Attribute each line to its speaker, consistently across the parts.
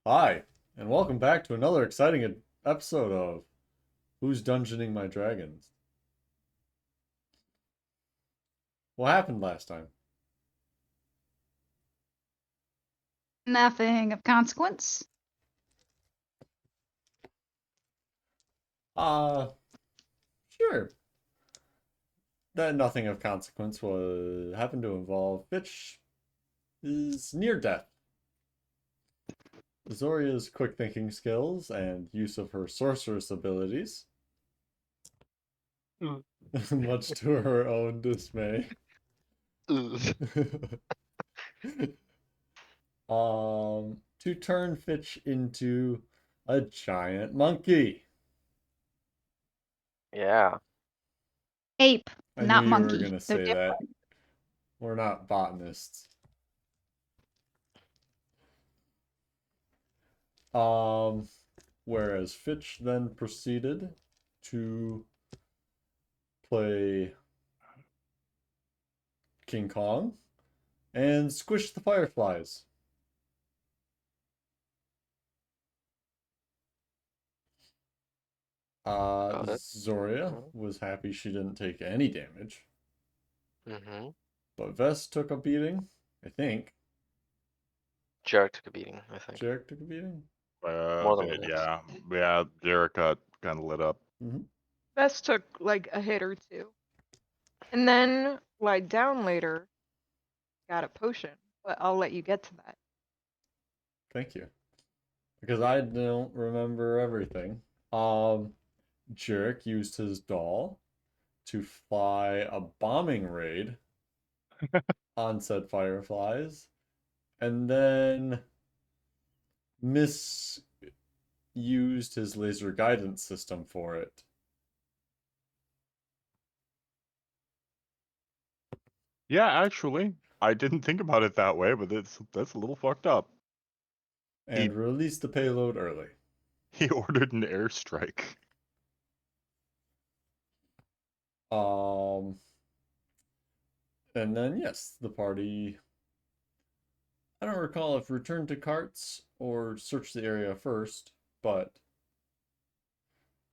Speaker 1: Hi, and welcome back to another exciting episode of Who's Dungeoning My Dragons? What happened last time?
Speaker 2: Nothing of consequence.
Speaker 1: Uh, sure. That nothing of consequence was happened to involve Fitch is near death. Zoria's quick thinking skills and use of her sorceress abilities,
Speaker 3: Mm.
Speaker 1: much to her own dismay,
Speaker 3: Ugh.
Speaker 1: to turn Fitch into a giant monkey.
Speaker 3: Yeah.
Speaker 2: Ape,
Speaker 1: I knew
Speaker 2: not
Speaker 1: you were
Speaker 2: monkey.
Speaker 1: gonna
Speaker 2: They're
Speaker 1: say that.
Speaker 2: different.
Speaker 1: We're not botanists. Um, whereas Fitch then proceeded to play King Kong and squish the fireflies.
Speaker 3: Got it.
Speaker 1: Zoria was happy she didn't take any damage,
Speaker 3: Mm-hmm.
Speaker 1: but Vest took a beating, I think.
Speaker 3: Jarek took a beating, I think.
Speaker 1: Jarek took a beating.
Speaker 3: More than
Speaker 4: Did,
Speaker 3: once.
Speaker 4: yeah. Yeah, Derek got kind of lit up.
Speaker 5: Bess took like a hit or two. And then lied down later, got a potion. But I'll let you get to that.
Speaker 1: Thank you. Because I don't remember everything. Jarek used his doll to fly a bombing raid on said fireflies, and then misused his laser guidance system for it.
Speaker 4: Yeah, actually, I didn't think about it that way, but that's a little fucked up.
Speaker 1: And released the payload early.
Speaker 4: He ordered an airstrike.
Speaker 1: Um, and then yes, the party. I don't recall if returned to carts or searched the area first, but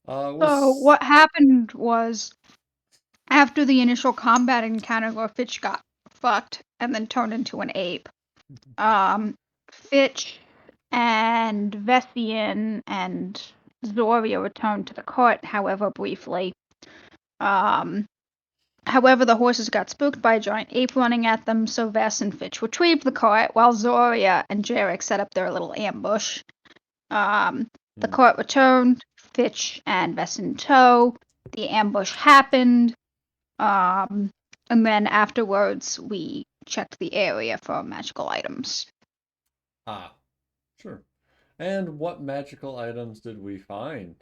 Speaker 2: So
Speaker 1: was
Speaker 2: what happened was after the initial combat encounter where Fitch got fucked and then turned into an ape, Fitch and Vessian and Zoria returned to the court, however briefly. Um, However, the horses got spooked by a giant ape running at them, so Vess and Fitch retrieved the cart while Zoria and Jarek set up their little ambush. The cart returned, Fitch and Vess in tow. The ambush happened, and then afterwards we checked the area for magical items.
Speaker 1: ah sure. And what magical items did we find?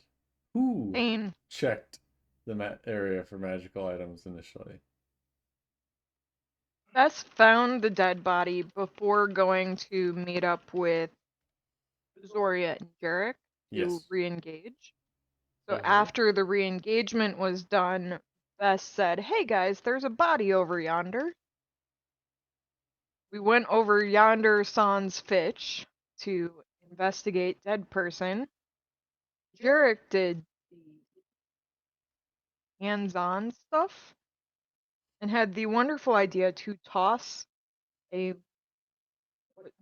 Speaker 1: Who
Speaker 5: Pain.
Speaker 1: checked the area for magical items initially?
Speaker 5: Bess found the dead body before going to meet up with Zoria and Jarek to
Speaker 1: Yes.
Speaker 5: re-engage. So
Speaker 1: Uh-huh.
Speaker 5: after the re-engagement was done, Bess said, "Hey guys, there's a body over yonder." We went over yonder sans Fitch to investigate dead person. Jarek did the hands-on stuff and had the wonderful idea to toss a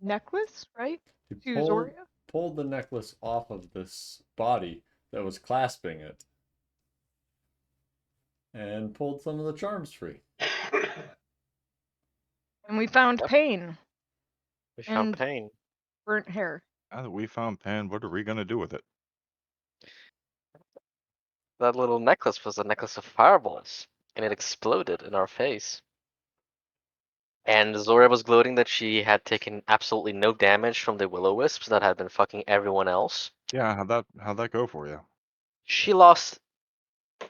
Speaker 5: necklace, right,
Speaker 1: He
Speaker 5: to Zoria.
Speaker 1: pulled the necklace off of this body that was clasping it and pulled some of the charms free.
Speaker 5: And we found
Speaker 3: Yep.
Speaker 5: pain
Speaker 3: We found
Speaker 5: and
Speaker 3: pain.
Speaker 5: burnt hair.
Speaker 4: Now that we found Pan, what are we gonna do with it?
Speaker 3: That little necklace was a necklace of fireballs, and it exploded in our face. And Zora was gloating that she had taken absolutely no damage from the will-o-wisps that had been fucking everyone else.
Speaker 4: Yeah, how'd that go for you?
Speaker 3: She lost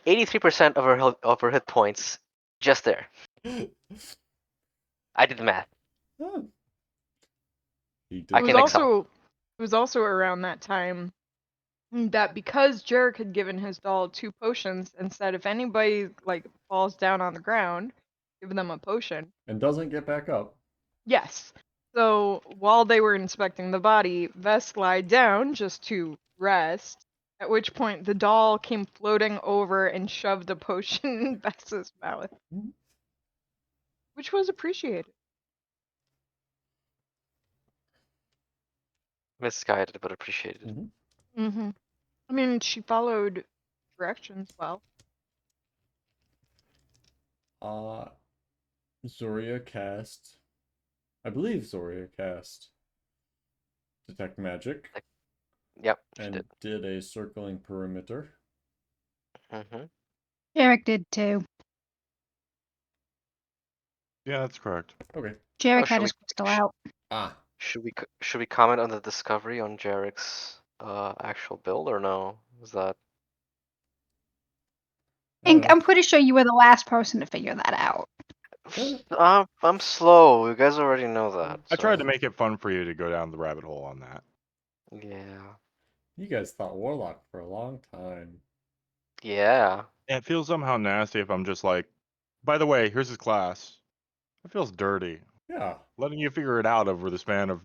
Speaker 3: 83% of her hit points just there. I did the math.
Speaker 1: He
Speaker 3: I
Speaker 1: did.
Speaker 3: can excel.
Speaker 5: It was also around that time that because Jarek had given his doll 2 potions and said if anybody like falls down on the ground, give them a potion.
Speaker 1: And doesn't get back up.
Speaker 5: Yes. So while they were inspecting the body, Vess lied down just to rest. At which point the doll came floating over and shoved a potion in Vess's mouth,
Speaker 1: Mhm.
Speaker 5: which was appreciated.
Speaker 3: Misguided, but appreciated.
Speaker 1: Mhm.
Speaker 5: Mm-hmm. I mean, she followed directions well.
Speaker 1: Uh, Zoria cast, I believe Zoria cast Detect Magic
Speaker 3: Yep, she
Speaker 1: and
Speaker 3: did.
Speaker 1: did a circling perimeter.
Speaker 3: Mm-hmm.
Speaker 2: Jarek did too.
Speaker 4: Yeah, that's correct.
Speaker 1: Okay.
Speaker 2: Jarek
Speaker 3: Oh,
Speaker 2: had his crystal out.
Speaker 1: Ah,
Speaker 3: should we comment on the discovery on Jarek's actual build or no? Is that
Speaker 1: I don't know.
Speaker 2: I'm pretty sure you were the last person to figure that out.
Speaker 3: I'm slow. You guys already know that.
Speaker 4: I tried to
Speaker 3: So
Speaker 4: make it fun for you to go down the rabbit hole on that.
Speaker 3: yeah,
Speaker 1: You guys thought Warlock for a long time.
Speaker 3: yeah.
Speaker 4: It feels somehow nasty if I'm just like, by the way, here's his class. It feels dirty.
Speaker 1: Yeah.
Speaker 4: Letting you figure it out over the span of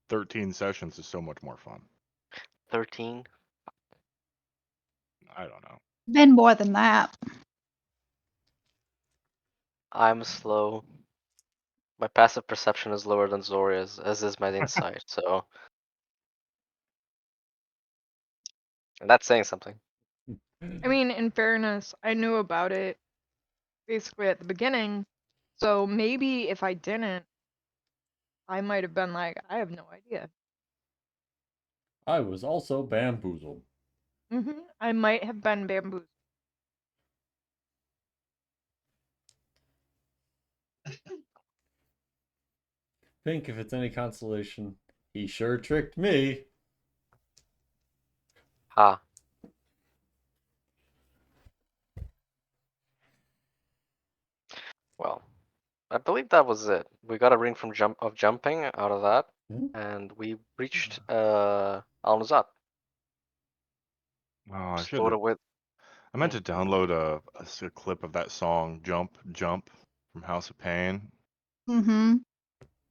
Speaker 4: 13 sessions is so much more fun.
Speaker 3: 13.
Speaker 4: I don't know.
Speaker 2: Been more than that.
Speaker 3: I'm slow. My passive perception is lower than Zoria's, as is my insight. So, and that's saying something.
Speaker 5: I mean, in fairness, I knew about it basically at the beginning, so maybe if I didn't, I might have been like, I have no idea.
Speaker 1: I was also bamboozled.
Speaker 5: I might have been bamboozled.
Speaker 1: Think if it's any consolation, he sure tricked me.
Speaker 3: Ha. Well, I believe that was it. We got a ring from jumping out of that,
Speaker 1: Hmm?
Speaker 3: and we reached Al-Nuzat.
Speaker 4: Oh, I should
Speaker 3: Explode
Speaker 4: have.
Speaker 3: it with.
Speaker 4: I meant to download a clip of that song "Jump Jump" from House of Pain
Speaker 2: Mm-hmm.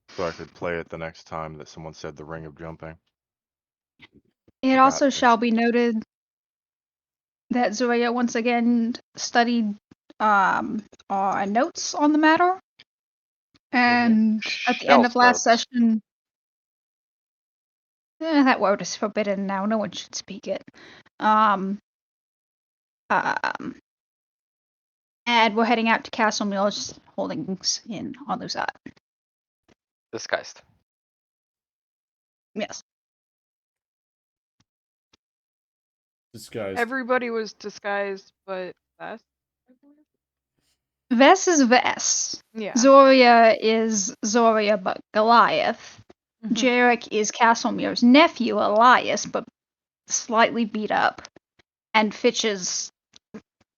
Speaker 4: so I could play it the next time that someone said the ring of jumping.
Speaker 2: It
Speaker 4: Forgot
Speaker 2: also
Speaker 4: to.
Speaker 2: shall be noted that Zoya once again studied notes on the matter, and at the end of
Speaker 3: Shelf
Speaker 2: last
Speaker 3: notes.
Speaker 2: session, that word is forbidden now. No one should speak it. Um, um, and we're heading out to Castle Mills Holdings in Onluzat.
Speaker 3: Disguised.
Speaker 2: Yes.
Speaker 1: Disguised.
Speaker 5: Everybody was disguised, but Vess, I believe.
Speaker 2: Vess is Vess.
Speaker 5: Yeah.
Speaker 2: Zoria is Zoria, but Goliath.
Speaker 5: Mhm.
Speaker 2: Jarek is Castlemir's nephew, Elias, but slightly beat up. And Fitch is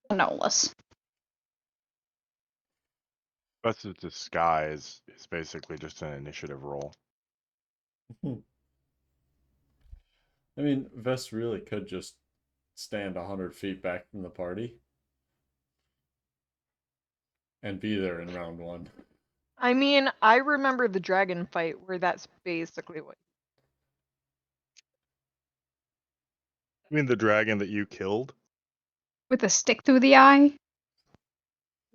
Speaker 2: Anolis.
Speaker 4: That's a disguise. It's basically just an initiative roll.
Speaker 1: I mean, Vest really could just stand 100 feet back from the party and be there in round one.
Speaker 5: I mean, I remember the dragon fight where that's basically what.
Speaker 4: You mean the dragon that you killed?
Speaker 2: With a stick through the eye.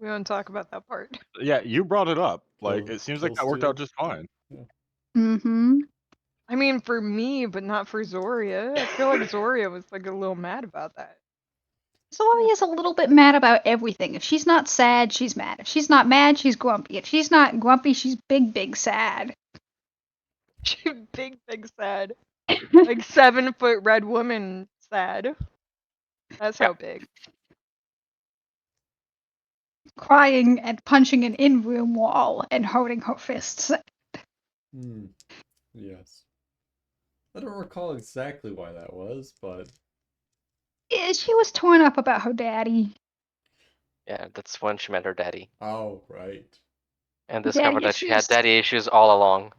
Speaker 5: We don't talk about that part.
Speaker 4: Yeah, you brought it up. Like,
Speaker 1: Kill,
Speaker 4: it seems like
Speaker 1: kill
Speaker 4: that worked out
Speaker 1: steal.
Speaker 4: just fine.
Speaker 1: Yeah.
Speaker 2: Mm-hmm.
Speaker 5: I mean, for me, but not for Zoria. I feel like Zoria was like a little mad about that.
Speaker 2: Zoria's a little bit mad about everything. If she's not sad, she's mad. If she's not mad, she's grumpy. If she's not grumpy, she's big sad.
Speaker 5: She big sad. Like 7-foot red woman sad. That's
Speaker 3: Yeah.
Speaker 5: how big.
Speaker 2: Crying and punching an in-room wall and holding her fists.
Speaker 1: Hmm. Yes. I don't recall exactly why that was, but
Speaker 2: She was torn up about her daddy.
Speaker 3: Yeah, that's when she met her daddy
Speaker 1: oh, right.
Speaker 3: and
Speaker 2: Daddy
Speaker 3: discovered that she had
Speaker 2: issues.
Speaker 3: daddy issues all along.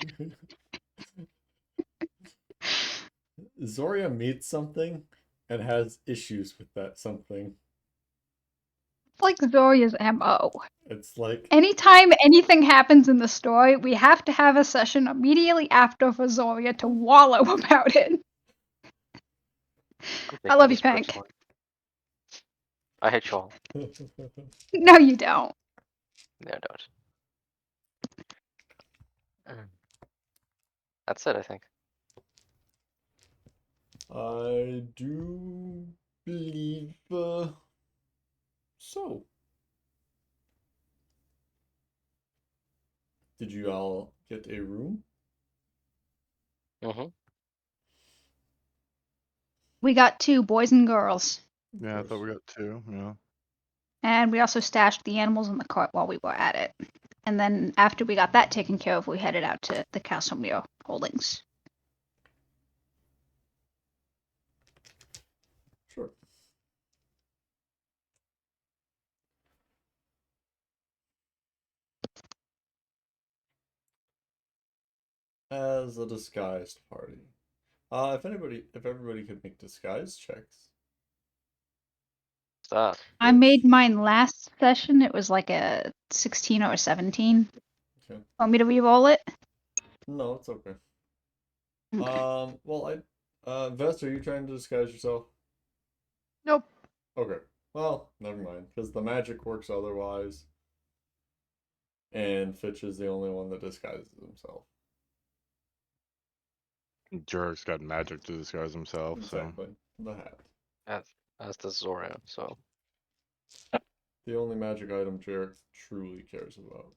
Speaker 1: Zoria meets something and has issues with that something.
Speaker 2: like Zoria's MO.
Speaker 1: It's like
Speaker 2: Anytime anything happens in the story, we have to have a session immediately after for Zoria to wallow about it.
Speaker 3: I'm
Speaker 2: I
Speaker 3: taking
Speaker 2: love you,
Speaker 3: this
Speaker 2: Pank.
Speaker 3: personally. I hate you all.
Speaker 2: No, you don't.
Speaker 3: No, I don't. That's it, I think.
Speaker 1: I do believe so. Did you all get a room?
Speaker 3: Mm-hmm.
Speaker 2: We got 2 boys and girls.
Speaker 4: Yeah, I thought
Speaker 1: course.
Speaker 4: we got 2. Yeah.
Speaker 2: And we also stashed the animals in the cart while we were at it. And then after we got that taken care of, we headed out to the Castlemere holdings.
Speaker 1: Sure. As a disguised party. If everybody could make disguise checks.
Speaker 3: What's that?
Speaker 2: I made
Speaker 1: Which,
Speaker 2: mine last session. It was like a 16 or a 17.
Speaker 1: okay.
Speaker 2: Want me to re-roll it?
Speaker 1: No, it's okay.
Speaker 2: Okay.
Speaker 1: Vest, are you trying to disguise yourself?
Speaker 5: Nope.
Speaker 1: Okay. Well, never mind, because the magic works otherwise, and Fitch is the only one that disguises himself.
Speaker 4: Jurg's got magic to disguise himself, so.
Speaker 1: Exactly. The hat.
Speaker 3: As does Zora, so.
Speaker 1: The only magic item Jarek truly cares about.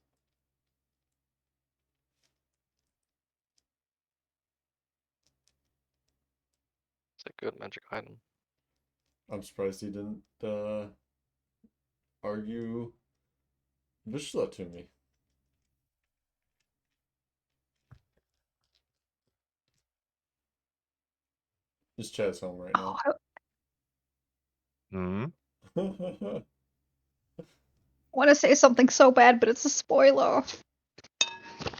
Speaker 3: It's a good magic item.
Speaker 1: I'm surprised he didn't argue Vishla to me. His chat's home right now.
Speaker 2: Oh, I
Speaker 4: Hmm.
Speaker 2: want to say something so bad, but it's a spoiler.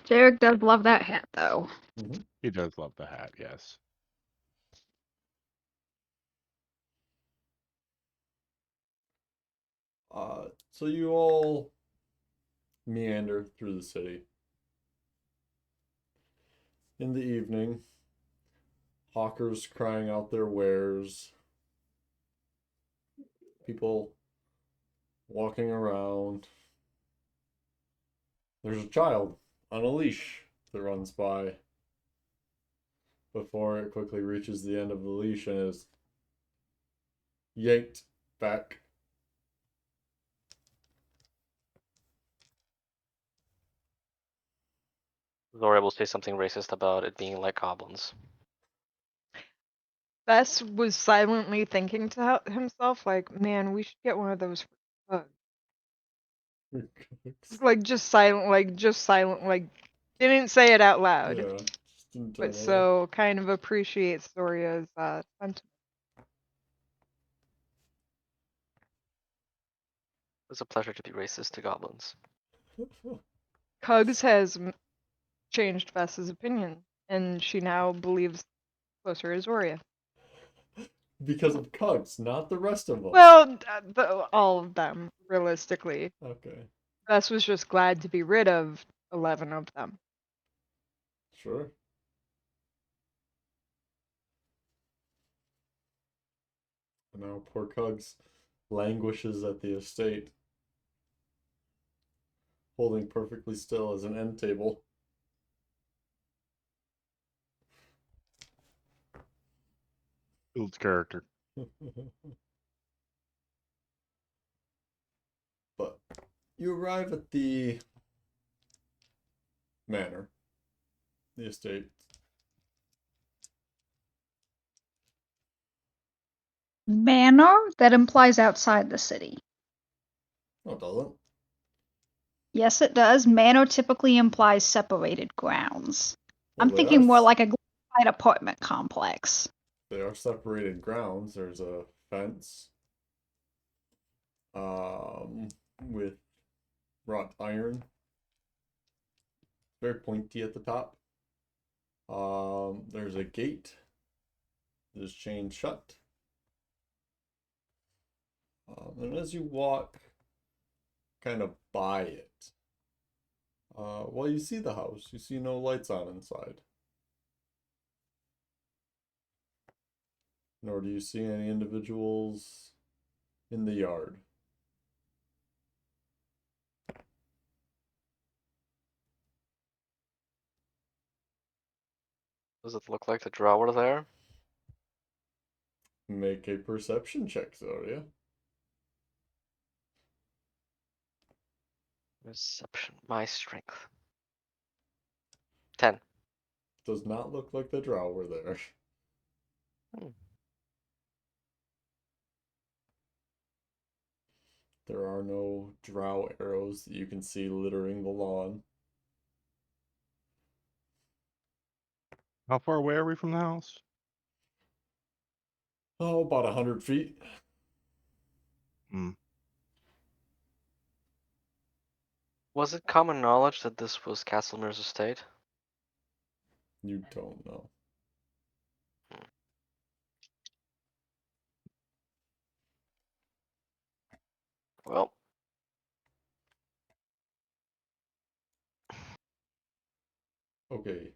Speaker 2: Jarek does love that hat, though.
Speaker 4: He does love the hat, yes.
Speaker 1: So you all meander through the city. In the evening, hawkers crying out their wares, people walking around. There's a child on a leash that runs by before it quickly reaches the end of the leash and is yanked back.
Speaker 3: Zora will say something racist about it being like goblins.
Speaker 5: Bess was silently thinking to himself, like, man, we should get one of those for Pugs. Like, just silent, like, didn't say it out loud,
Speaker 1: Yeah, just
Speaker 5: but
Speaker 1: internally.
Speaker 5: so kind of appreciates Soria's sentiment.
Speaker 3: It's a pleasure to be racist to goblins.
Speaker 5: Cugs has changed Bess's opinion, and she now believes closer to Zoria.
Speaker 1: Because of Cugs, not the rest of them.
Speaker 5: Well, all of them, realistically.
Speaker 1: Okay,
Speaker 5: Bess was just glad to be rid of 11 of them.
Speaker 1: sure. And now poor Cugs languishes at the estate, holding perfectly still as an end table.
Speaker 4: Builds character.
Speaker 1: But you arrive at the manor, the estate.
Speaker 2: Manor? That implies outside the city.
Speaker 1: No, it doesn't.
Speaker 2: Yes, it does. Manor typically implies separated grounds.
Speaker 1: Well,
Speaker 2: I'm thinking more like a glorified apartment complex.
Speaker 1: they are separated grounds. There's a fence, um, with wrought iron, very pointy at the top. There's a gate that is chained shut. And as you walk kind of by it. Well, you see the house. You see no lights on inside. Nor do you see any individuals in the yard.
Speaker 3: Does it look like the drawer there?
Speaker 1: Make a perception check, Zoria.
Speaker 3: Perception, my strength. 10.
Speaker 1: Does not look like the drawer there.
Speaker 3: Hmm.
Speaker 1: There are no drow arrows that you can see littering the lawn.
Speaker 4: How far away are we from the house?
Speaker 1: Oh, about 100 feet.
Speaker 4: Hmm.
Speaker 3: Was it common knowledge that this was Castlemir's estate?
Speaker 1: You don't know.
Speaker 3: Well,
Speaker 1: Okay,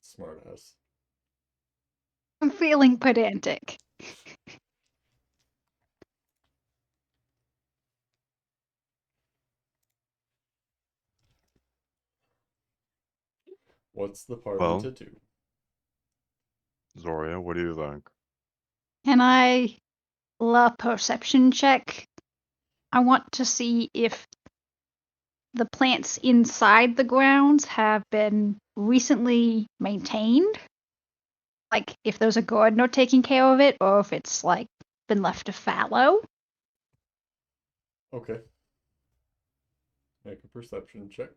Speaker 1: smartass.
Speaker 2: I'm feeling pedantic.
Speaker 1: What's the party
Speaker 4: Well,
Speaker 1: to do?
Speaker 4: Zoria, what do you think?
Speaker 2: Can I la perception check? I want to see if the plants inside the grounds have been recently maintained. Like if there's a gardener taking care of it, or if it's like been left to fallow.
Speaker 1: Okay. Make a perception check.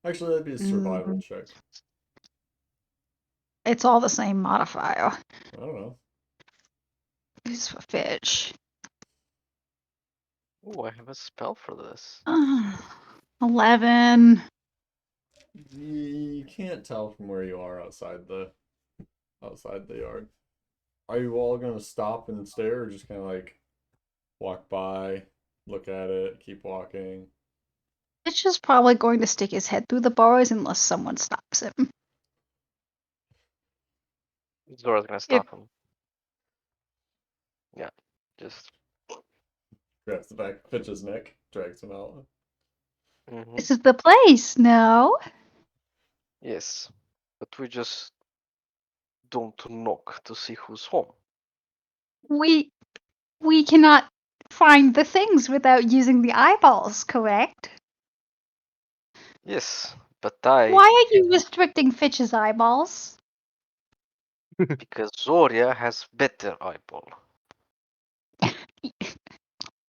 Speaker 1: Actually, that'd be a survival check.
Speaker 2: It's all the same modifier.
Speaker 1: I don't know.
Speaker 2: It's for fish.
Speaker 3: ooh, I have a spell for this.
Speaker 2: 11.
Speaker 1: You can't tell from where you are outside the yard. Are you all gonna stop and stare, or just kind of like walk by, look at it, keep walking?
Speaker 2: Fish is probably going to stick his head through the bars unless someone stops him.
Speaker 3: Zora's gonna
Speaker 2: If
Speaker 3: stop him. Yeah, just.
Speaker 1: Grabs the back of Fitch's neck, drags him out.
Speaker 3: Mm-hmm.
Speaker 2: this is the place, no?
Speaker 3: Yes, but we just don't knock to see who's home.
Speaker 2: We cannot find the things without using the eyeballs, correct?
Speaker 3: Yes, but I,
Speaker 2: Why are you restricting Fitch's eyeballs?
Speaker 3: because Zoria has better eyeball.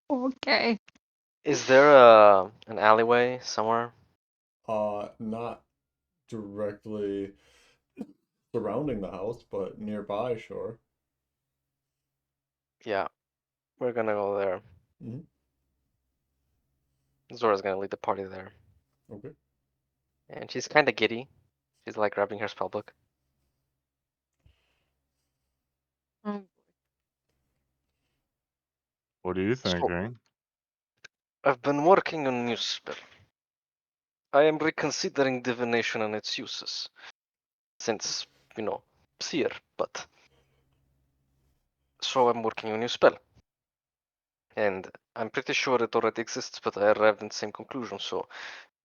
Speaker 2: Okay.
Speaker 3: Is there an alleyway somewhere?
Speaker 1: Not directly surrounding the house, but nearby, sure.
Speaker 3: Yeah, we're gonna go there.
Speaker 1: Mhm.
Speaker 3: Zora's gonna lead the party there.
Speaker 1: Okay.
Speaker 3: And she's kind of giddy. She's like grabbing her spellbook.
Speaker 5: Oh,
Speaker 4: What are you
Speaker 3: So,
Speaker 4: thinking?
Speaker 3: I've been working on a new spell. I am reconsidering divination and its uses. Since, seer, but. So I'm working on a new spell. And I'm pretty sure it already exists, but I arrived at the same conclusion, so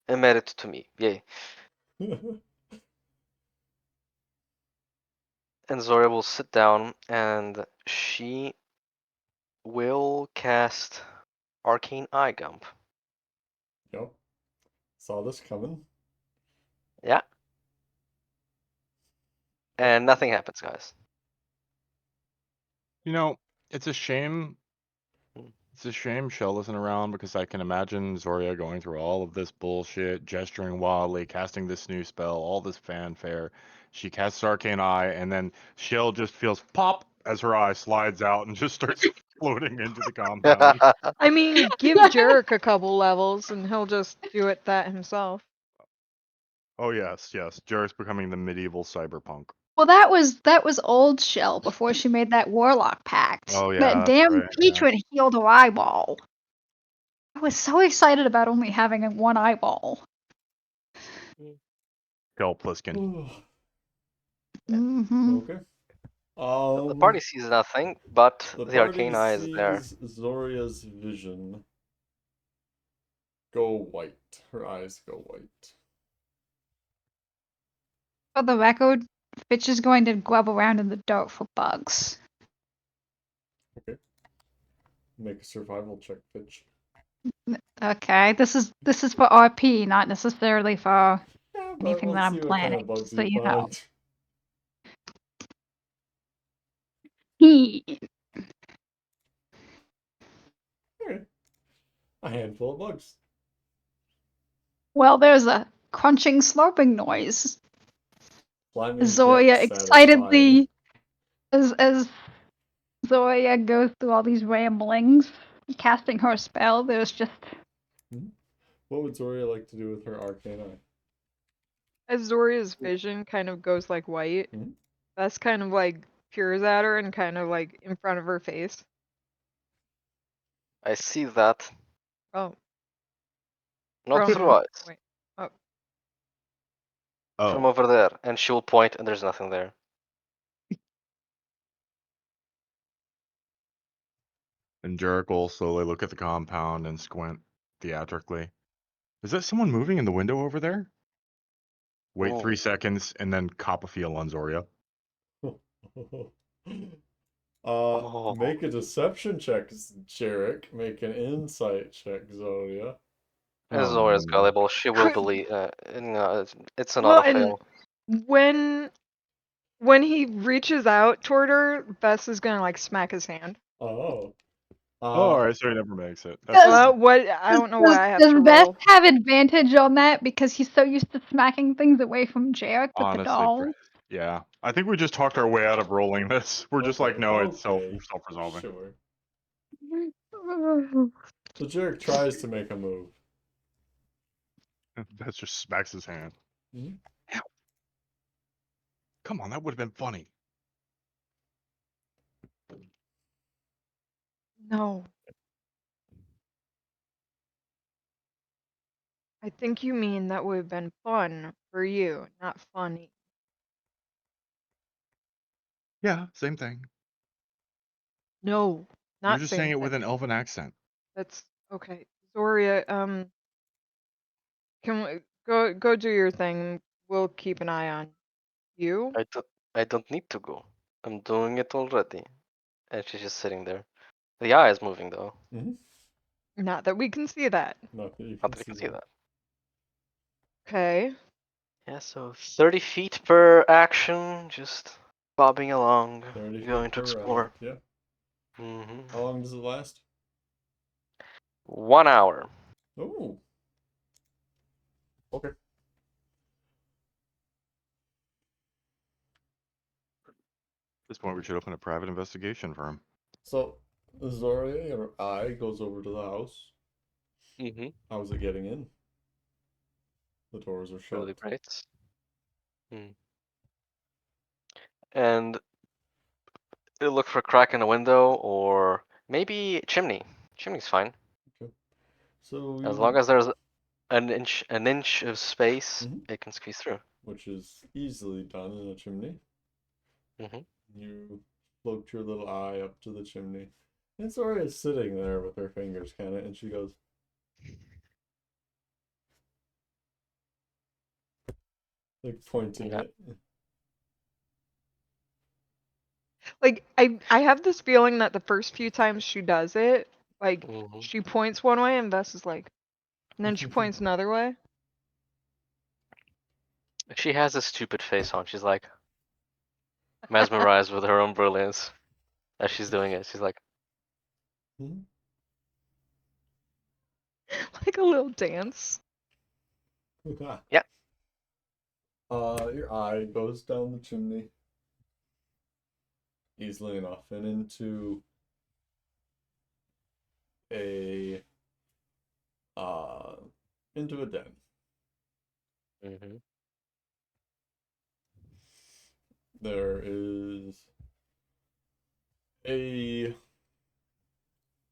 Speaker 3: a merit to me. Yay. And Zora will sit down and she will cast Arcane Eye Gump.
Speaker 1: Yep. Saw this coming.
Speaker 3: Yeah. And nothing happens, guys.
Speaker 4: You know, it's a shame.
Speaker 3: Hmm.
Speaker 4: It's a shame Shell isn't around because I can imagine Zoria going through all of this bullshit, gesturing wildly, casting this new spell, all this fanfare. She casts Arcane Eye, and then Shell just feels pop as her eye slides out and just starts floating into the compound.
Speaker 5: I mean, give Jarek a couple levels and he'll just do it that himself.
Speaker 4: Oh yes, yes. Jarek's becoming the medieval cyberpunk.
Speaker 2: Well, that was old Shell before she made that warlock pact.
Speaker 4: Oh yeah,
Speaker 2: That
Speaker 4: that's
Speaker 2: damn
Speaker 4: right. Yeah.
Speaker 2: patron healed her eyeball. I was so excited about only having one eyeball.
Speaker 4: Kill Pliskin.
Speaker 2: Mm-hmm.
Speaker 1: Okay.
Speaker 3: The party sees nothing, but
Speaker 1: The
Speaker 3: the
Speaker 1: party
Speaker 3: arcane eye is there.
Speaker 1: sees Zoria's vision go white. Her eyes go white.
Speaker 2: For the record, Fitch is going to grub around in the dirt for bugs.
Speaker 1: Okay. Make a survival check, Fitch.
Speaker 2: Okay, this is for RP, not necessarily for
Speaker 1: Yeah, but
Speaker 2: anything that
Speaker 1: let's
Speaker 2: I'm
Speaker 1: see what kind
Speaker 2: planning.
Speaker 1: of bugs
Speaker 2: So
Speaker 1: you
Speaker 2: you know.
Speaker 1: find. Okay. A handful of bugs.
Speaker 2: Well, there's a crunching, slurping noise.
Speaker 1: Climbing
Speaker 2: Zoya
Speaker 1: gets satisfying.
Speaker 2: excitedly, as Zoya goes through all these ramblings, casting her spell, there's just
Speaker 1: What would Zoria like to do with her arcane eye?
Speaker 5: As Zoria's vision kind of goes like white,
Speaker 1: Mhm.
Speaker 5: that's kind of like peers at her and kind of like in front of her face.
Speaker 3: I see that.
Speaker 5: Oh,
Speaker 3: Not
Speaker 5: from
Speaker 3: through eyes.
Speaker 5: wait. Oh,
Speaker 3: From
Speaker 4: Oh,
Speaker 3: over there. And she will point, and there's nothing there.
Speaker 4: and Jarek will slowly look at the compound and squint theatrically. Is that someone moving in the window over there? Wait
Speaker 3: Oh.
Speaker 4: 3 seconds and then cop a feel on Zoria.
Speaker 1: Make
Speaker 3: Oh.
Speaker 1: a deception check, Jarek. Make an insight check, Zoria.
Speaker 3: Zora's
Speaker 4: No.
Speaker 3: gullible. She will
Speaker 5: Could-
Speaker 3: believe. No, it's an
Speaker 5: well,
Speaker 3: auto
Speaker 5: and
Speaker 3: fail.
Speaker 5: when he reaches out toward her, Bess is gonna like smack his hand.
Speaker 1: Oh.
Speaker 4: Oh, all right, so he never makes it. That's
Speaker 2: Does-
Speaker 4: fine.
Speaker 5: Well, what I don't know
Speaker 2: does,
Speaker 5: why I have
Speaker 2: does
Speaker 5: to
Speaker 2: Beth
Speaker 5: roll.
Speaker 2: have advantage on that because he's so used to smacking things away from Jarek with the
Speaker 4: Honestly,
Speaker 2: doll?
Speaker 4: yeah. I think we just talked our way out of rolling this. We're just like, no, it's
Speaker 1: Okay.
Speaker 4: self-resolving.
Speaker 1: Sure. So Jarek tries to make a move.
Speaker 4: That just smacks his hand.
Speaker 1: Mhm.
Speaker 4: Ow. Come on, that would have been funny.
Speaker 5: No. I think you mean that would have been fun for you, not funny.
Speaker 4: Yeah, same thing.
Speaker 5: No,
Speaker 4: You're
Speaker 5: not
Speaker 4: just saying
Speaker 5: same
Speaker 4: it with
Speaker 5: thing.
Speaker 4: an elven accent.
Speaker 5: That's okay. Zoria, can we go do your thing? We'll keep an eye on you.
Speaker 3: I don't need to go. I'm doing it already. And she's just sitting there. The eye is moving though.
Speaker 1: Mhm.
Speaker 5: Not that we can see that.
Speaker 1: Not that you
Speaker 3: Not
Speaker 1: can
Speaker 3: that we
Speaker 1: see
Speaker 3: can see
Speaker 1: that.
Speaker 3: that.
Speaker 5: Okay.
Speaker 3: Yeah, so 30 feet per action, just bobbing along,
Speaker 1: 30
Speaker 3: going
Speaker 1: feet
Speaker 3: to
Speaker 1: per
Speaker 3: explore.
Speaker 1: round. Yeah.
Speaker 3: Hmm
Speaker 1: How long does it last?
Speaker 3: 1 hour.
Speaker 1: Oh. Okay.
Speaker 4: At this point, we should open a private investigation firm.
Speaker 1: So Zoria, your eye goes over to the house.
Speaker 3: Mm-hmm.
Speaker 1: How's it getting in? The doors are shut.
Speaker 3: Really great. Mm. And you look for a crack in a window or maybe chimney. Chimney's fine.
Speaker 1: Okay. So
Speaker 3: As
Speaker 1: you,
Speaker 3: long as there's an inch of space,
Speaker 1: Mhm.
Speaker 3: it can squeeze through.
Speaker 1: which is easily done in a chimney.
Speaker 3: Mm-hmm.
Speaker 1: You float your little eye up to the chimney. And Zoria is sitting there with her fingers kind of, and she goes, like pointing
Speaker 3: Yeah.
Speaker 1: it.
Speaker 5: Like I have this feeling that the first few times she does it, like
Speaker 3: Mm-hmm.
Speaker 5: she points one way and Vess is like, and then she points another way.
Speaker 3: She has a stupid face on. She's like mesmerized with her own brilliance as she's doing it. She's like,
Speaker 1: Mhm.
Speaker 5: Like a little dance.
Speaker 3: yeah.
Speaker 1: Your eye goes down the chimney easily enough and a uh into a den.
Speaker 3: Mm-hmm.
Speaker 1: There is a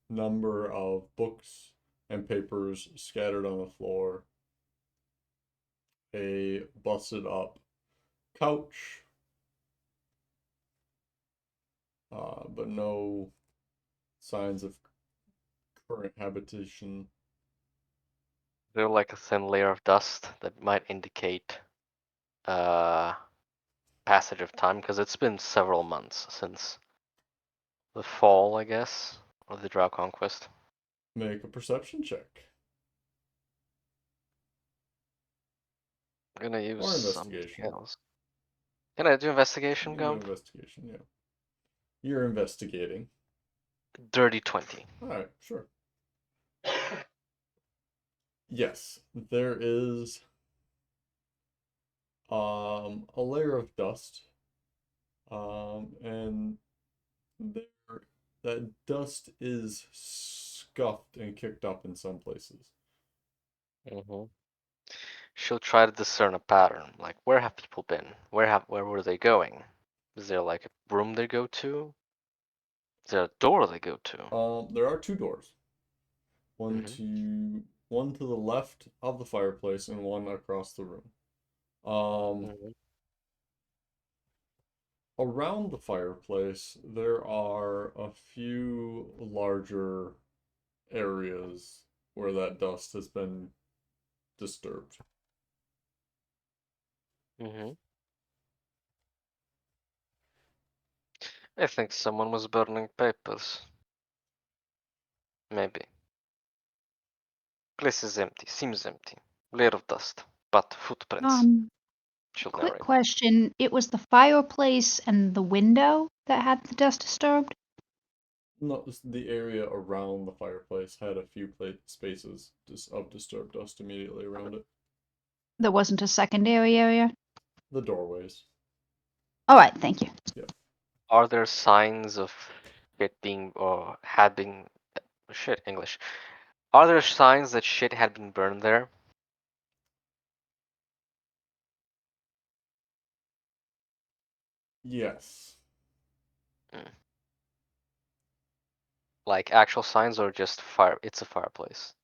Speaker 1: number of books and papers scattered on the floor. A busted up couch, but no signs of current habitation.
Speaker 3: There's like a thin layer of dust that might indicate passage of time because it's been several months since the fall, I guess, of the Drow conquest.
Speaker 1: Make a perception check.
Speaker 3: I'm gonna use
Speaker 1: Or
Speaker 3: something
Speaker 1: investigation.
Speaker 3: else. Can I do investigation,
Speaker 1: You can do
Speaker 3: Gump?
Speaker 1: investigation, yeah. You're investigating.
Speaker 3: Dirty 20.
Speaker 1: Alright, sure. Yes, there is a layer of dust. And there that dust is scuffed and kicked up in some places.
Speaker 3: Mm-hmm. She'll try to discern a pattern. Like, where have people been? Where were they going? Is there like a room they go to? Is there a door they go to?
Speaker 1: There are two doors.
Speaker 3: Mm-hmm.
Speaker 1: One to the left of the fireplace and one across the room. Um,
Speaker 3: Mm-hmm.
Speaker 1: Around the fireplace, there are a few larger areas where that dust has been disturbed.
Speaker 3: Mm-hmm. I think someone was burning papers. Maybe. Place is empty. Seems empty. Layer of dust. But footprints. She'll
Speaker 2: Quick
Speaker 3: narrate.
Speaker 2: question. It was the fireplace and the window that had the dust disturbed?
Speaker 1: No, the area around the fireplace had a few spaces of disturbed dust immediately around it.
Speaker 2: There wasn't a secondary area?
Speaker 1: The doorways.
Speaker 2: All right, thank you.
Speaker 3: Are there signs of it being or had been shit English? Are there signs that shit had been burned there?
Speaker 1: Yes.
Speaker 3: Like actual signs or just fire? It's a fireplace.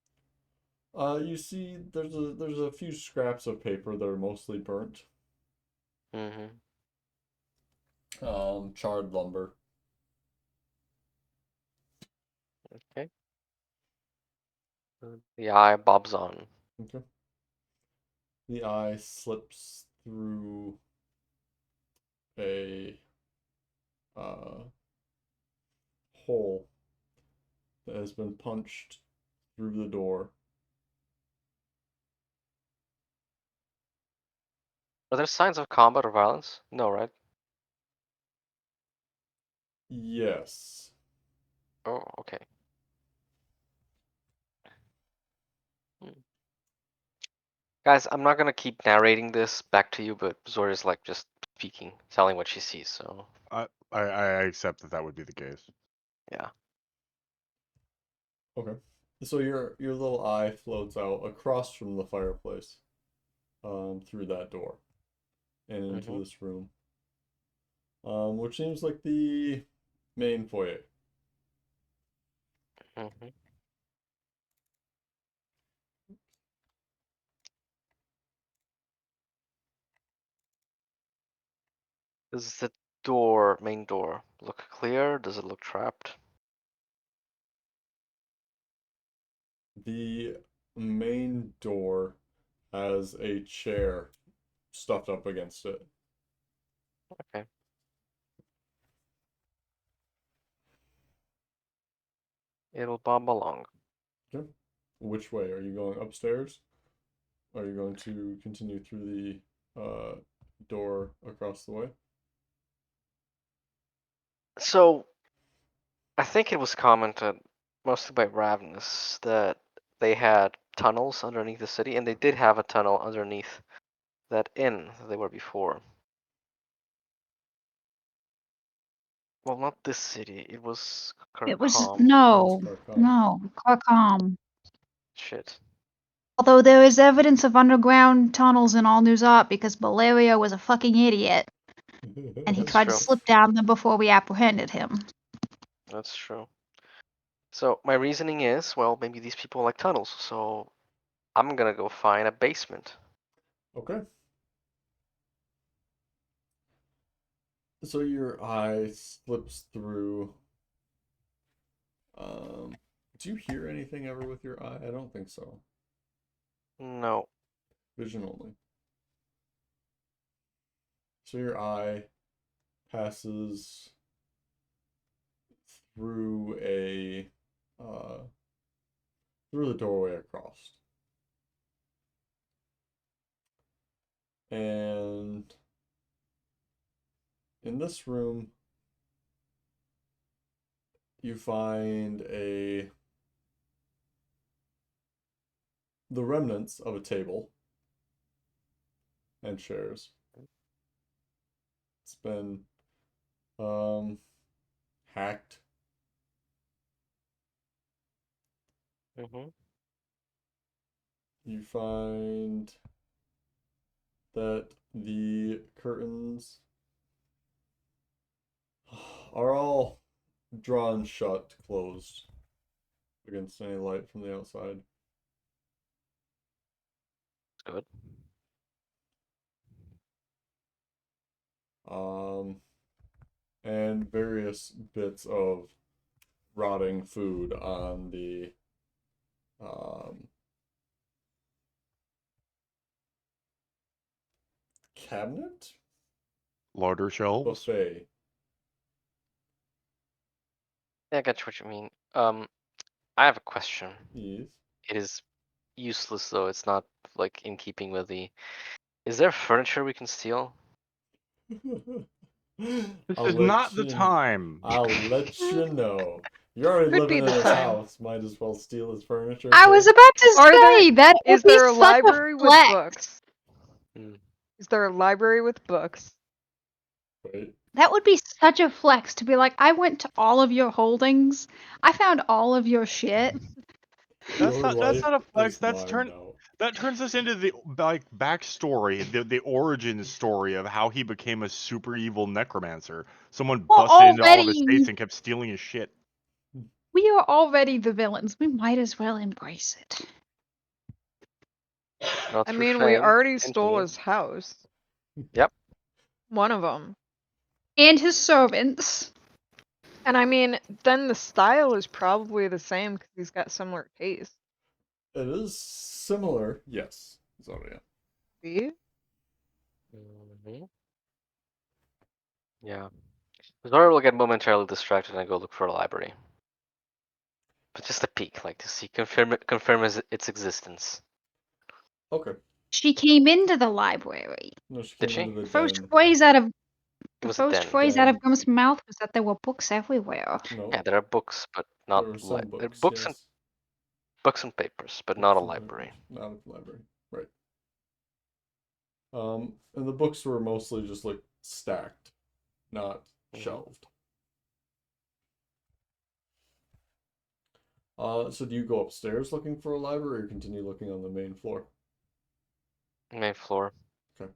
Speaker 1: You see, there's a few scraps of paper that are mostly burnt.
Speaker 3: Mm-hmm.
Speaker 1: Charred lumber.
Speaker 3: Okay. The eye bobs on.
Speaker 1: Okay. The eye slips through a uh, hole that has been punched through the door.
Speaker 3: Are there signs of combat or violence? No, right?
Speaker 1: Yes.
Speaker 3: Oh, okay. Guys, I'm not gonna keep narrating this back to you, but Zoria's like just speaking, telling what she sees. So
Speaker 4: I accept that would be the case.
Speaker 3: yeah.
Speaker 1: Okay. So your little eye floats out across from the fireplace, through that door and into
Speaker 3: Mm-hmm.
Speaker 1: this room, which seems like the main foyer.
Speaker 3: Mm-hmm. Does the main door, look clear? Does it look trapped?
Speaker 1: The main door has a chair stuffed up against it.
Speaker 3: Okay. It'll bob along.
Speaker 1: Okay. Which way? Are you going upstairs? Are you going to continue through the door across the way?
Speaker 3: So I think it was commented mostly by Ravenous that they had tunnels underneath the city, and they did have a tunnel underneath that inn that they were before. Well, not this city. It was
Speaker 2: It was
Speaker 3: Kirkham.
Speaker 2: no,
Speaker 1: That's Carcom.
Speaker 2: no, Clarkham.
Speaker 3: Shit.
Speaker 2: Although there is evidence of underground tunnels in All News Art because Valerio was a fucking idiot and he
Speaker 3: That's
Speaker 2: tried to
Speaker 3: true.
Speaker 2: slip down them before we apprehended him.
Speaker 3: That's true. So my reasoning is, well, maybe these people like tunnels, so I'm gonna go find a basement.
Speaker 1: Okay. So your eye slips through. Do you hear anything ever with your eye? I don't think so.
Speaker 3: No.
Speaker 1: Vision only. So your eye passes through uh, through the doorway across. And in this room, you find the remnants of a table and chairs. It's been hacked.
Speaker 3: Mm-hmm.
Speaker 1: You find that the curtains are all drawn shut, closed against any light from the outside.
Speaker 3: Good.
Speaker 1: Um, and various bits of rotting food on the um, cabinet
Speaker 4: Larder shelves.
Speaker 1: buffet.
Speaker 3: Yeah, I got what you mean. I have a question.
Speaker 1: Yes.
Speaker 3: It is useless though. It's not like in keeping with the. Is there furniture we can steal?
Speaker 4: This
Speaker 1: I'll
Speaker 4: is
Speaker 1: let
Speaker 4: not the
Speaker 1: you.
Speaker 4: time.
Speaker 1: I'll let you know. You're already
Speaker 5: Could
Speaker 1: living
Speaker 5: be
Speaker 1: in
Speaker 5: the
Speaker 1: his
Speaker 5: time.
Speaker 1: house. Might as well steal his furniture
Speaker 2: I
Speaker 1: too.
Speaker 2: was about to
Speaker 5: Are there-
Speaker 2: say that would
Speaker 5: Is
Speaker 2: be
Speaker 5: there a
Speaker 2: such
Speaker 5: library
Speaker 2: a
Speaker 5: with
Speaker 2: flex.
Speaker 5: books?
Speaker 3: Hmm.
Speaker 5: Is there a library with books?
Speaker 1: Wait.
Speaker 2: That would be such a flex to be like, I went to all of your holdings, I found all of your shit.
Speaker 4: That's
Speaker 1: Your
Speaker 4: not that's
Speaker 1: life
Speaker 4: not a flex.
Speaker 1: is mine now.
Speaker 4: That turns us into the like backstory, the origin story of how he became a super evil necromancer. Someone
Speaker 2: Well,
Speaker 4: busted into all of his
Speaker 2: already
Speaker 4: states and kept stealing his shit.
Speaker 2: we are already the villains. We might as well embrace it.
Speaker 3: Not
Speaker 5: I
Speaker 3: through
Speaker 5: mean, we
Speaker 3: shame.
Speaker 5: already stole
Speaker 3: Continue.
Speaker 5: his house.
Speaker 3: Yep.
Speaker 5: One of them.
Speaker 2: And his servants.
Speaker 5: And I mean, then the style is probably the same because he's got similar taste.
Speaker 1: It is similar, yes. Zoria.
Speaker 5: See?
Speaker 3: Mm-hmm. Yeah. Zora will get momentarily distracted and go look for a library. But just a peek, like to see, confirm its existence.
Speaker 1: Okay.
Speaker 2: She came into the library.
Speaker 1: No, she
Speaker 3: Did
Speaker 1: came
Speaker 3: she?
Speaker 1: into the
Speaker 2: The first
Speaker 1: den.
Speaker 2: phrase out of
Speaker 3: It
Speaker 2: the
Speaker 3: was a
Speaker 2: first
Speaker 3: den.
Speaker 2: phrase out
Speaker 1: Den.
Speaker 2: of Gum's mouth was that there were books everywhere.
Speaker 1: No.
Speaker 3: Yeah, there are books, but not
Speaker 1: There were some books,
Speaker 3: books and
Speaker 1: yes.
Speaker 3: papers, but not a
Speaker 1: Books and
Speaker 3: library.
Speaker 1: papers. Not at the library. Right. And the books were mostly just like stacked, not shelved. So do you go upstairs looking for a library or continue looking on the main floor?
Speaker 3: Main floor.
Speaker 1: Okay.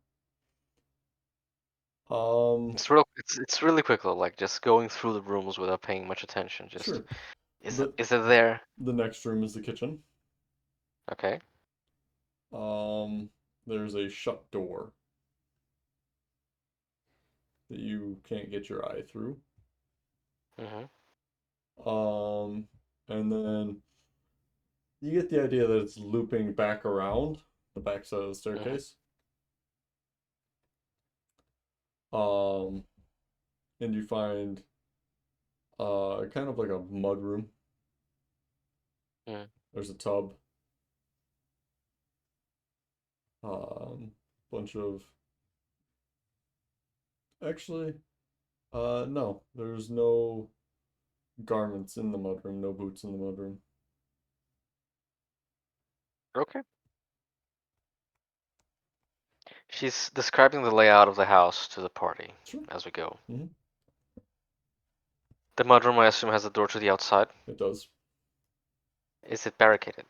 Speaker 3: It's really quick though, like just going through the rooms without paying much attention. Just
Speaker 1: Sure.
Speaker 3: is
Speaker 1: The
Speaker 3: it there?
Speaker 1: the next room is the kitchen.
Speaker 3: Okay.
Speaker 1: There's a shut door that you can't get your eye through.
Speaker 3: Mm-hmm.
Speaker 1: And then you get the idea that it's looping back around the backside of the staircase. And you find kind of like a mud room.
Speaker 3: Mm.
Speaker 1: There's a tub. Bunch of actually, no, there's no garments in the mudroom, no boots in the mudroom.
Speaker 3: Okay. She's describing the layout of the house to the party
Speaker 1: Sure.
Speaker 3: as we go.
Speaker 1: Mhm.
Speaker 3: The mudroom, I assume, has a door to the outside.
Speaker 1: It does.
Speaker 3: Is it barricaded?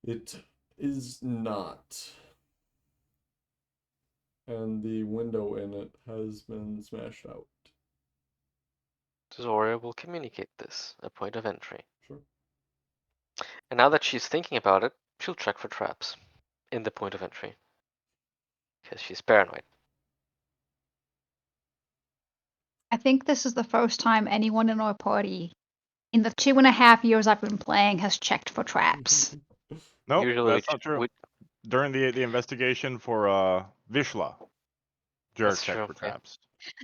Speaker 1: It is not. And the window in it has been smashed out.
Speaker 3: Zoria will communicate this, a point of entry.
Speaker 1: Sure.
Speaker 3: And now that she's thinking about it, she'll check for traps in the point of entry. Because she's paranoid.
Speaker 2: I think this is the first time anyone in our party, in the 2.5 years I've been playing, has checked for traps.
Speaker 4: Nope,
Speaker 3: Usually
Speaker 4: that's not true. During the investigation for Vishla, Jerk
Speaker 3: That's
Speaker 4: checked
Speaker 3: true,
Speaker 4: for
Speaker 3: yeah.
Speaker 4: traps.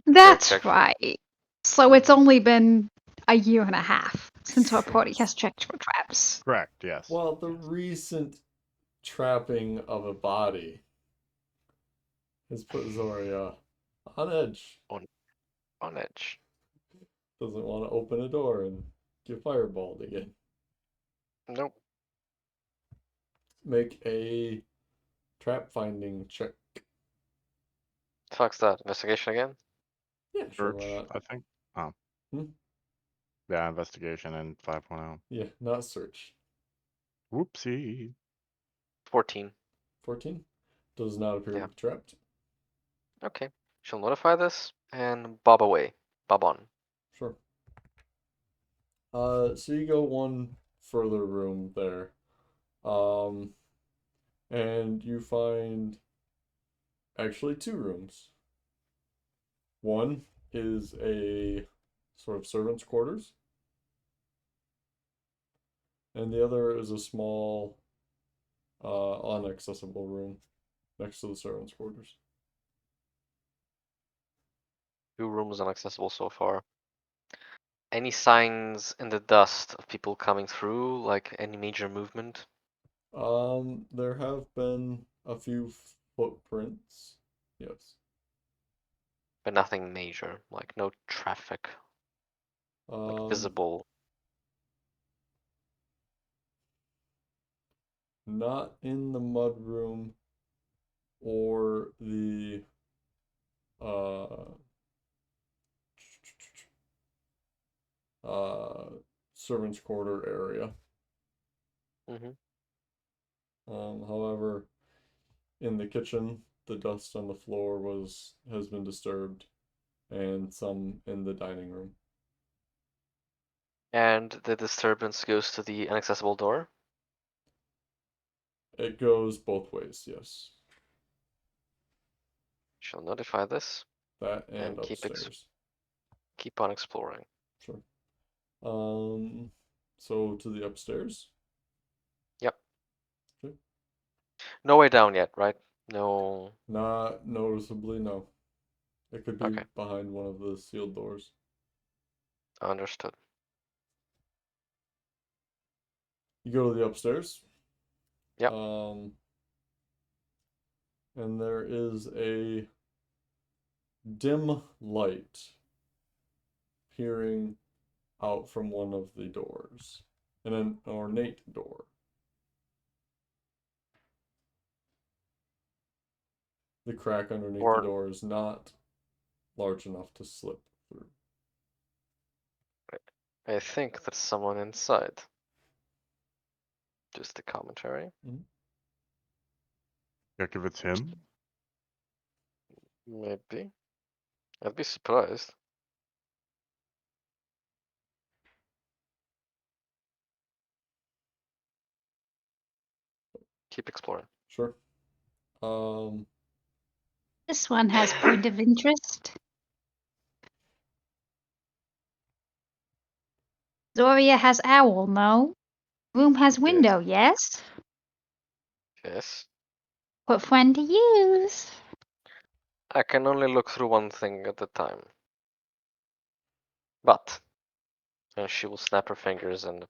Speaker 2: That's
Speaker 3: checked for-
Speaker 2: right. So it's only been a year and a half since our party has checked for traps.
Speaker 4: Correct, yes.
Speaker 1: Well, the recent trapping of a body has put Zoria on edge.
Speaker 3: On edge.
Speaker 1: Doesn't want to open a door and get fireballed again.
Speaker 3: Nope.
Speaker 1: Make a trap finding check.
Speaker 3: Fuck's that. Investigation again?
Speaker 1: Yeah, sure,
Speaker 4: Search,
Speaker 1: why not?
Speaker 4: I think. Oh.
Speaker 1: Hmm?
Speaker 4: Yeah, investigation and 5.0.
Speaker 1: Yeah, not search.
Speaker 4: Whoopsie.
Speaker 3: 14.
Speaker 1: 14. Does not appear
Speaker 3: Yeah.
Speaker 1: to be trapped.
Speaker 3: Okay. She'll notify this and bob away. Bob on.
Speaker 1: Sure. So you go one further room there. And you find actually two rooms. One is a sort of servant's quarters, and the other is a small, unaccessible room next to the servant's quarters.
Speaker 3: 2 rooms inaccessible so far. Any signs in the dust of people coming through, like any major movement?
Speaker 1: There have been a few footprints. Yes.
Speaker 3: But nothing major, like no traffic, like visible.
Speaker 1: Not in the mud room or the uh servants' quarter area.
Speaker 3: Hmm.
Speaker 1: However, in the kitchen, the dust on the floor has been disturbed, and some in the dining room.
Speaker 3: And the disturbance goes to the inaccessible door?
Speaker 1: It goes both ways, yes.
Speaker 3: She'll notify this
Speaker 1: That and
Speaker 3: and
Speaker 1: upstairs.
Speaker 3: keep on exploring.
Speaker 1: Sure. So to the upstairs.
Speaker 3: Yep.
Speaker 1: Okay.
Speaker 3: No way down yet, right? No.
Speaker 1: Not noticeably, no. It could be
Speaker 3: Okay.
Speaker 1: behind one of the sealed doors.
Speaker 3: Understood.
Speaker 1: You go to the upstairs.
Speaker 3: Yep.
Speaker 1: And there is a dim light peering out from one of the doors, and an ornate door. The crack underneath the door is not large enough to slip through.
Speaker 3: I think there's someone inside. Just a commentary.
Speaker 4: Check if it's him.
Speaker 3: Maybe. I'd be surprised. Keep exploring.
Speaker 1: Sure.
Speaker 2: This one has point of interest. Zoria has owl, no? Room has window, yes?
Speaker 3: Yes.
Speaker 2: What friend to use?
Speaker 3: I can only look through one thing at a time. But, and she will snap her fingers and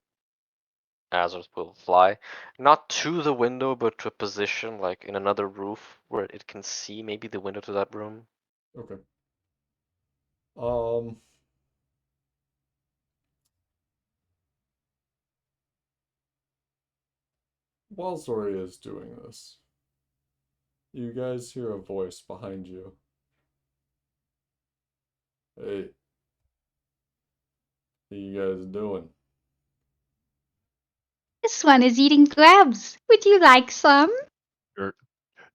Speaker 3: Azors will fly. Not to the window, but to a position like in another roof where it can see maybe the window to that room.
Speaker 1: Okay. While Zoria is doing this, you guys hear a voice behind you. Hey, what you guys doing?
Speaker 2: This one is eating grubs. Would you like some?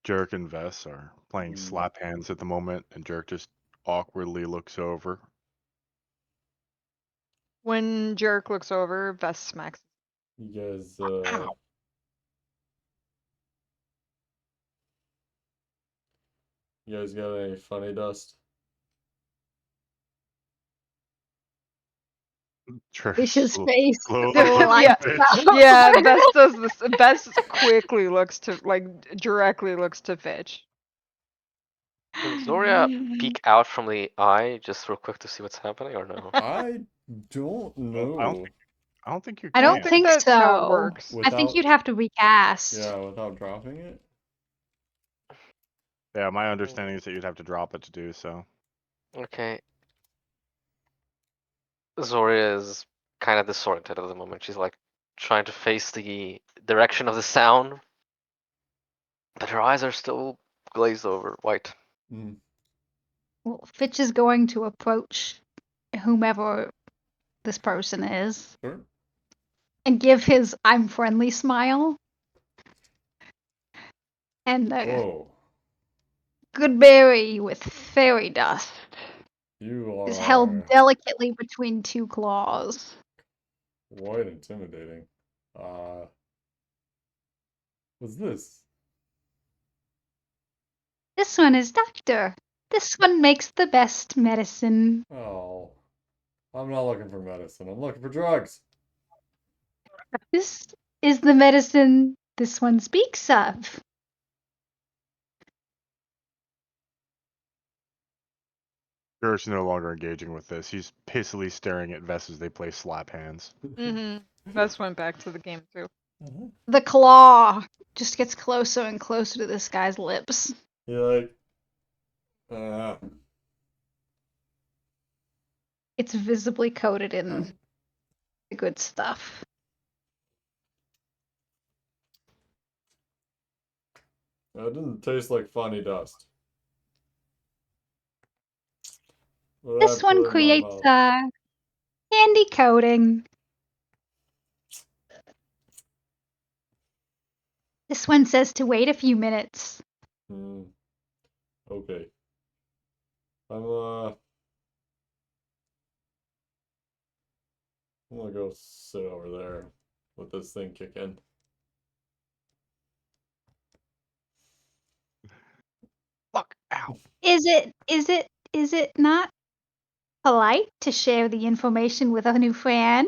Speaker 4: Jerk and Vess are playing slap hands at the moment, and Jerk just awkwardly looks over.
Speaker 5: When Jarek looks over, Vess smacks.
Speaker 1: You guys,
Speaker 4: Ow.
Speaker 1: you guys got any funny dust?
Speaker 2: Fish's face.
Speaker 4: Slowly
Speaker 5: Oh,
Speaker 4: looks
Speaker 5: yeah.
Speaker 4: at Fitch.
Speaker 5: Yeah, Vess does this. Vess quickly looks to, directly looks to Fitch.
Speaker 3: Can Zoria peek out from the eye just real quick to see what's happening, or no?
Speaker 1: I don't know.
Speaker 4: I don't think you
Speaker 2: I
Speaker 4: can.
Speaker 5: I
Speaker 2: don't
Speaker 5: don't think
Speaker 2: think
Speaker 5: that's how it
Speaker 2: so.
Speaker 5: works.
Speaker 2: I think
Speaker 1: Without,
Speaker 2: you'd have to recast.
Speaker 1: yeah, without dropping it.
Speaker 4: Yeah, my understanding is that you'd have to drop it to do so.
Speaker 3: Okay. Zoria is kind of disoriented at the moment. She's like trying to face the direction of the sound, but her eyes are still glazed over white.
Speaker 1: Mm.
Speaker 2: Well, Fitch is going to approach whomever this person is
Speaker 1: Sure.
Speaker 2: and give his "I'm friendly" smile. And the
Speaker 1: Whoa.
Speaker 2: good berry with fairy dust
Speaker 1: You
Speaker 2: is held
Speaker 1: are
Speaker 2: delicately between two claws.
Speaker 1: quite intimidating. What's this?
Speaker 2: This one is Doctor. This one makes the best medicine.
Speaker 1: Oh, I'm not looking for medicine. I'm looking for drugs.
Speaker 2: This is the medicine this one speaks of.
Speaker 4: Garrett's no longer engaging with this. He's pissily staring at Vess as they play slap hands.
Speaker 5: Vess went back to the game too.
Speaker 1: Mhm.
Speaker 2: The claw just gets closer and closer to this guy's lips.
Speaker 1: You're like, uh,
Speaker 2: It's visibly coated in the good stuff.
Speaker 1: it didn't taste like funny dust. What did I
Speaker 2: This one
Speaker 1: put in my
Speaker 2: creates
Speaker 1: mouth?
Speaker 2: a candy coating. This one says to wait a few minutes.
Speaker 1: Hmm. Okay. I'm gonna go sit over there with this thing kicking.
Speaker 4: Fuck, ow.
Speaker 2: Is it not polite to share the information with a new friend?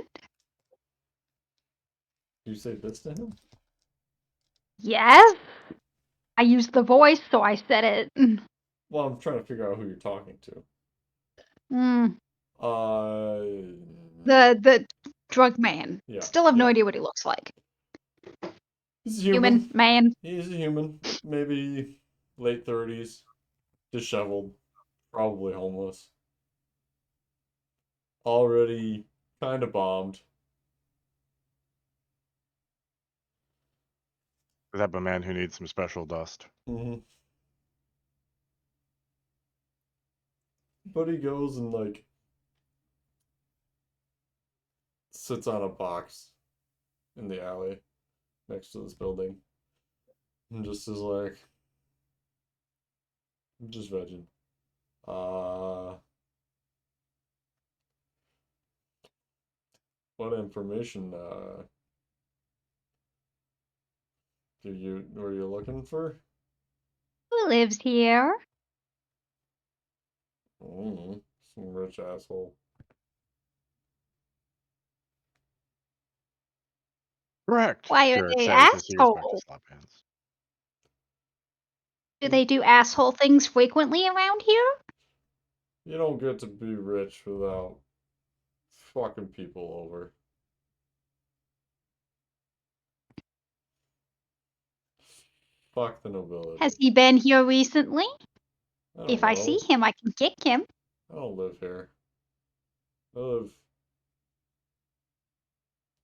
Speaker 1: You say this to him?
Speaker 2: Yes. I used the voice, so I said it.
Speaker 1: Well, I'm trying to figure out who you're talking to.
Speaker 2: Mm.
Speaker 1: Uh,
Speaker 2: The drug man.
Speaker 1: yeah,
Speaker 2: Still have no
Speaker 1: yeah.
Speaker 2: idea what he looks like.
Speaker 1: He's
Speaker 2: Human
Speaker 1: human.
Speaker 2: man.
Speaker 1: He's a human. Maybe late 30s, disheveled, probably homeless. Already kind of bombed.
Speaker 4: The type of man who needs some special dust.
Speaker 1: Mm-hmm. But he goes and like sits on a box in the alley next to this building and just is like, I'm just vegging. What information were you looking for?
Speaker 2: Who lives here?
Speaker 1: Some rich asshole.
Speaker 4: Correct.
Speaker 2: Why are
Speaker 4: Jarek
Speaker 2: they
Speaker 4: says as he goes back to
Speaker 2: assholes?
Speaker 4: slap hands.
Speaker 2: Do they do asshole things frequently around here?
Speaker 1: You don't get to be rich without fucking people over. Fuck the nobility.
Speaker 2: Has he been here recently?
Speaker 1: I don't
Speaker 2: If I see
Speaker 1: know.
Speaker 2: him, I can kick him.
Speaker 1: I don't live here. I live.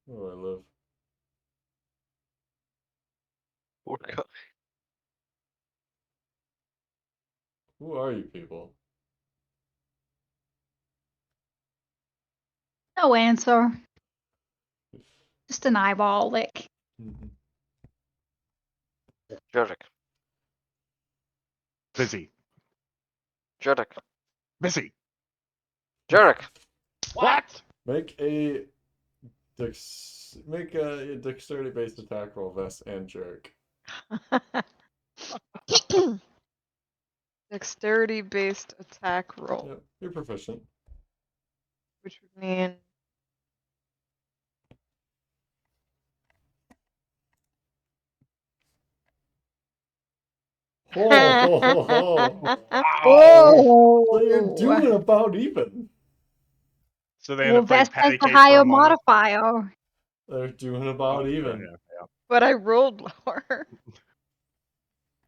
Speaker 1: Where do I live?
Speaker 3: Poor guy.
Speaker 1: Who are you people?
Speaker 2: No answer. Just an eyeball lick.
Speaker 1: Mhm.
Speaker 3: Jurek.
Speaker 4: Busy.
Speaker 3: Jurek.
Speaker 4: Busy.
Speaker 3: Jurek.
Speaker 4: What?
Speaker 1: Make a dexterity-based attack roll, Vess and Jerk.
Speaker 5: Dexterity-based attack roll,
Speaker 1: Yep, you're proficient.
Speaker 5: which would mean
Speaker 1: Ho ho ho ho!
Speaker 4: Wow.
Speaker 1: So you're
Speaker 2: Oh,
Speaker 1: doing about even.
Speaker 4: So they end
Speaker 2: well,
Speaker 4: up playing
Speaker 2: Vest has
Speaker 4: patty
Speaker 2: the
Speaker 4: cake for a
Speaker 2: higher
Speaker 4: moment.
Speaker 2: modifier.
Speaker 1: They're doing
Speaker 4: Oh,
Speaker 1: about
Speaker 4: yeah,
Speaker 1: even.
Speaker 4: yeah.
Speaker 5: but I rolled lower.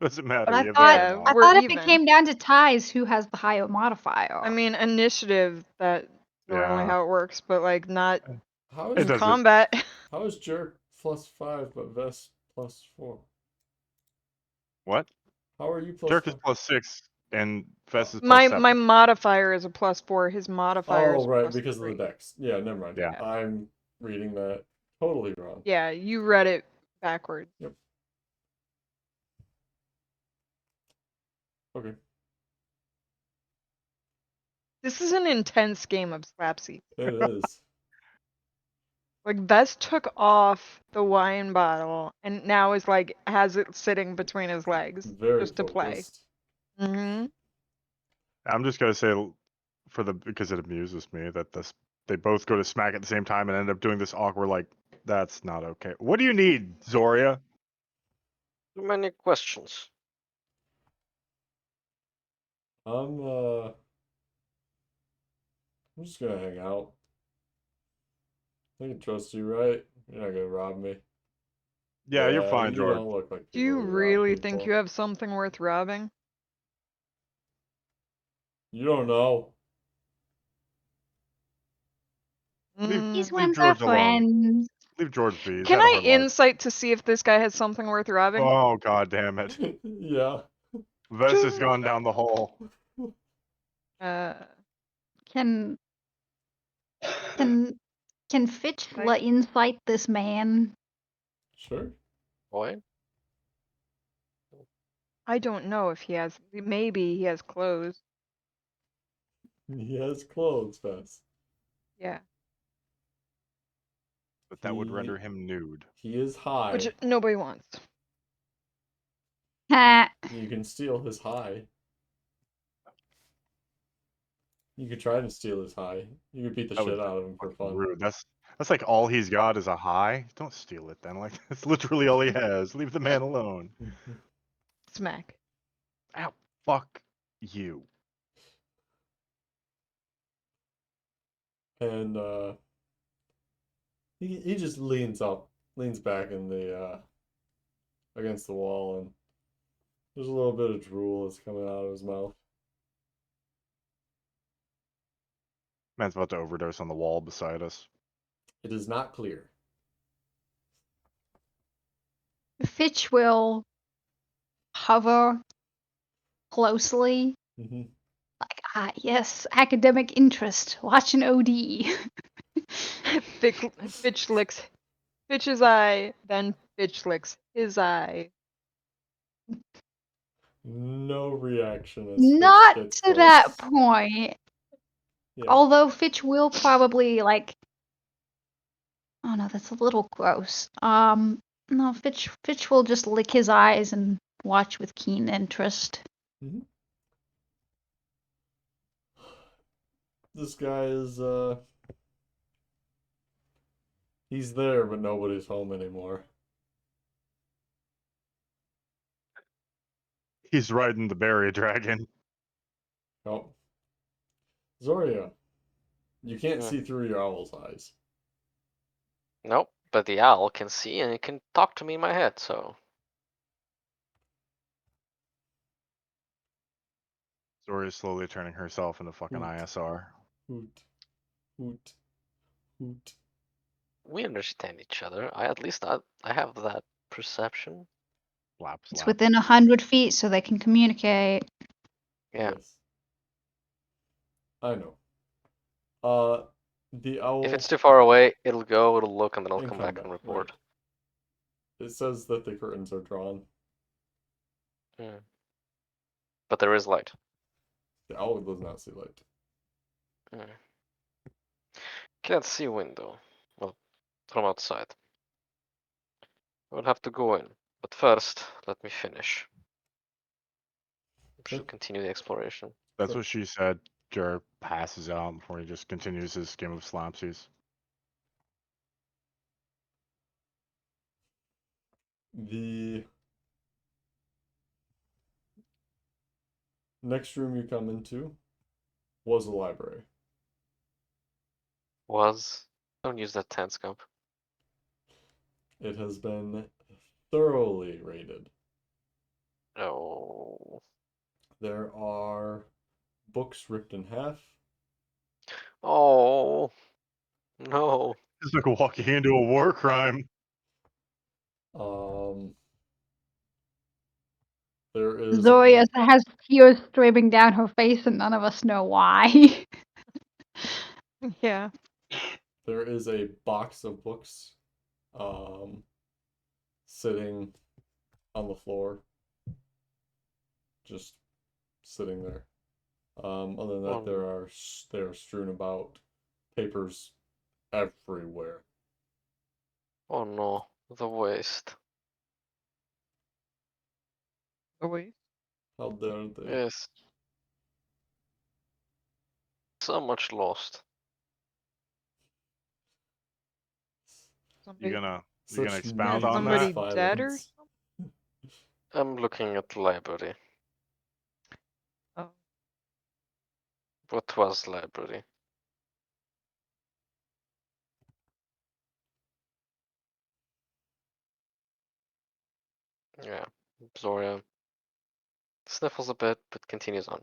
Speaker 4: Doesn't matter.
Speaker 2: But I
Speaker 4: You have the
Speaker 2: thought,
Speaker 4: same
Speaker 5: Yeah,
Speaker 2: I
Speaker 4: mod.
Speaker 5: we're
Speaker 2: thought if it
Speaker 5: even.
Speaker 2: came down to ties, who has the higher modifier?
Speaker 5: I mean, initiative, that's normally
Speaker 4: Yeah.
Speaker 5: how it works, but like not
Speaker 1: How
Speaker 4: It
Speaker 1: is
Speaker 5: in
Speaker 4: doesn't.
Speaker 5: combat.
Speaker 1: how is Jerk +5 but Vess +4?
Speaker 4: What?
Speaker 1: How are you
Speaker 4: Jerk is
Speaker 1: +5?
Speaker 4: +6 and Fest is
Speaker 5: My
Speaker 4: +7.
Speaker 5: modifier is a +4. His modifier
Speaker 1: Oh,
Speaker 5: is
Speaker 1: right, because of the
Speaker 5: +3.
Speaker 1: dex. Yeah, never mind.
Speaker 4: Yeah.
Speaker 1: I'm reading that totally wrong.
Speaker 5: Yeah, you read it backwards.
Speaker 1: Yep. Okay.
Speaker 5: This is an intense game of slapsy.
Speaker 1: It is.
Speaker 5: Like Vest took off the wine bottle and now is like has it sitting between his legs
Speaker 1: Very
Speaker 5: just to play.
Speaker 1: focused.
Speaker 5: Mm-hmm.
Speaker 4: I'm just gonna say because it amuses me that they both go to smack at the same time and end up doing this awkward like that's not okay. What do you need, Zoria?
Speaker 3: Too many questions.
Speaker 1: I'm just gonna hang out. I can trust you, right? You're not gonna rob me.
Speaker 4: Yeah, you're fine,
Speaker 1: You
Speaker 4: George.
Speaker 1: don't look like
Speaker 5: Do
Speaker 1: people
Speaker 5: you
Speaker 1: who rob
Speaker 5: really think
Speaker 1: people.
Speaker 5: you have something worth robbing?
Speaker 1: You don't know.
Speaker 2: These
Speaker 5: Mm.
Speaker 4: Leave
Speaker 2: ones are
Speaker 4: George alone.
Speaker 2: friends.
Speaker 4: Leave George be. He's
Speaker 5: Can
Speaker 4: had a
Speaker 5: I
Speaker 4: hard life.
Speaker 5: insight to see if this guy has something worth robbing?
Speaker 4: Oh god damn it.
Speaker 1: Yeah.
Speaker 4: Vess has gone down the hole.
Speaker 5: Uh,
Speaker 2: Can can can Fitch insight this man?
Speaker 1: Sure.
Speaker 3: Boy,
Speaker 5: I don't know if he has. Maybe he has clothes.
Speaker 1: He has clothes, Vess.
Speaker 5: Yeah,
Speaker 4: But that would
Speaker 1: He
Speaker 4: render him nude.
Speaker 1: he is high.
Speaker 5: which nobody wants.
Speaker 2: Ha!
Speaker 1: You can steal his high. You could try to steal his high. You could beat the
Speaker 4: That
Speaker 1: shit
Speaker 4: was
Speaker 1: out of him for
Speaker 4: fucking
Speaker 1: fun.
Speaker 4: rude. That's like all he's got is a high. Don't steal it then. Like that's literally all he has. Leave the man alone.
Speaker 5: Smack.
Speaker 4: Ow. Fuck you.
Speaker 1: And he just leans back in the against the wall, and there's a little bit of drool that's coming out of his mouth.
Speaker 4: Man's about to overdose on the wall beside us.
Speaker 1: It is not clear.
Speaker 2: Fitch will hover closely.
Speaker 1: Mm-hmm.
Speaker 2: Like, ah, yes, academic interest. Watch an OD.
Speaker 5: Fitch licks Fitch's eye, then Fitch licks his eye.
Speaker 1: No reaction as Fitch
Speaker 2: Not
Speaker 1: gets
Speaker 2: to that
Speaker 1: close.
Speaker 2: point.
Speaker 1: Yeah.
Speaker 2: Although Fitch will probably like. Oh no, that's a little gross. No, Fitch will just lick his eyes and watch with keen interest.
Speaker 1: Mm-hmm. This guy is he's there, but nobody's home anymore.
Speaker 4: He's riding the berry dragon.
Speaker 1: Oh, Zoria, you can't
Speaker 3: Hmm.
Speaker 1: see through your owl's eyes.
Speaker 3: nope. But the owl can see and it can talk to me in my head, so
Speaker 4: Zoria's slowly turning herself into fucking
Speaker 1: Hoot.
Speaker 4: ISR.
Speaker 1: Hoot, hoot, hoot.
Speaker 3: we understand each other. I have that perception.
Speaker 4: Slap,
Speaker 2: It's
Speaker 4: slap.
Speaker 2: within 100 feet, so they can communicate.
Speaker 3: Yeah.
Speaker 1: Yes, I know. The owl
Speaker 3: If it's too far away, it'll look, and then it'll
Speaker 1: and
Speaker 3: come
Speaker 1: come
Speaker 3: back
Speaker 1: back.
Speaker 3: and
Speaker 1: Right.
Speaker 3: report.
Speaker 1: It says that the curtains are drawn.
Speaker 3: Hmm. But there is light.
Speaker 1: The owl does not see light.
Speaker 3: Hmm. Can't see window. Well, from outside. I will have to go in. But first, let me finish.
Speaker 1: Sure.
Speaker 3: Should continue the exploration.
Speaker 4: That's
Speaker 1: Sure.
Speaker 4: what she said. Jer passes out before he just continues his game of slapsies.
Speaker 1: The next room you come into was a library.
Speaker 3: Don't use that ten scope.
Speaker 1: It has been thoroughly raided.
Speaker 3: Oh.
Speaker 1: There are books ripped in half.
Speaker 3: Oh. No.
Speaker 4: It's like walking into a war crime.
Speaker 1: Um, there is
Speaker 2: Zoria
Speaker 1: a,
Speaker 2: has tears streaming down her face, and none of us know why.
Speaker 5: Yeah.
Speaker 1: there is a box of books sitting on the floor, just sitting there. Other than that,
Speaker 3: Oh,
Speaker 1: they are strewn about, papers everywhere.
Speaker 3: oh no. The waste.
Speaker 5: Oh wait.
Speaker 1: How dare they?
Speaker 3: Yes. So much lost.
Speaker 4: You
Speaker 5: Somebody
Speaker 4: gonna
Speaker 1: Such
Speaker 4: expound
Speaker 5: is
Speaker 4: on
Speaker 1: needless
Speaker 4: that?
Speaker 5: somebody dead or
Speaker 1: violence.
Speaker 5: something?
Speaker 3: I'm looking at the library.
Speaker 5: Oh.
Speaker 3: What was library? Yeah. Zoria sniffles a bit, but continues on.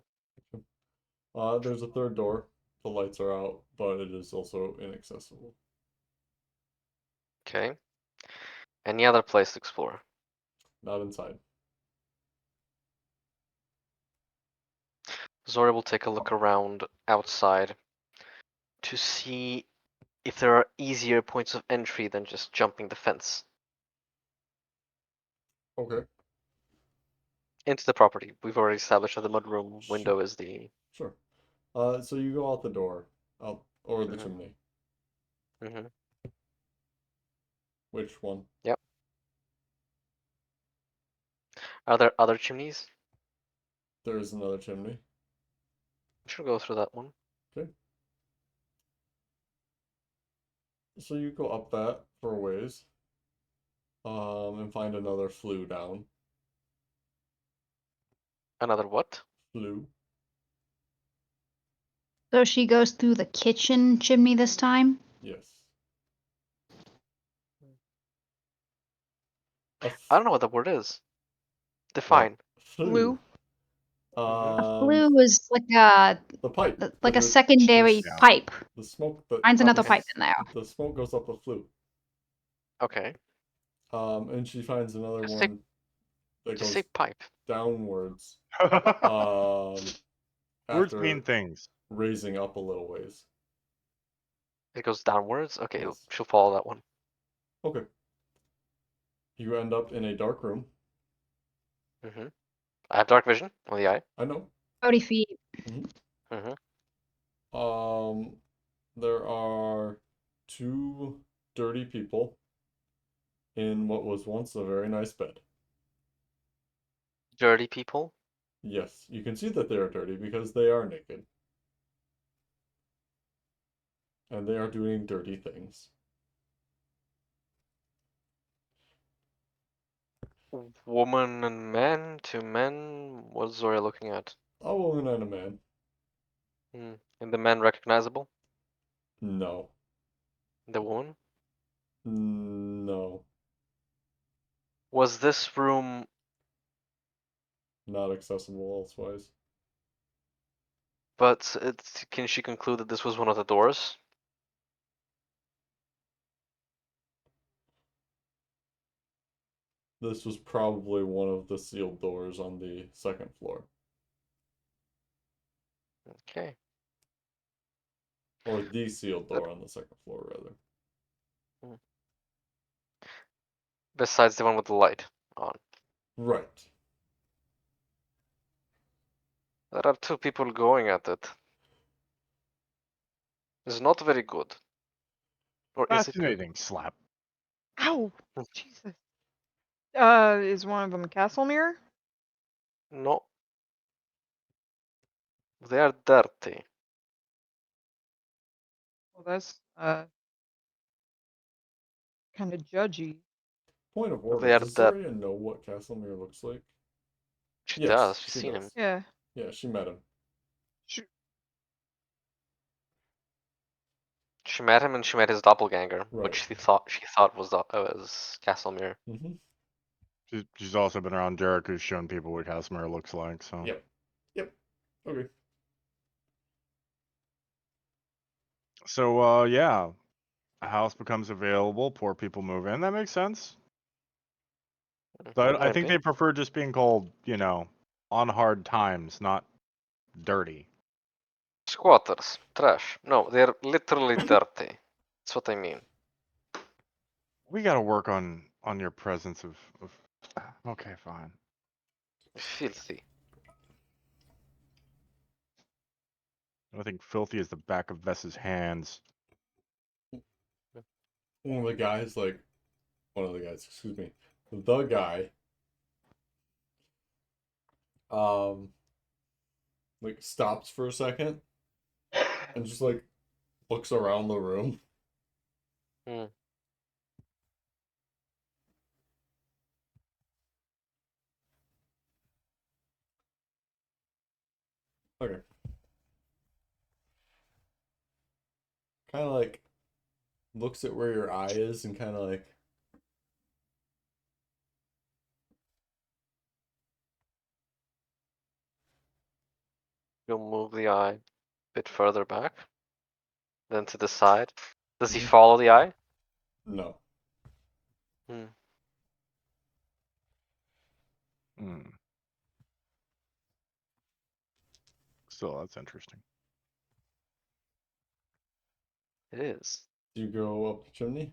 Speaker 1: There's a third door. The lights are out, but it is also inaccessible.
Speaker 3: Okay. Any other place to explore?
Speaker 1: Not inside.
Speaker 3: Zoria will take a look around outside to see if there are easier points of entry than just jumping the fence
Speaker 1: Okay,
Speaker 3: into the property. We've already established that the mudroom
Speaker 1: sure,
Speaker 3: window is the.
Speaker 1: sure. So you go out the door, out or the
Speaker 3: Mhm.
Speaker 1: chimney.
Speaker 3: Mhm.
Speaker 1: Which one?
Speaker 3: Yep. Are there other chimneys?
Speaker 1: There is another chimney.
Speaker 3: We should go through that one.
Speaker 1: Okay. So you go up that for a ways, and find another flue down.
Speaker 3: Another what?
Speaker 1: Flue.
Speaker 2: So she goes through the kitchen chimney this time.
Speaker 1: Yes.
Speaker 3: I don't know what that word is.
Speaker 1: What?
Speaker 3: Define.
Speaker 1: Flue.
Speaker 5: Lou.
Speaker 3: Mhm.
Speaker 2: A
Speaker 1: Um,
Speaker 2: flue is
Speaker 1: the pipe
Speaker 2: like
Speaker 1: that
Speaker 2: a
Speaker 1: it
Speaker 2: secondary
Speaker 4: Yeah.
Speaker 2: pipe.
Speaker 1: the smoke that
Speaker 2: Finds another
Speaker 3: Okay.
Speaker 2: pipe in there.
Speaker 1: the smoke goes up the flue.
Speaker 3: Okay.
Speaker 1: And she finds another
Speaker 3: Just say
Speaker 1: one that
Speaker 3: just say
Speaker 1: goes
Speaker 3: pipe.
Speaker 1: downwards. Um,
Speaker 4: Words mean
Speaker 1: after
Speaker 4: things.
Speaker 1: raising up a little ways.
Speaker 3: It goes downwards. Okay,
Speaker 1: Yes.
Speaker 3: she'll follow that one.
Speaker 1: Okay. You end up in a dark room.
Speaker 3: Mhm. I have dark vision on the eye.
Speaker 1: I know.
Speaker 2: 30 feet.
Speaker 3: Mhm.
Speaker 1: Um, there are two dirty people in what was once a very nice bed.
Speaker 3: Dirty people.
Speaker 1: Yes, you can see that they are dirty because they are naked. And they are doing dirty things.
Speaker 3: Woman and man. Two men. What's Zoria looking at?
Speaker 1: A woman and a man.
Speaker 3: And the man recognizable?
Speaker 1: No.
Speaker 3: The woman?
Speaker 1: No.
Speaker 3: Was this room
Speaker 1: Not accessible elsewise.
Speaker 3: but can she conclude that this was one of the doors?
Speaker 1: This was probably one of the sealed doors on the second floor.
Speaker 3: Okay.
Speaker 1: Or the sealed
Speaker 3: That
Speaker 1: door on the second floor, rather.
Speaker 3: besides the one with the light on.
Speaker 1: Right.
Speaker 3: There are two people going at it. It's not very good. Or is it?
Speaker 4: Fascinating. Slap.
Speaker 5: Ow!
Speaker 3: Hmm.
Speaker 5: Jesus. Is one of them Castlemere?
Speaker 3: No. They are dirty.
Speaker 5: Well, that's kind of judgy.
Speaker 1: Point of order.
Speaker 3: They are
Speaker 1: Does
Speaker 3: dirty.
Speaker 1: Zarya know what Castlemere looks like?
Speaker 3: She
Speaker 1: Yes,
Speaker 3: does. She's
Speaker 1: she
Speaker 3: seen
Speaker 1: does.
Speaker 3: him.
Speaker 5: Yeah.
Speaker 1: Yeah, she met him.
Speaker 3: She met him, and she met his doppelganger,
Speaker 1: Right.
Speaker 3: which she thought was Castlemere.
Speaker 1: Mm-hmm.
Speaker 4: She's also been around Derek, who's shown people what Casimir looks like. So
Speaker 1: Yep. Yep. Okay.
Speaker 4: So yeah, a house becomes available. Poor people move in. That makes sense. So I think
Speaker 3: Maybe.
Speaker 4: they prefer just being called, on hard times, not dirty.
Speaker 3: Squatters, trash. No, they're literally dirty. That's what I mean.
Speaker 4: We got to work on your presence of. Okay, fine.
Speaker 3: Filthy.
Speaker 4: I think filthy is the back of Vess's hands.
Speaker 1: One of the guys, excuse me, the guy, stops for a second and just looks around the room.
Speaker 3: Hmm.
Speaker 1: Okay. Kind of looks at where your eye is and kind of
Speaker 3: You'll move the eye a bit further back, then to the side. Does he
Speaker 1: Mhm.
Speaker 3: follow the eye?
Speaker 1: no.
Speaker 3: Hmm.
Speaker 4: Hmm. Still, that's interesting.
Speaker 3: It is.
Speaker 1: Do you go up the chimney?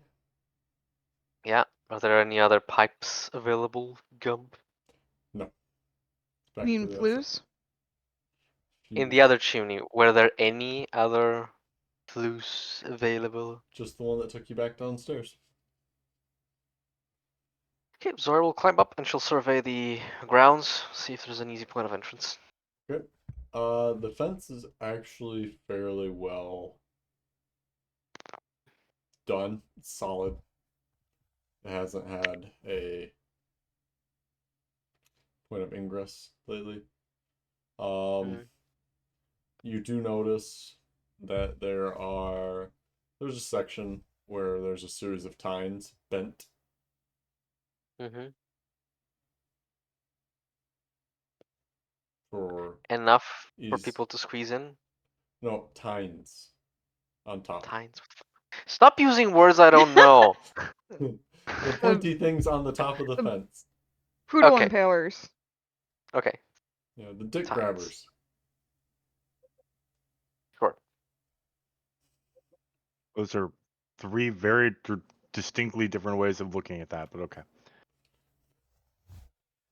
Speaker 3: Yeah. Are there any other pipes available, Gump?
Speaker 1: No.
Speaker 5: You
Speaker 1: Back to
Speaker 5: mean
Speaker 1: the outside.
Speaker 5: flues?
Speaker 3: In the other chimney, were there any other flues available?
Speaker 1: Just the one that took you back downstairs.
Speaker 3: Okay, Zora will climb up and she'll survey the grounds, see if there's an easy point of entrance.
Speaker 1: Okay. The fence is actually fairly well done. It's solid. It hasn't had a point of ingress lately.
Speaker 3: Mm.
Speaker 1: You do notice that there's a section where there's a series of tines bent.
Speaker 3: Mm-hmm.
Speaker 1: For
Speaker 3: Enough for
Speaker 1: ease.
Speaker 3: people to squeeze in?
Speaker 1: No, tines on top.
Speaker 3: Tines. Stop using words I don't know.
Speaker 1: The pointy things on the top of the
Speaker 5: the-
Speaker 1: fence.
Speaker 5: Poodle
Speaker 3: Okay.
Speaker 5: impalers.
Speaker 3: Okay.
Speaker 1: Yeah, the dick
Speaker 3: Tines.
Speaker 1: grabbers.
Speaker 3: Sure.
Speaker 4: Those are three very distinctly different ways of looking at that, but okay.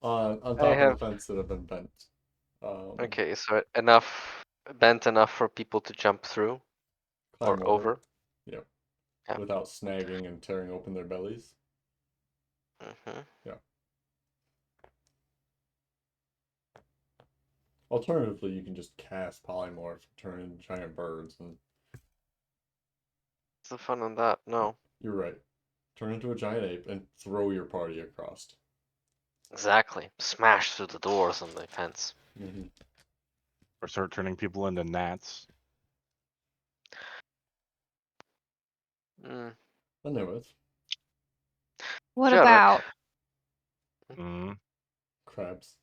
Speaker 1: On
Speaker 3: I
Speaker 1: top of
Speaker 3: have.
Speaker 1: the fence that have been bent.
Speaker 3: Okay, so enough, bent enough for people to jump through or
Speaker 1: Climb over.
Speaker 3: over.
Speaker 1: Yep.
Speaker 3: Yeah.
Speaker 1: Without snagging and tearing open their bellies.
Speaker 3: Mm-hmm.
Speaker 1: Yeah. Alternatively, you can just cast polymorph, turn into giant birds, and
Speaker 3: What's the fun in that? No.
Speaker 1: you're right. Turn into a giant ape and throw your party across.
Speaker 3: Exactly. Smash through the doors on the fence.
Speaker 1: Mm-hmm.
Speaker 4: Or start turning people into gnats.
Speaker 3: Mm.
Speaker 1: Anyways,
Speaker 2: What
Speaker 3: Jarek.
Speaker 2: about
Speaker 4: Mm.
Speaker 1: crabs.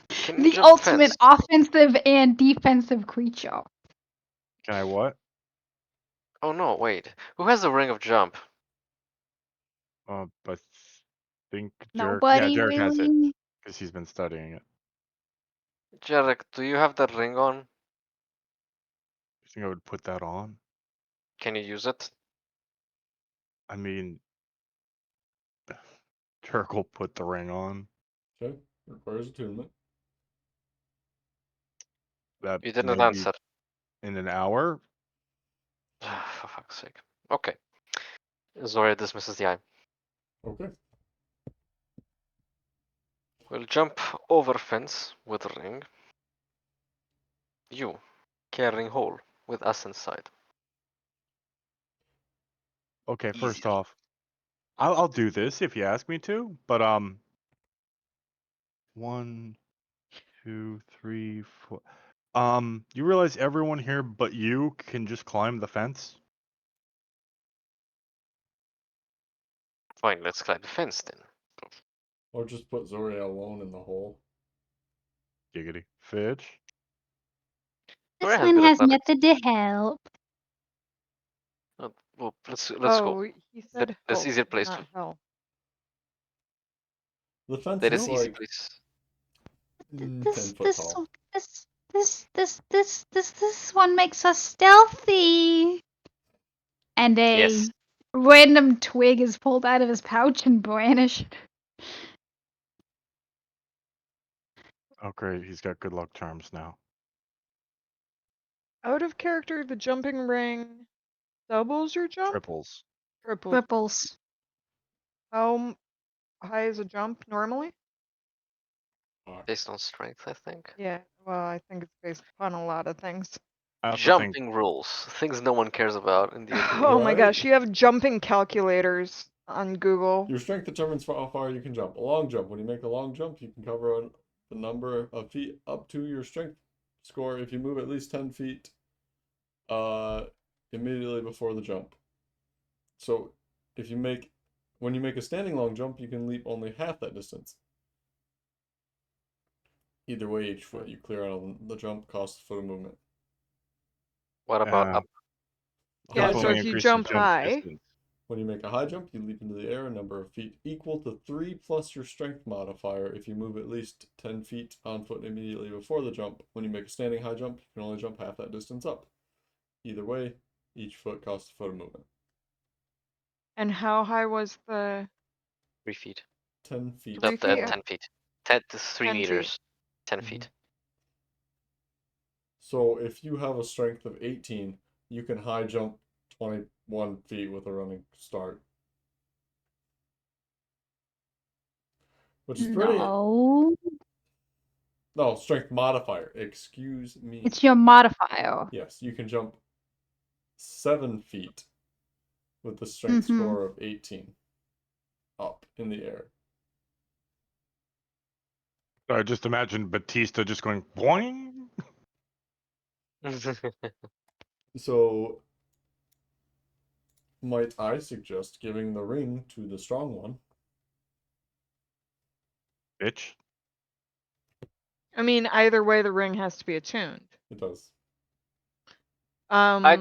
Speaker 3: Can you
Speaker 2: the
Speaker 3: jump
Speaker 2: ultimate
Speaker 3: fence?
Speaker 2: offensive and defensive creature?
Speaker 4: Can I what?
Speaker 3: Oh no, wait. Who has the ring of jump?
Speaker 4: I think Jarek. Yeah,
Speaker 2: Nobody
Speaker 4: Jarek has it
Speaker 2: really.
Speaker 4: because he's been studying it.
Speaker 3: Jarek, do you have that ring on?
Speaker 4: You think I would put that on?
Speaker 3: Can you use it?
Speaker 4: I mean, Jarek will put the ring on.
Speaker 1: Okay. Requires attunement.
Speaker 3: You didn't
Speaker 4: Maybe
Speaker 3: answer.
Speaker 4: in an hour.
Speaker 3: For fuck's fuck's sake. Okay. Zoria dismisses the eye.
Speaker 1: Okay.
Speaker 3: We'll jump over fence with ring. You, carrying hole with us inside.
Speaker 4: Okay,
Speaker 3: Easy.
Speaker 4: first off, I'll do this if you ask me to, but 1, 2, 3, 4. You realize everyone here but you can just climb the fence?
Speaker 3: Fine, let's climb the fence then.
Speaker 1: Or just put Zoria alone in the hole.
Speaker 4: Giggity. Fitch?
Speaker 2: This
Speaker 3: Zoria has
Speaker 2: one
Speaker 3: good
Speaker 2: has
Speaker 3: athletics.
Speaker 2: method to help.
Speaker 3: Well, let's
Speaker 5: Oh,
Speaker 3: go.
Speaker 5: he said
Speaker 3: There's
Speaker 5: help,
Speaker 3: easier place
Speaker 5: not
Speaker 3: to.
Speaker 5: help.
Speaker 1: The fence
Speaker 3: There
Speaker 1: is
Speaker 3: is easy
Speaker 1: like
Speaker 3: place.
Speaker 1: 10
Speaker 2: This
Speaker 1: foot
Speaker 2: this
Speaker 1: tall.
Speaker 2: this one makes us stealthy. And a
Speaker 3: Yes.
Speaker 2: random twig is pulled out of his pouch and brandished.
Speaker 4: Oh, great. He's got good luck charms now.
Speaker 5: Out of character, the jumping ring doubles your jump?
Speaker 4: Triples.
Speaker 5: Triples.
Speaker 2: Ripples.
Speaker 5: How high is a jump normally?
Speaker 3: Based on strength, I think.
Speaker 5: Yeah, well, I think it's based upon a lot of things.
Speaker 4: I also think
Speaker 3: Jumping rules. Things no one cares about in D&D.
Speaker 5: Oh my
Speaker 1: Right.
Speaker 5: gosh, you have jumping calculators on Google.
Speaker 1: Your strength determines how far you can jump. A long jump. When you make a long jump, you can cover the number of feet up to your strength score if you move at least 10 feet immediately before the jump. So when you make a standing long jump, you can leap only half that distance. Either way, each foot you clear on the jump costs a foot of movement.
Speaker 3: What about up?
Speaker 1: A
Speaker 5: Yeah,
Speaker 1: high
Speaker 5: so
Speaker 4: only
Speaker 5: if
Speaker 1: jump,
Speaker 5: you
Speaker 4: increases
Speaker 5: jump high,
Speaker 4: distance.
Speaker 1: when you make a high jump, you leap into the air a number of feet equal to 3 plus your strength modifier if you move at least 10 feet on foot immediately before the jump. When you make a standing high jump, you can only jump half that distance up. Either way, each foot costs a foot of movement.
Speaker 5: and how high was the
Speaker 3: 3 feet.
Speaker 1: 10 feet.
Speaker 5: 3 feet?
Speaker 3: 10 feet. 10 to 3
Speaker 5: 10 feet.
Speaker 3: meters. 10
Speaker 1: Mhm.
Speaker 3: feet.
Speaker 1: So if you have a strength of 18, you can high jump 21 feet with a running start. Which is pretty.
Speaker 2: No.
Speaker 1: No, strength modifier. Excuse me.
Speaker 2: It's your modifier.
Speaker 1: Yes, you can jump 7 feet with the strength score of 18 up in the air.
Speaker 4: I just imagine Batista just going boing.
Speaker 1: So, might I suggest giving the ring to the strong one?
Speaker 4: Bitch.
Speaker 5: I mean, either way, the ring has to be attuned.
Speaker 1: It does.
Speaker 3: I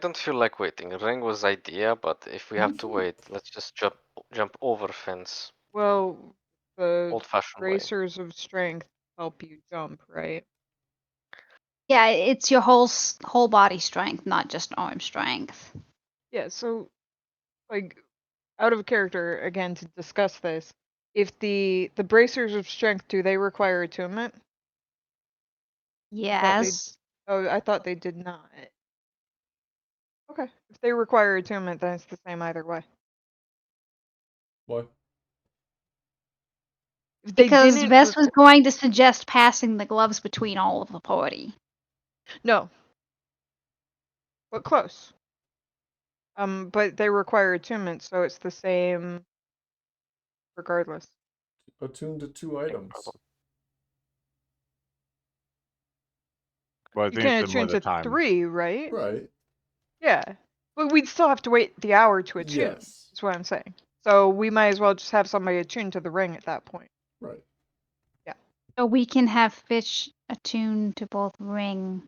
Speaker 3: don't feel like waiting. Ring was idea, but if we have to wait, let's just jump over fence.
Speaker 5: Well, the
Speaker 3: Old-fashioned way.
Speaker 5: bracers of strength help you jump, right?
Speaker 2: Yeah, it's your whole body strength, not just arm strength.
Speaker 5: Yeah, so, like, out of character, again, to discuss this, if the bracers of strength, do they require attunement?
Speaker 2: Yes.
Speaker 5: Oh, I thought they did not. Okay. If they require attunement, then it's the same either way.
Speaker 1: Why?
Speaker 5: If they
Speaker 2: Because
Speaker 5: didn't
Speaker 2: Vess was going to suggest passing the gloves between all of the party.
Speaker 5: No. But close. But they require attunement, so it's the same regardless.
Speaker 1: Attuned to 2
Speaker 3: Same
Speaker 1: items.
Speaker 3: problem.
Speaker 4: Well, I
Speaker 5: You
Speaker 4: think
Speaker 5: can
Speaker 4: it's similar
Speaker 5: attune
Speaker 4: to
Speaker 5: to
Speaker 4: time.
Speaker 5: 3, right?
Speaker 1: Right.
Speaker 5: Yeah. But we'd still have to wait the hour to attune.
Speaker 1: Yes.
Speaker 5: That's what I'm saying. So we might as well just have somebody attune to the ring at that point.
Speaker 1: Right.
Speaker 2: So we can have Fish attuned to both ring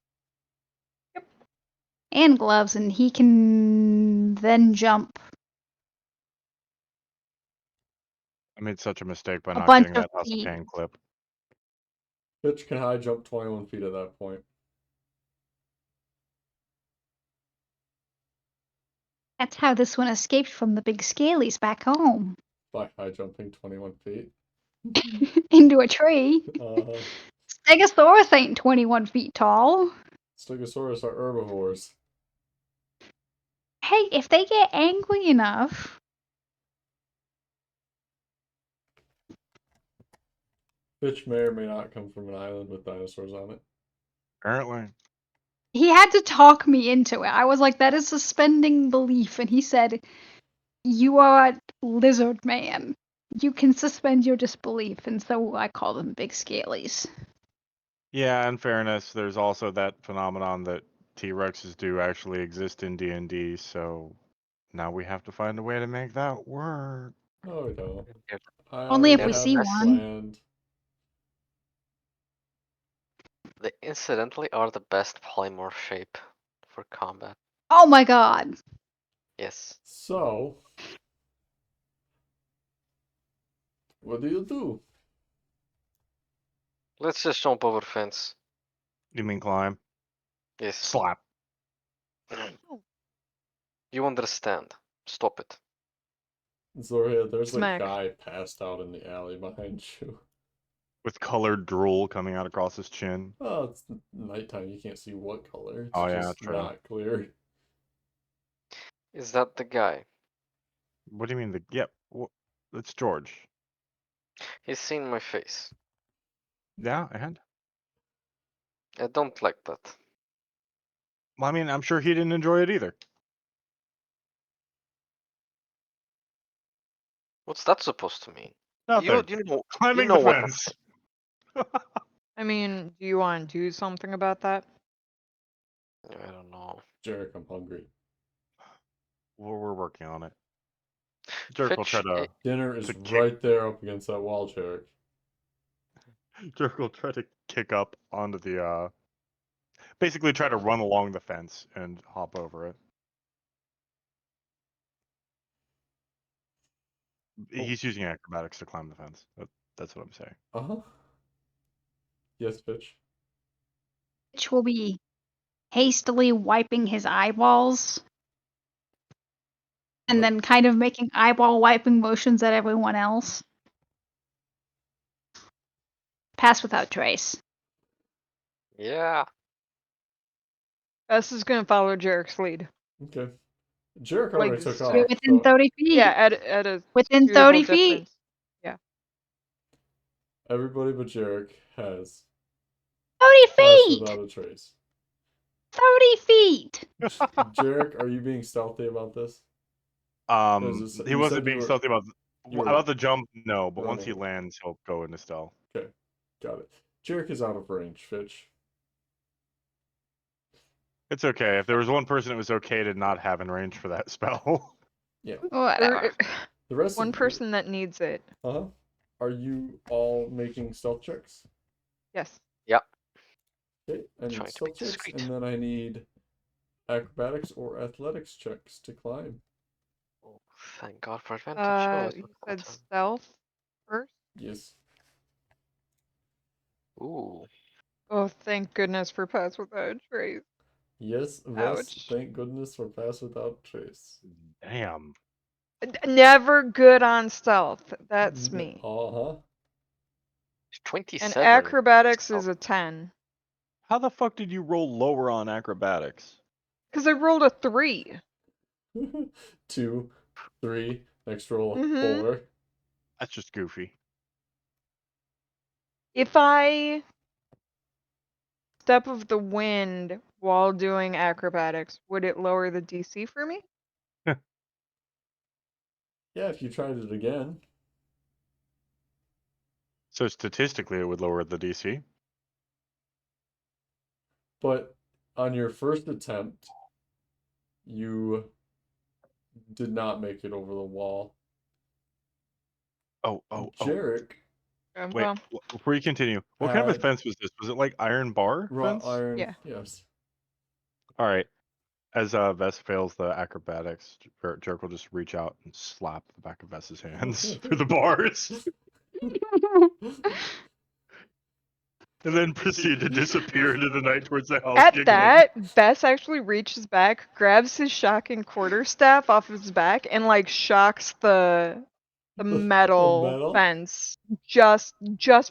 Speaker 2: and gloves, and he can then jump
Speaker 4: I made such a mistake by
Speaker 2: a
Speaker 4: not
Speaker 2: bunch
Speaker 4: getting
Speaker 2: of
Speaker 4: that House of
Speaker 2: feet.
Speaker 4: Pain clip.
Speaker 1: Pitch can high jump 21 feet at that point.
Speaker 2: That's how this one escaped from the big scalies back home.
Speaker 1: By high jumping 21 feet.
Speaker 2: Into a tree.
Speaker 1: Uh,
Speaker 2: Stegosaurus ain't 21 feet tall.
Speaker 1: Stegosaurus are herbivores.
Speaker 2: hey, if they get angry enough,
Speaker 1: Fitch may or may not come from an island with dinosaurs on it.
Speaker 4: Apparently.
Speaker 2: he had to talk me into it. I was like, that is suspending belief, and he said, "You are a lizard man. You can suspend your disbelief," and so I call them big scalies.
Speaker 4: Yeah, in fairness, there's also that phenomenon that T-Rexes do actually exist in D&D, so now we have to find a way to make that work.
Speaker 1: No, we don't.
Speaker 3: Yep.
Speaker 1: I
Speaker 2: Only if
Speaker 1: already
Speaker 2: we
Speaker 1: have
Speaker 2: see
Speaker 1: this
Speaker 2: one.
Speaker 1: planned.
Speaker 3: They incidentally are the best polymorph shape for combat.
Speaker 2: Oh my god.
Speaker 3: Yes.
Speaker 1: So, what do you do?
Speaker 3: Let's just jump over the fence.
Speaker 4: You mean climb?
Speaker 3: Yes.
Speaker 4: Slap.
Speaker 3: You understand. Stop it.
Speaker 1: Zoria, there's
Speaker 5: Smack.
Speaker 1: a guy passed out in the alley behind you.
Speaker 4: With colored drool coming out across his chin.
Speaker 1: Oh, it's nighttime. You can't see what color. It's
Speaker 4: Oh, yeah,
Speaker 1: just
Speaker 4: true.
Speaker 1: not clear.
Speaker 3: Is that the guy?
Speaker 4: What do you mean yep, it's George.
Speaker 3: He's seen my face.
Speaker 4: Yeah, and?
Speaker 3: I don't like that.
Speaker 4: Well, I mean, I'm sure he didn't enjoy it either.
Speaker 3: What's that supposed to mean?
Speaker 4: Nothing. Climbing the
Speaker 3: what
Speaker 4: fence.
Speaker 5: I mean, do you want to do something about that?
Speaker 3: I don't know.
Speaker 1: Jarek, I'm hungry.
Speaker 4: Well, we're working on it. Jerk will try
Speaker 3: Fitch,
Speaker 4: to
Speaker 1: Dinner is
Speaker 4: to kick-
Speaker 1: right there up against that wall, Jarek.
Speaker 4: Jerk will try to kick up onto the basically try to run along the fence and hop over it. He's using acrobatics to climb the fence. That's what I'm saying.
Speaker 1: Uh-huh. Yes, Fitch.
Speaker 2: Which will be hastily wiping his eyeballs and
Speaker 1: But-
Speaker 2: then kind of making eyeball wiping motions at everyone else. Pass without trace.
Speaker 3: Yeah.
Speaker 5: Bess is gonna follow Jarek's lead.
Speaker 1: Okay. Jarek
Speaker 5: Like,
Speaker 1: already took
Speaker 5: so-
Speaker 1: off.
Speaker 2: You're within
Speaker 1: so
Speaker 2: 30 feet.
Speaker 5: Yeah, at a
Speaker 2: Within
Speaker 5: suitable
Speaker 2: 30 feet.
Speaker 5: distance.
Speaker 1: everybody but Jarek has
Speaker 2: 30
Speaker 1: passed
Speaker 2: feet!
Speaker 1: without a trace.
Speaker 2: 30 feet!
Speaker 1: Jarek, are you being stealthy about this? Because
Speaker 4: He
Speaker 1: you
Speaker 4: wasn't
Speaker 1: said
Speaker 4: being
Speaker 1: you were-
Speaker 4: stealthy
Speaker 1: you were
Speaker 4: about the jump, no, but once he
Speaker 1: running.
Speaker 4: lands, he'll go into stealth.
Speaker 1: Okay, got it. Jarek is out of range, Fitch.
Speaker 4: It's okay. If there was one person, it was okay to not have in range for that spell.
Speaker 1: Yeah.
Speaker 2: Whatever.
Speaker 1: The rest
Speaker 5: One
Speaker 1: of
Speaker 5: person that needs it.
Speaker 1: you. Uh-huh. Are you all making stealth checks?
Speaker 5: Yes.
Speaker 1: Okay, I need
Speaker 3: Trying to
Speaker 1: stealth
Speaker 3: be
Speaker 1: checks,
Speaker 3: discreet.
Speaker 1: and then I need acrobatics or athletics checks to climb.
Speaker 3: Oh, thank God for advantage. Oh,
Speaker 5: You
Speaker 3: it's
Speaker 5: said
Speaker 3: not
Speaker 5: stealth first?
Speaker 1: Yes.
Speaker 3: that. Ooh.
Speaker 5: Oh, thank goodness for pass without trace.
Speaker 1: Yes, Vess,
Speaker 5: Ouch.
Speaker 1: thank goodness for pass without trace.
Speaker 4: Damn.
Speaker 5: Never good on stealth. That's me.
Speaker 1: Uh-huh.
Speaker 3: 27.
Speaker 5: And acrobatics
Speaker 3: stealth.
Speaker 5: is a 10.
Speaker 4: How the fuck did you roll lower on acrobatics?
Speaker 5: Because I rolled a 3.
Speaker 1: 2, 3, next roll,
Speaker 5: Mhm.
Speaker 1: 4.
Speaker 4: That's just goofy.
Speaker 5: If I step of the wind while doing acrobatics, would it lower the DC for me?
Speaker 1: Yeah, if you tried it again.
Speaker 4: So statistically, it would lower the DC.
Speaker 1: But on your first attempt, you did not make it over the wall.
Speaker 4: Oh.
Speaker 1: Jarek,
Speaker 4: Wait,
Speaker 5: Well,
Speaker 4: before you continue, what kind of a
Speaker 1: had
Speaker 4: fence was this? Was it like iron bar
Speaker 1: wrought
Speaker 4: fence?
Speaker 1: iron.
Speaker 5: Yeah.
Speaker 1: Yes.
Speaker 4: All right. As Vess fails the acrobatics, Jerk will just reach out and slap the back of Vess's hands through the bars, and then proceed to disappear into the night towards the house.
Speaker 5: at
Speaker 4: giggling.
Speaker 5: that, Bess actually reaches back, grabs his shocking quarterstaff off his back, and like shocks the metal
Speaker 1: metal?
Speaker 5: fence just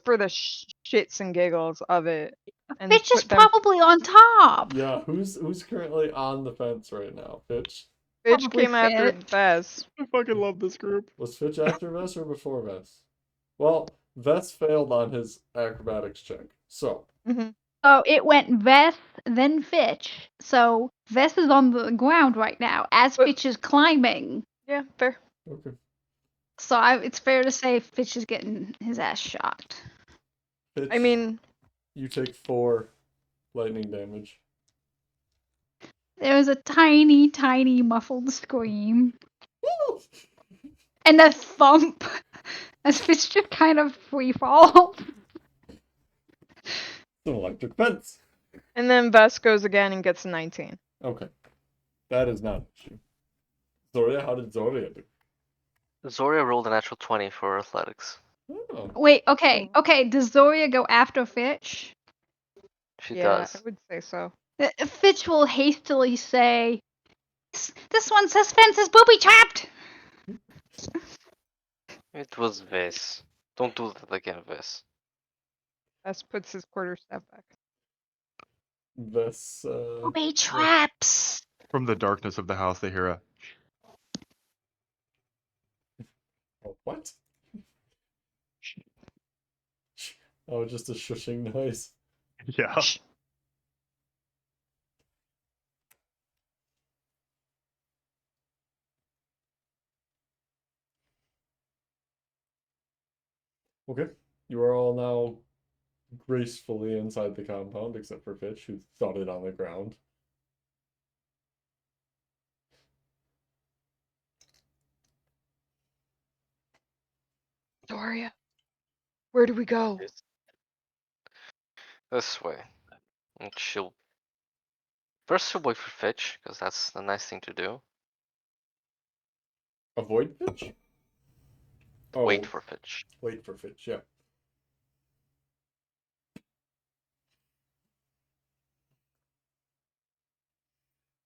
Speaker 5: for the shits and giggles of it. And
Speaker 2: Fitch is
Speaker 5: put them-
Speaker 2: probably on top!
Speaker 1: Yeah, who's currently on the fence right now? Fitch?
Speaker 5: Fitch
Speaker 2: Probably
Speaker 5: came after
Speaker 2: Fitch.
Speaker 5: Vess.
Speaker 4: I fucking love this group.
Speaker 1: Was Fitch after Vess or before Vess? Well, Vess failed on his acrobatics check. So,
Speaker 5: Hmm.
Speaker 2: So it went Vess, then Fitch. So Vess is on the ground right now as
Speaker 5: But-
Speaker 2: Fitch is climbing.
Speaker 5: Yeah, fair.
Speaker 1: okay.
Speaker 2: So it's fair to say Fitch is getting his ass shot.
Speaker 1: Fitch,
Speaker 5: I mean,
Speaker 1: you take 4 lightning damage.
Speaker 2: There was a tiny, tiny muffled scream and a thump as Fitch just kind of free falls.
Speaker 1: An electric fence.
Speaker 5: and then Vess goes again and gets a 19.
Speaker 1: Okay. That is not an issue. Zoria, how did Zoria do?
Speaker 3: Zoria rolled a natural 20 for athletics.
Speaker 1: Oh.
Speaker 2: Wait, okay. Does Zoria go after Fitch?
Speaker 3: She
Speaker 5: Yeah, I
Speaker 3: does.
Speaker 5: would say so.
Speaker 2: Fitch will hastily say, "This one says fence is booby trapped."
Speaker 3: It was Vis. Don't do that again, Vis.
Speaker 5: Vess puts his quarterstaff back.
Speaker 1: This,
Speaker 2: Booby traps.
Speaker 4: From the darkness of the house, they hear a.
Speaker 1: oh, what? Oh, just a shushing noise.
Speaker 4: Yeah.
Speaker 1: Okay. You are all now gracefully inside the compound, except for Fitch, who thudded on the ground.
Speaker 5: Doria, where do we go?
Speaker 3: This way. And she'll. First, she'll wait for Fitch, because that's the nice thing to do.
Speaker 1: Avoid Fitch? Oh,
Speaker 3: Wait for Fitch.
Speaker 1: wait for Fitch, yeah.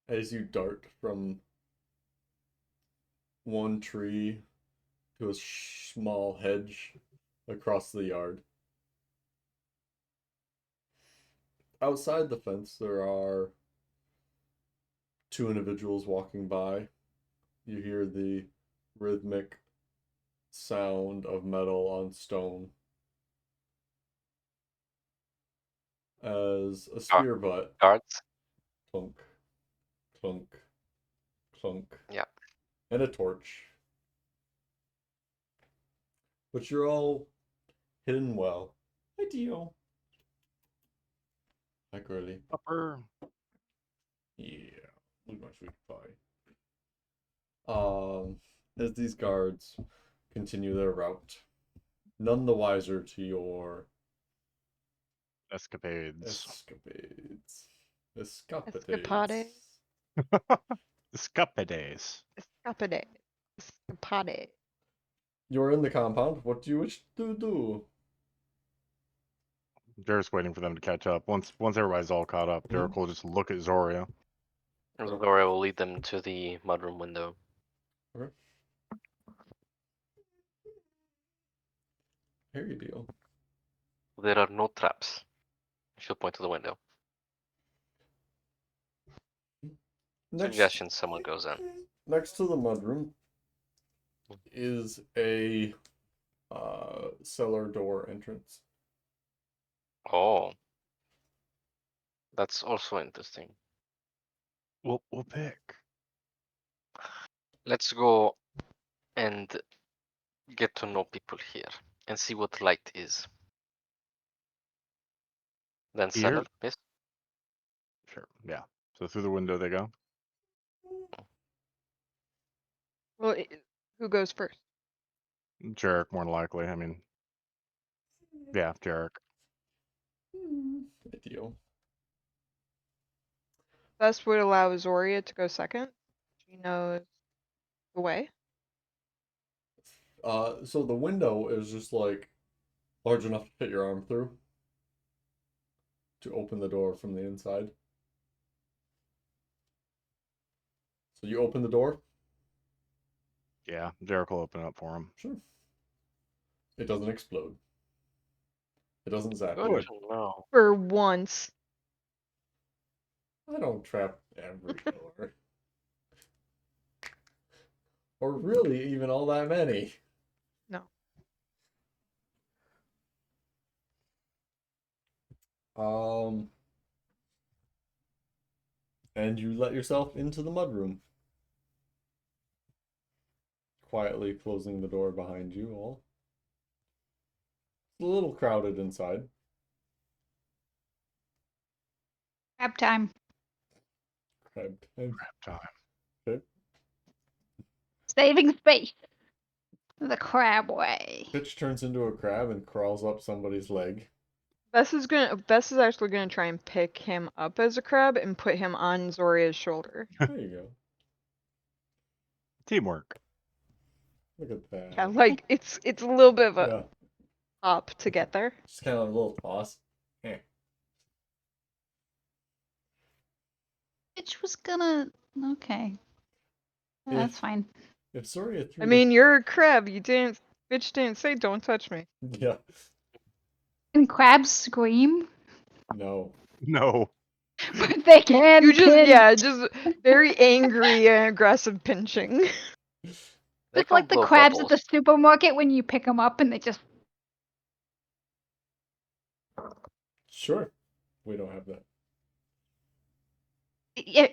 Speaker 1: As you dart from one tree to a small hedge across the yard. Outside the fence, there are 2 individuals walking by. You hear the rhythmic sound of metal on stone as a spear butt
Speaker 3: Guards?
Speaker 1: clunk, clunk, clunk,
Speaker 3: Yeah.
Speaker 1: and a torch. But you're all hidden well. Hi, Dio. Hi, Curly.
Speaker 4: Upper.
Speaker 1: Yeah, look at my sweet pie. As these guards continue their route, none the wiser to your
Speaker 4: Escapades.
Speaker 1: escapades.
Speaker 5: Escapade.
Speaker 4: Escapades.
Speaker 5: Escapade. Escapade.
Speaker 1: You're in the compound. What do you wish to do?
Speaker 4: Derek's waiting for them to catch up. Once everybody's all caught up, Derek will just look at Zoria.
Speaker 3: And Zoria will lead them to the mudroom window.
Speaker 1: Okay. Here you deal.
Speaker 3: There are no traps. She'll point to the window. Suggestion someone goes in.
Speaker 1: Next to the mudroom is a cellar door entrance.
Speaker 3: Oh. That's also interesting.
Speaker 4: We'll pick.
Speaker 3: Let's go and get to know people here and see what light is. Then
Speaker 4: Here?
Speaker 3: cellar, yes?
Speaker 4: Sure. Yeah. So through the window they go.
Speaker 5: Well, who goes first?
Speaker 4: Jarek, more than likely. I mean, yeah, Jarek.
Speaker 1: Ideal.
Speaker 5: Vess would allow Zoria to go second. She knows the way.
Speaker 1: So the window is just like large enough to fit your arm through to open the door from the inside. So you open the door.
Speaker 4: Yeah, Jarek will open it up for him.
Speaker 1: Sure. It doesn't explode. It doesn't zap
Speaker 3: Good
Speaker 1: you.
Speaker 3: to know.
Speaker 5: For once.
Speaker 1: I don't trap every door. Or really even all that many.
Speaker 5: No.
Speaker 1: And you let yourself into the mudroom, quietly closing the door behind you all. It's a little crowded inside.
Speaker 2: Crab time.
Speaker 1: Crab time.
Speaker 4: Time.
Speaker 1: Okay.
Speaker 2: Saving space. The crab way.
Speaker 1: Pitch turns into a crab and crawls up somebody's leg.
Speaker 5: Bess is actually gonna try and pick him up as a crab and put him on Zoria's shoulder.
Speaker 1: There you go.
Speaker 4: Teamwork.
Speaker 1: Look at that.
Speaker 5: Yeah, like it's a little bit of a
Speaker 1: Yeah.
Speaker 5: hop to get there.
Speaker 1: Just kind of a little toss. Eh.
Speaker 2: Bitch was gonna. Okay. That's
Speaker 1: If
Speaker 2: fine.
Speaker 1: if Soria threw
Speaker 5: I mean, you're a crab. Bitch didn't say don't touch me.
Speaker 1: yeah.
Speaker 2: Can crabs scream?
Speaker 1: No.
Speaker 4: No.
Speaker 2: But they can.
Speaker 5: You just,
Speaker 2: pinch.
Speaker 5: yeah, just very angry and aggressive pinching.
Speaker 3: They
Speaker 2: It's
Speaker 3: can
Speaker 2: like the
Speaker 3: blow
Speaker 2: crabs at
Speaker 3: bubbles.
Speaker 2: the supermarket when you pick them up and they just.
Speaker 1: Sure. We don't have that.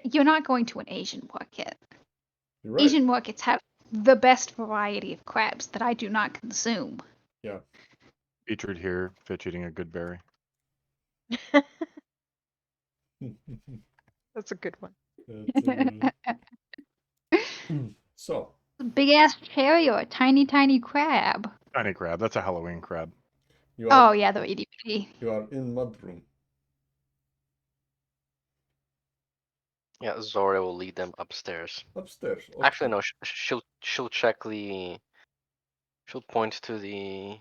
Speaker 2: You're not going to an Asian market.
Speaker 1: You're right.
Speaker 2: Asian markets have the best variety of crabs that I do not consume.
Speaker 1: Yeah.
Speaker 4: Featured here, Fitch eating a good berry.
Speaker 5: That's a good one.
Speaker 1: That's a good one. So,
Speaker 2: Big ass cherry or a tiny, tiny crab.
Speaker 4: Tiny crab. That's a Halloween crab.
Speaker 1: you
Speaker 2: Oh
Speaker 1: are
Speaker 2: yeah, they're itty bitty.
Speaker 1: you are in mudroom.
Speaker 3: Yeah, Zora will lead them upstairs.
Speaker 1: Upstairs.
Speaker 3: Actually,
Speaker 1: Okay.
Speaker 3: no. She'll check the. She'll point to the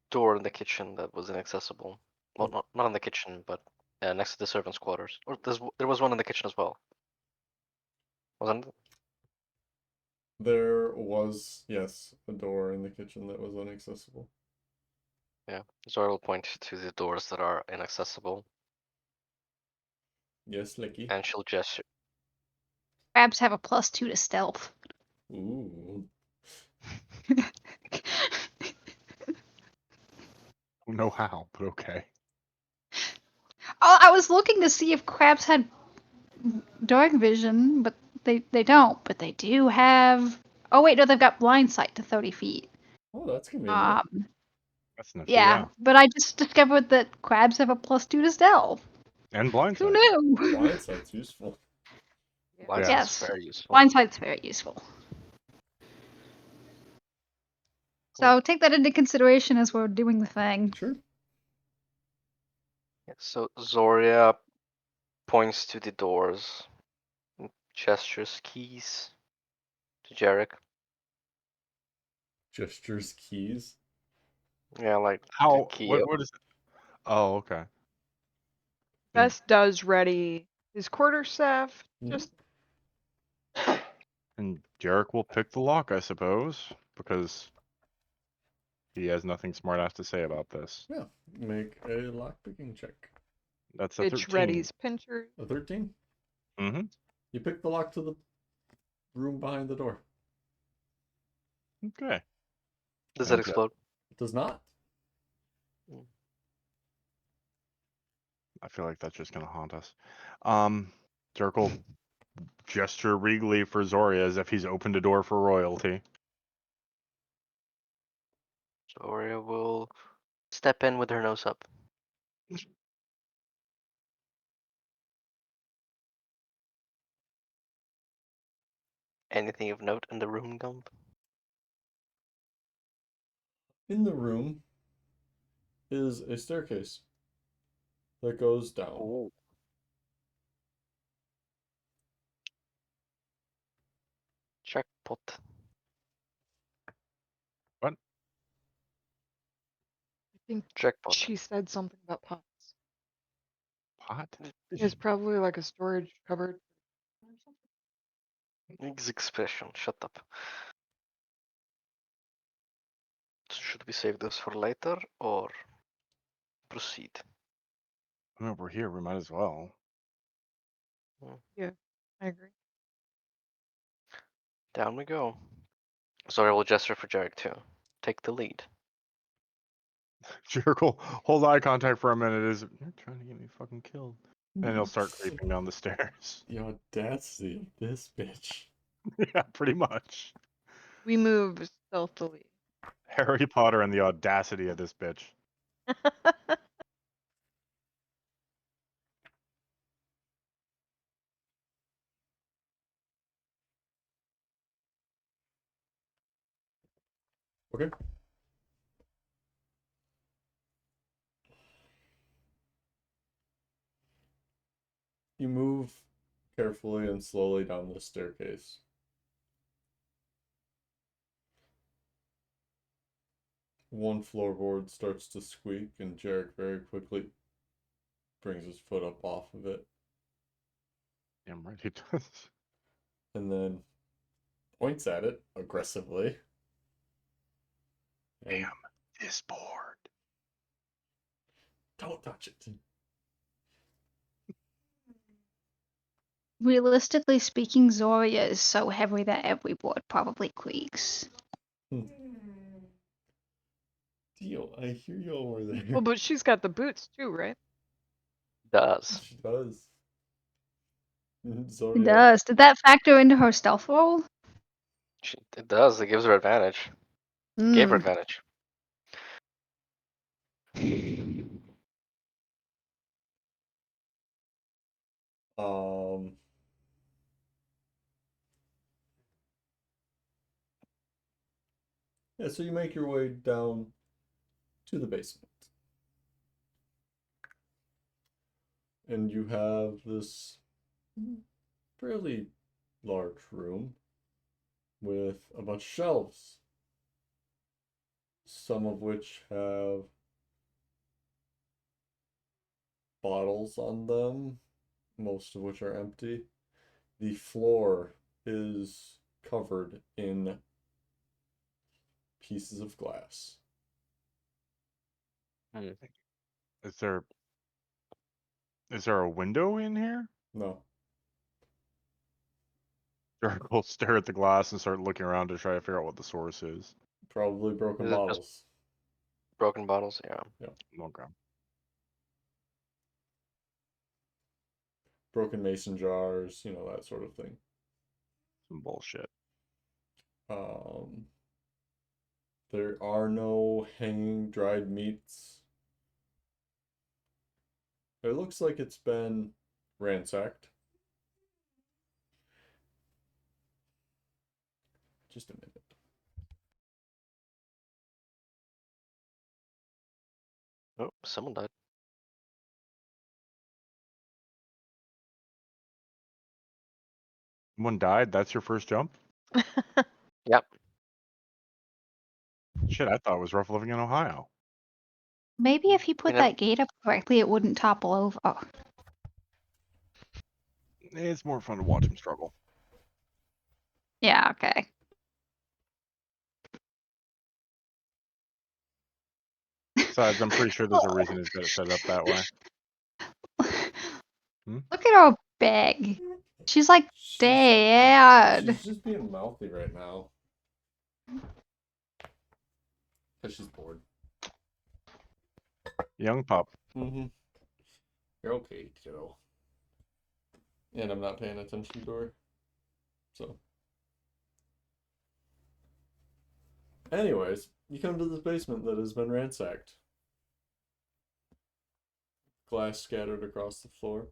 Speaker 3: door in the kitchen that was inaccessible. Well, not in the kitchen, but next to the servants' quarters. Or there was one in the kitchen as well. Wasn't it?
Speaker 1: There was, yes, a door in the kitchen that was inaccessible.
Speaker 3: Yeah. Zora will point to the doors that are inaccessible,
Speaker 1: Yes, Licky.
Speaker 3: and she'll gesture.
Speaker 2: Crabs have a +2 to stealth.
Speaker 1: Ooh.
Speaker 4: Don't know how, but okay.
Speaker 2: Oh, I was looking to see if crabs had dark vision, but they don't. But they do have. Oh wait, no, they've got blind sight to 30 feet.
Speaker 1: Oh, that's convenient.
Speaker 4: That's nifty,
Speaker 2: Yeah, but I just discovered that crabs have a +2 to stealth.
Speaker 4: And
Speaker 2: Who
Speaker 4: blindside.
Speaker 2: knew?
Speaker 1: Blindsight's useful.
Speaker 3: Blind
Speaker 4: Yeah.
Speaker 3: sight's
Speaker 2: Yes,
Speaker 3: very useful.
Speaker 2: blind sight's very useful. So take that into consideration as we're doing the thing.
Speaker 1: Sure.
Speaker 3: Yeah, so Zoria points to the doors, and gestures keys to Jarek.
Speaker 1: Gestures keys.
Speaker 3: Yeah, like the
Speaker 4: How?
Speaker 3: key.
Speaker 4: What is it? Oh, okay.
Speaker 5: Bess does ready his quarterstaff.
Speaker 1: Mhm.
Speaker 5: Just
Speaker 4: And Jarek will pick the lock, I suppose, because he has nothing smart ass to say about this.
Speaker 1: Yeah. Make a lockpicking check.
Speaker 4: That's a
Speaker 5: bitch
Speaker 4: 13.
Speaker 5: readies pincher.
Speaker 1: A 13?
Speaker 4: Mm-hmm.
Speaker 1: You pick the lock to the room behind the door.
Speaker 4: Okay.
Speaker 3: Does it
Speaker 4: And,
Speaker 3: explode?
Speaker 1: It does not.
Speaker 4: I feel like that's just gonna haunt us. Jarek will gesture regally for Zoria as if he's opened a door for royalty.
Speaker 3: Zoria will step in with her nose up. Anything of note in the room, Gump?
Speaker 1: In the room is a staircase that goes down.
Speaker 3: Oh. Jackpot.
Speaker 5: I think
Speaker 3: Jackpot.
Speaker 5: she said something about pots.
Speaker 4: Pot?
Speaker 5: It's probably like a storage cupboard.
Speaker 3: His expression. Shut up. Should we save this for later or proceed?
Speaker 4: I mean, we're here. We might as well.
Speaker 5: Yeah, I agree.
Speaker 3: Down we go. Zora will gesture for Jarek to take the lead.
Speaker 4: Jericho will hold eye contact for a minute. You're trying to get me fucking killed. And he'll start creeping down the stairs.
Speaker 1: The audacity of this bitch.
Speaker 4: Yeah, pretty much.
Speaker 5: We move stealthily.
Speaker 4: Harry Potter and the audacity of this bitch.
Speaker 1: Okay. You move carefully and slowly down the staircase. One floorboard starts to squeak, and Jarek very quickly brings his foot up off of it,
Speaker 4: Damn right he does.
Speaker 1: and then points at it aggressively. And
Speaker 4: Damn this board.
Speaker 1: don't touch it.
Speaker 2: Realistically speaking, Zoria is so heavy that every board probably creaks.
Speaker 1: Deal, I hear you over there.
Speaker 5: Well, but she's got the boots too, right?
Speaker 3: Does.
Speaker 1: She does.
Speaker 2: It
Speaker 1: Zoria.
Speaker 2: does. Did that factor into her stealth roll?
Speaker 3: It does. It gives her advantage. It gave her
Speaker 2: Mm.
Speaker 3: advantage.
Speaker 1: Um. Yeah, so you make your way down to the basement. And you have this fairly large room with a bunch of shelves, some of which have bottles on them, most of which are empty. The floor is covered in pieces of glass.
Speaker 4: Is there a window in here?
Speaker 1: No,
Speaker 4: Jericho will stare at the glass and start looking around to try to figure out what the source is.
Speaker 1: probably broken
Speaker 3: Is it just
Speaker 1: bottles.
Speaker 3: broken bottles? Yeah.
Speaker 4: Okay.
Speaker 1: Broken mason jars, that sort of thing.
Speaker 4: Some bullshit.
Speaker 1: Um, there are no hanging dried meats. It looks like it's been ransacked. Just a minute.
Speaker 3: Oh, someone died.
Speaker 4: Someone died? That's your first jump?
Speaker 3: Yep.
Speaker 4: Shit, I thought it was rough living in Ohio.
Speaker 2: Maybe if he put
Speaker 3: never-
Speaker 2: that gate up correctly, it wouldn't topple over.
Speaker 4: It's more fun to watch him struggle.
Speaker 2: Yeah, okay.
Speaker 4: Besides, I'm pretty sure there's a reason he's got it set up that way.
Speaker 2: Look at her bag. She's like
Speaker 1: She's
Speaker 2: dead.
Speaker 1: just being mouthy right now. Because she's bored.
Speaker 4: Young pup.
Speaker 1: Mm-hmm. You're okay, kiddo. And I'm not paying attention to her. So. Anyways, you come to this basement that has been ransacked. Glass scattered across the floor.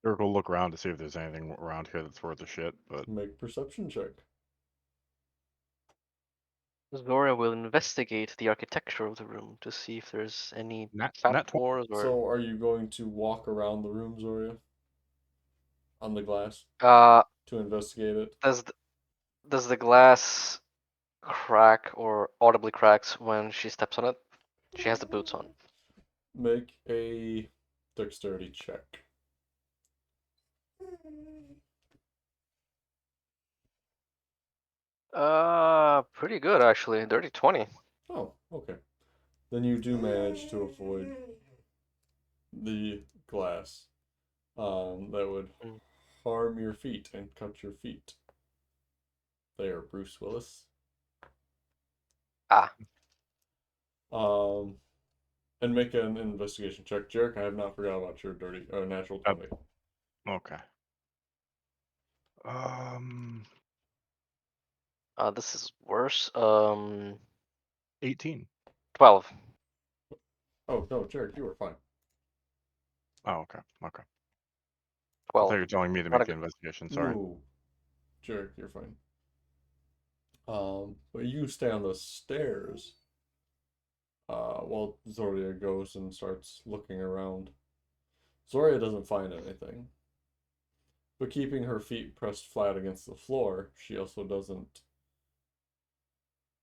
Speaker 4: Jericho will look around to see if there's anything around here that's worth a shit, but
Speaker 1: Make perception check.
Speaker 3: Zora will investigate the architecture of the room to see if there's any
Speaker 4: Nat 20.
Speaker 3: trapdoors or.
Speaker 1: So, are you going to walk around the room, Zoria? On the glass? To investigate it?
Speaker 3: Does the glass crack or audibly cracks when she steps on it? She has the boots on.
Speaker 1: Make a dexterity check.
Speaker 3: Pretty good actually. Dirty 20.
Speaker 1: Oh, okay. Then you do manage to avoid the glass. That would
Speaker 3: Mm.
Speaker 1: harm your feet and cut your feet. There, Bruce Willis.
Speaker 3: Ah,
Speaker 1: And make an investigation check. Jarek, I have not forgot about your dirty natural 20.
Speaker 4: Okay. Um,
Speaker 3: this is worse.
Speaker 4: 18.
Speaker 3: 12.
Speaker 1: Oh no, Jarek, you were fine.
Speaker 4: Oh, okay. Okay. I
Speaker 3: 12.
Speaker 4: thought you were telling me to
Speaker 3: Not
Speaker 4: make
Speaker 3: a
Speaker 4: the
Speaker 3: good.
Speaker 4: investigation. Sorry.
Speaker 1: No, Jarek, you're fine. But you stay on the stairs. While Zoria goes and starts looking around. Zoria doesn't find anything. But keeping her feet pressed flat against the floor, she also doesn't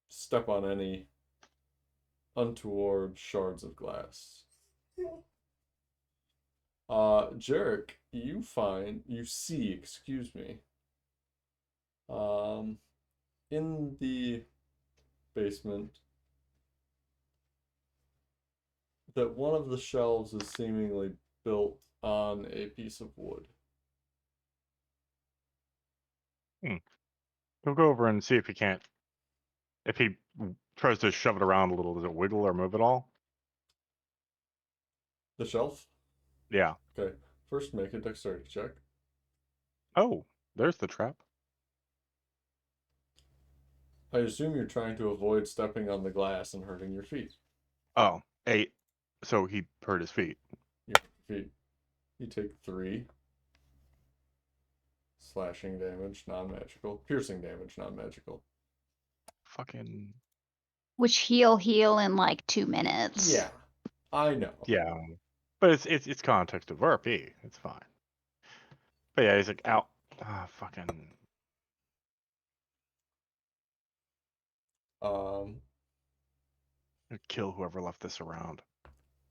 Speaker 1: step on any untoward shards of glass. Jarek, you see, excuse me, in the basement that one of the shelves is seemingly built on a piece of wood.
Speaker 4: We'll go over and see if he can't. If he tries to shove it around a little, does it wiggle or move at all?
Speaker 1: The shelf?
Speaker 4: Yeah.
Speaker 1: Okay. First, make a dexterity check.
Speaker 4: Oh, there's the trap.
Speaker 1: I assume you're trying to avoid stepping on the glass and hurting your feet.
Speaker 4: Oh, 8. So he hurt his feet.
Speaker 1: Your feet. You take 3 slashing damage, non-magical. Piercing damage, non-magical.
Speaker 4: Fucking.
Speaker 2: Which he'll in like 2 minutes.
Speaker 1: Yeah, I know.
Speaker 4: Yeah. But it's context of RP. It's fine. But yeah, he's like, ow. Ah, fucking.
Speaker 1: Um,
Speaker 4: Kill whoever left this around.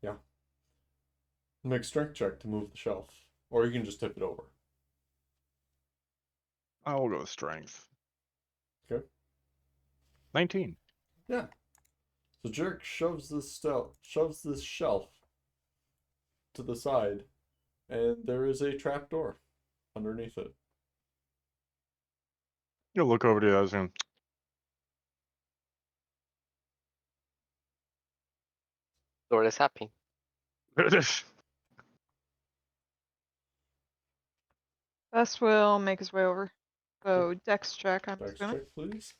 Speaker 1: yeah. Make strength check to move the shelf, or you can just tip it over.
Speaker 4: I will go with strength.
Speaker 1: Okay.
Speaker 4: 19.
Speaker 1: Yeah. So Jerk shoves this shelf to the side, and there is a trap door underneath it.
Speaker 4: You'll look over to the others and.
Speaker 3: Lord is happy.
Speaker 5: Best will make his way over. So dex check, I'm
Speaker 1: Dex
Speaker 5: assuming.
Speaker 1: check, please.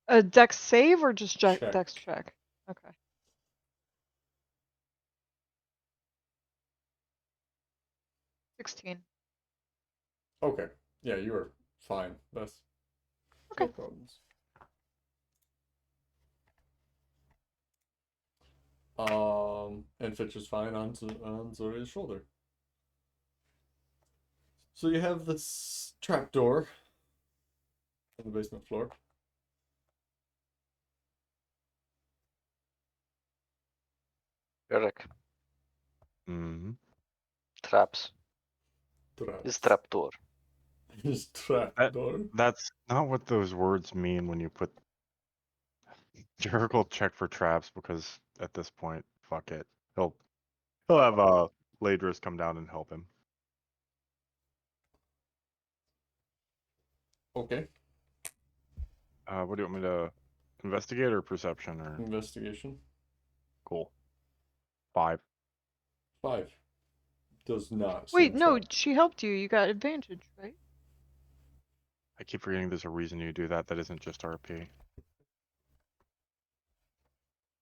Speaker 5: A dex save or just
Speaker 1: Check.
Speaker 5: dex check? Okay. $16.
Speaker 1: Okay. Yeah, you are fine. That's
Speaker 5: Okay.
Speaker 1: no problems. And Fitch is fine on Zoria's shoulder. So you have this trap door on the basement floor.
Speaker 3: Eric.
Speaker 4: Mm-hmm.
Speaker 3: Traps.
Speaker 1: Traps.
Speaker 3: Is trapdoor.
Speaker 1: His trap door.
Speaker 4: That's not what those words mean when you put. Jericho check for traps because at this point, fuck it. He'll have Ladris come down and help him.
Speaker 1: Okay.
Speaker 4: What do you want me to investigate or perception or
Speaker 1: Investigation.
Speaker 4: cool? 5.
Speaker 1: 5. Does not
Speaker 5: Wait,
Speaker 1: seem
Speaker 5: no,
Speaker 1: trapped.
Speaker 5: she helped you. You got advantage, right?
Speaker 4: I keep forgetting there's a reason you do that. That isn't just RP.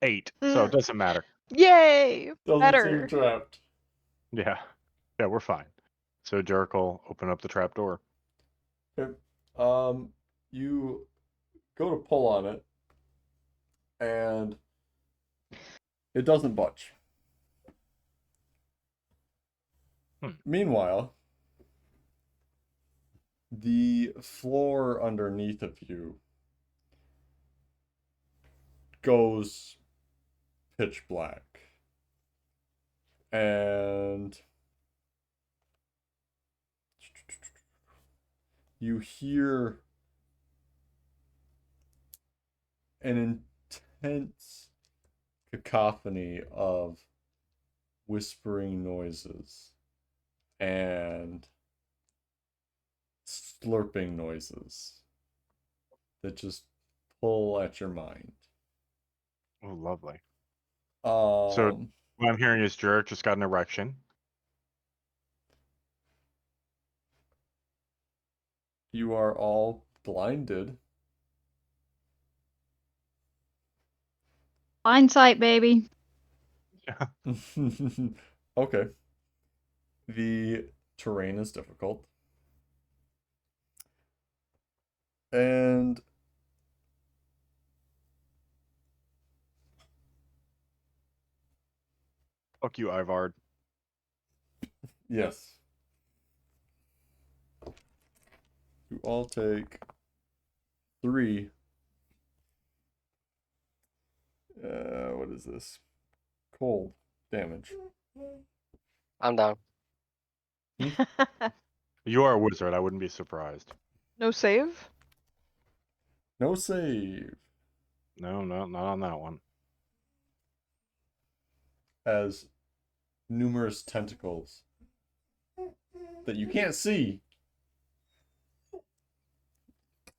Speaker 4: 8. So it doesn't matter.
Speaker 5: Yay!
Speaker 1: Doesn't seem
Speaker 5: Better.
Speaker 1: trapped.
Speaker 4: Yeah. Yeah, we're fine. So Jericho, open up the trap door.
Speaker 1: Okay. You go to pull on it, and it doesn't budge. Meanwhile, the floor underneath of you goes pitch black. And you hear an intense cacophony of whispering noises and slurping noises that just pull at your mind.
Speaker 4: Oh, lovely.
Speaker 1: Um,
Speaker 4: So what I'm hearing is Jarek just got an erection.
Speaker 1: you are all blinded.
Speaker 2: Blindsight, baby.
Speaker 1: Okay. The terrain is difficult. And
Speaker 4: Fuck you, Ivard.
Speaker 1: yes. You all take 3. What is this? Cold damage.
Speaker 3: I'm down.
Speaker 4: You are a wizard. I wouldn't be surprised.
Speaker 5: No save?
Speaker 1: No save.
Speaker 4: No, not on that one.
Speaker 1: As numerous tentacles that you can't see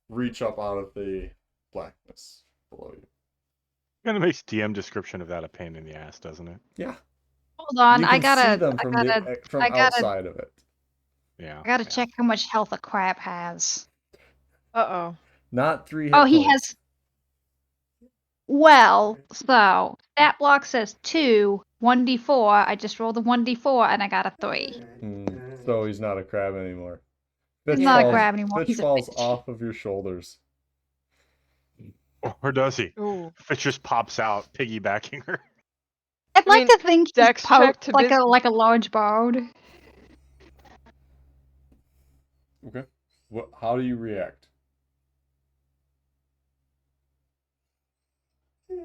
Speaker 1: reach up out of the blackness below you.
Speaker 4: Kind of makes DM description of that a pain in the ass, doesn't it?
Speaker 1: Yeah.
Speaker 2: Hold on,
Speaker 1: You
Speaker 2: I
Speaker 1: can see
Speaker 2: gotta,
Speaker 1: them
Speaker 2: I
Speaker 1: from
Speaker 2: gotta,
Speaker 1: from
Speaker 2: I gotta,
Speaker 1: outside of it.
Speaker 4: Yeah.
Speaker 2: I gotta
Speaker 4: yeah.
Speaker 2: check how much health a crab has.
Speaker 5: Uh-oh.
Speaker 1: Not 3 hit
Speaker 2: Oh, he
Speaker 1: points.
Speaker 2: has. Well, so stat block says 2, 1d4. I just rolled a 1d4 and I got a 3.
Speaker 1: So he's not a crab anymore.
Speaker 2: He's
Speaker 1: Fitch
Speaker 2: not a
Speaker 1: falls,
Speaker 2: crab anymore.
Speaker 1: Fitch
Speaker 2: He's a
Speaker 1: falls
Speaker 2: fish.
Speaker 1: off of your shoulders.
Speaker 4: Or does he?
Speaker 5: Ooh.
Speaker 4: Fitch just pops out, piggybacking her.
Speaker 2: I'd
Speaker 5: I
Speaker 2: like
Speaker 5: mean,
Speaker 2: to think he's
Speaker 5: dex check to
Speaker 2: like a
Speaker 5: business.
Speaker 2: large bird.
Speaker 1: Okay. How do you react?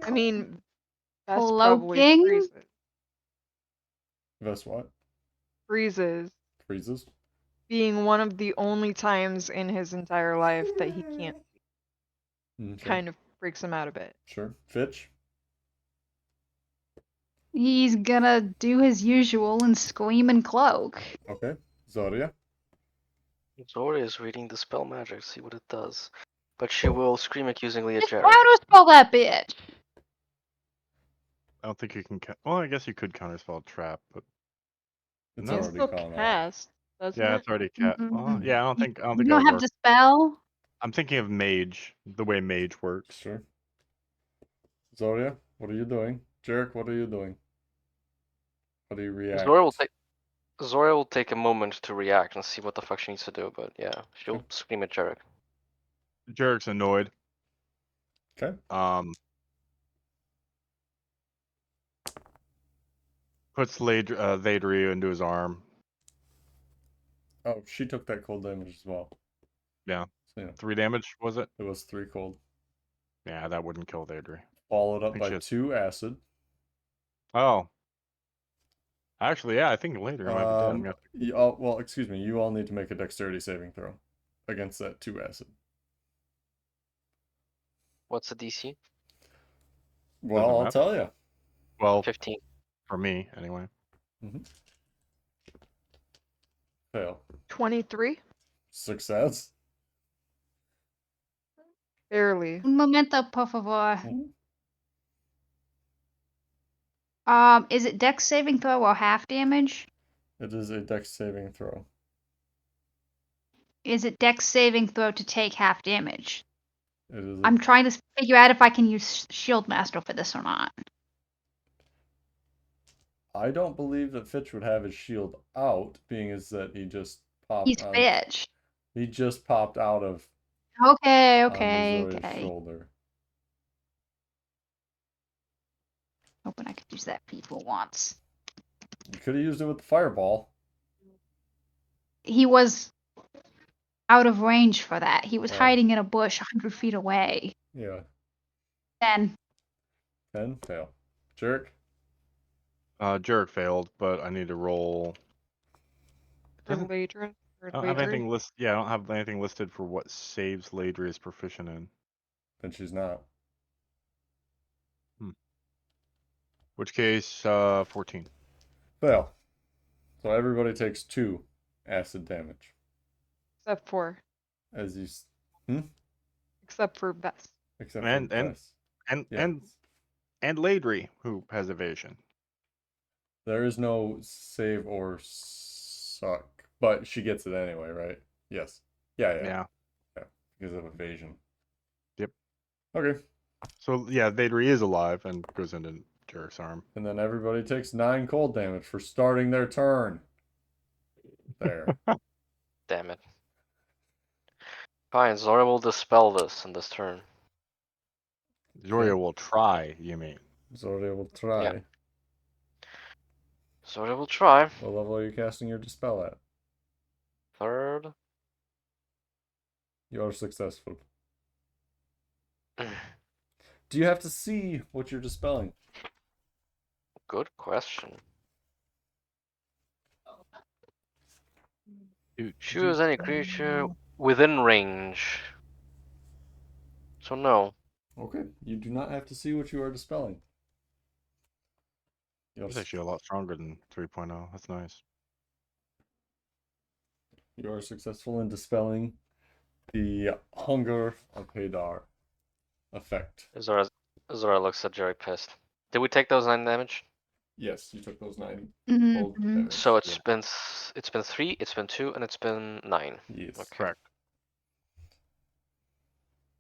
Speaker 5: I mean, Best probably
Speaker 2: Cloaking?
Speaker 5: freezes.
Speaker 1: Vest what?
Speaker 5: Freezes.
Speaker 1: Freezes?
Speaker 5: Being one of the only times in his entire life that he can't
Speaker 1: Okay.
Speaker 5: kind of freaks him out a bit.
Speaker 1: Sure. Fitch?
Speaker 2: He's gonna do his usual and scream and cloak.
Speaker 1: Okay. Zodia?
Speaker 3: Zori is reading the spell magic, see what it does. But she will scream accusingly at
Speaker 2: Just
Speaker 3: Jarek.
Speaker 2: counterspell that bitch.
Speaker 4: I don't think you can. Well, I guess you could counterspell a trap, but
Speaker 1: It's
Speaker 4: No.
Speaker 5: It's
Speaker 1: already
Speaker 5: still
Speaker 1: gone out.
Speaker 5: cast, doesn't
Speaker 4: yeah,
Speaker 5: it?
Speaker 4: it's already cat. Well, yeah, I don't think
Speaker 2: You
Speaker 4: that
Speaker 2: don't
Speaker 4: would
Speaker 2: have
Speaker 4: work.
Speaker 2: the spell?
Speaker 4: I'm thinking of mage, the way mage works.
Speaker 1: Sure. Zodia, what are you doing? Jarek, what are you doing? How do you react?
Speaker 3: Zora will take a moment to react and see what the fuck she needs to do, but yeah, she'll
Speaker 1: Okay.
Speaker 3: scream at Jarek.
Speaker 4: Jarek's annoyed.
Speaker 1: Okay.
Speaker 4: Puts Ladria into his arm.
Speaker 1: Oh, she took that cold damage as well.
Speaker 4: Yeah.
Speaker 1: So, yeah,
Speaker 4: 3 damage, was it?
Speaker 1: it was 3 cold.
Speaker 4: Yeah, that wouldn't kill Ladria.
Speaker 1: Followed up
Speaker 4: think
Speaker 1: by
Speaker 4: she has-
Speaker 1: 2 acid.
Speaker 4: Oh. Actually, yeah, I think Ladria might be dead. I'm gonna
Speaker 1: Well, excuse me. You all need to make a dexterity saving throw against that 2 acid.
Speaker 3: What's the DC?
Speaker 1: Well,
Speaker 4: Doesn't
Speaker 1: I'll
Speaker 4: matter.
Speaker 1: tell you.
Speaker 4: Well,
Speaker 3: 15.
Speaker 4: for me, anyway.
Speaker 1: Fail.
Speaker 5: 23?
Speaker 1: Success.
Speaker 5: Barely.
Speaker 2: Un momento, por favor.
Speaker 1: Mhm.
Speaker 2: Is it dex saving throw or half damage?
Speaker 1: It is a dex saving throw.
Speaker 2: Is it dex saving throw to take half damage?
Speaker 1: It is.
Speaker 2: I'm trying to figure out if I can use Shield Master for this or not.
Speaker 1: I don't believe that Fitch would have his shield out, being as that he just popped
Speaker 2: He's
Speaker 1: on.
Speaker 2: bitch.
Speaker 1: He just popped out of
Speaker 2: Okay,
Speaker 1: onto
Speaker 2: okay,
Speaker 1: Zoya's
Speaker 2: okay.
Speaker 1: shoulder.
Speaker 2: Hoping I could use that people once.
Speaker 1: You could have used it with the fireball.
Speaker 2: He was out of range for that. He was
Speaker 1: Oh.
Speaker 2: hiding in a bush 100 feet away.
Speaker 1: Yeah.
Speaker 2: 10.
Speaker 1: 10 fail. Jerk.
Speaker 4: Jarek failed, but I need to roll.
Speaker 5: For
Speaker 4: Doesn't-
Speaker 5: Ladra? Or
Speaker 4: I don't have
Speaker 5: Ladry?
Speaker 4: anything listed. Yeah, I don't have anything listed for what saves Ladria is proficient in.
Speaker 1: Then she's not.
Speaker 4: Which case, 14.
Speaker 1: Fail. So everybody takes 2 acid damage.
Speaker 5: Except for
Speaker 1: as you,
Speaker 5: Except for Bess.
Speaker 1: except
Speaker 4: And-
Speaker 1: for
Speaker 4: and-
Speaker 1: Bess.
Speaker 4: And
Speaker 1: Yes.
Speaker 4: and Ladry, who has evasion.
Speaker 1: There is no save or suck, but she gets it anyway, right? Yes. Yeah. Because of evasion.
Speaker 4: Yep.
Speaker 1: Okay.
Speaker 4: So yeah, Ladry is alive and goes into Jarek's arm.
Speaker 1: And then everybody takes 9 cold damage for starting their turn. There.
Speaker 3: Damn it. Fine, Zora will dispel this in this turn.
Speaker 4: Zoria will try, you mean?
Speaker 1: Zoria will try.
Speaker 3: Yeah. Zora will try.
Speaker 1: What level are you casting your dispel at?
Speaker 3: Third.
Speaker 1: You are successful. Do you have to see what you're dispelling?
Speaker 3: Good question. Choose any creature within range. So no.
Speaker 1: Okay. You do not have to see what you are dispelling.
Speaker 4: It's actually a lot stronger than 3.0. That's nice.
Speaker 1: You are successful in dispelling the Hunger of Hadar effect.
Speaker 3: Zora looks at Jarek pissed. Did we take those 9 damage?
Speaker 1: Yes, you took those 9
Speaker 2: Mhm,
Speaker 1: cold
Speaker 2: mhm.
Speaker 1: damage.
Speaker 3: So it's been 3, it's been 2, and it's been 9.
Speaker 1: Yes.
Speaker 3: Okay.
Speaker 4: Correct.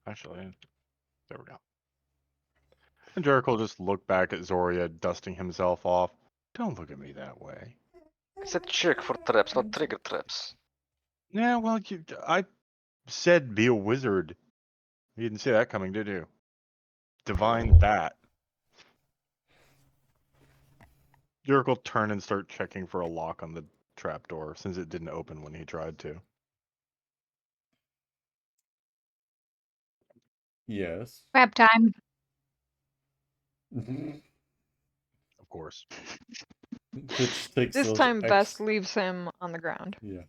Speaker 4: Actually, there we go. And Jarek will just look back at Zoria dusting himself off. Don't look at me that way.
Speaker 3: It's a check for traps, not trigger traps.
Speaker 4: Yeah, well, I said be a wizard. You didn't see that coming, did you? Divine bat. Jarek will turn and start checking for a lock on the trapdoor since it didn't open when he tried to.
Speaker 1: Yes.
Speaker 2: Crab time.
Speaker 4: Of course.
Speaker 1: Fitch takes
Speaker 5: This
Speaker 1: those
Speaker 5: time, Bess leaves him on the ground.
Speaker 1: Yeah.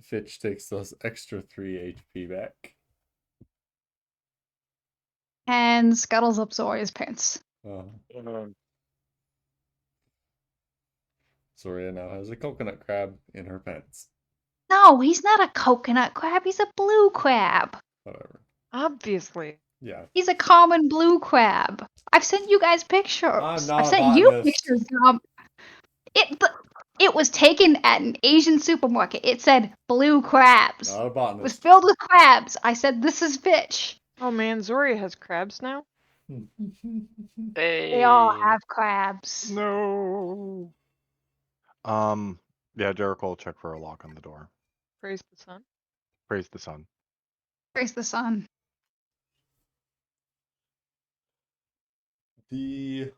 Speaker 1: Fitch takes those extra 3 HP back.
Speaker 2: And scuttles up Zoria's pants.
Speaker 1: Zoria now has a coconut crab in her pants.
Speaker 2: No, he's not a coconut crab. He's a blue crab.
Speaker 1: Whatever.
Speaker 5: Obviously.
Speaker 1: Yeah.
Speaker 2: He's a common blue crab. I've sent you guys pictures.
Speaker 1: I'm not
Speaker 2: I've
Speaker 1: a
Speaker 2: sent you
Speaker 1: botanist.
Speaker 2: pictures. It was taken at an Asian supermarket. It said blue crabs.
Speaker 1: Not a
Speaker 2: It was
Speaker 1: botanist.
Speaker 2: filled with crabs. I said, this is Fitch.
Speaker 5: Oh man, Zoria has crabs now?
Speaker 3: Hey.
Speaker 2: They all have crabs.
Speaker 4: No. Yeah, Jarek will check for a lock on the door.
Speaker 5: Praise the sun.
Speaker 4: Praise the sun.
Speaker 2: Praise the sun.
Speaker 1: The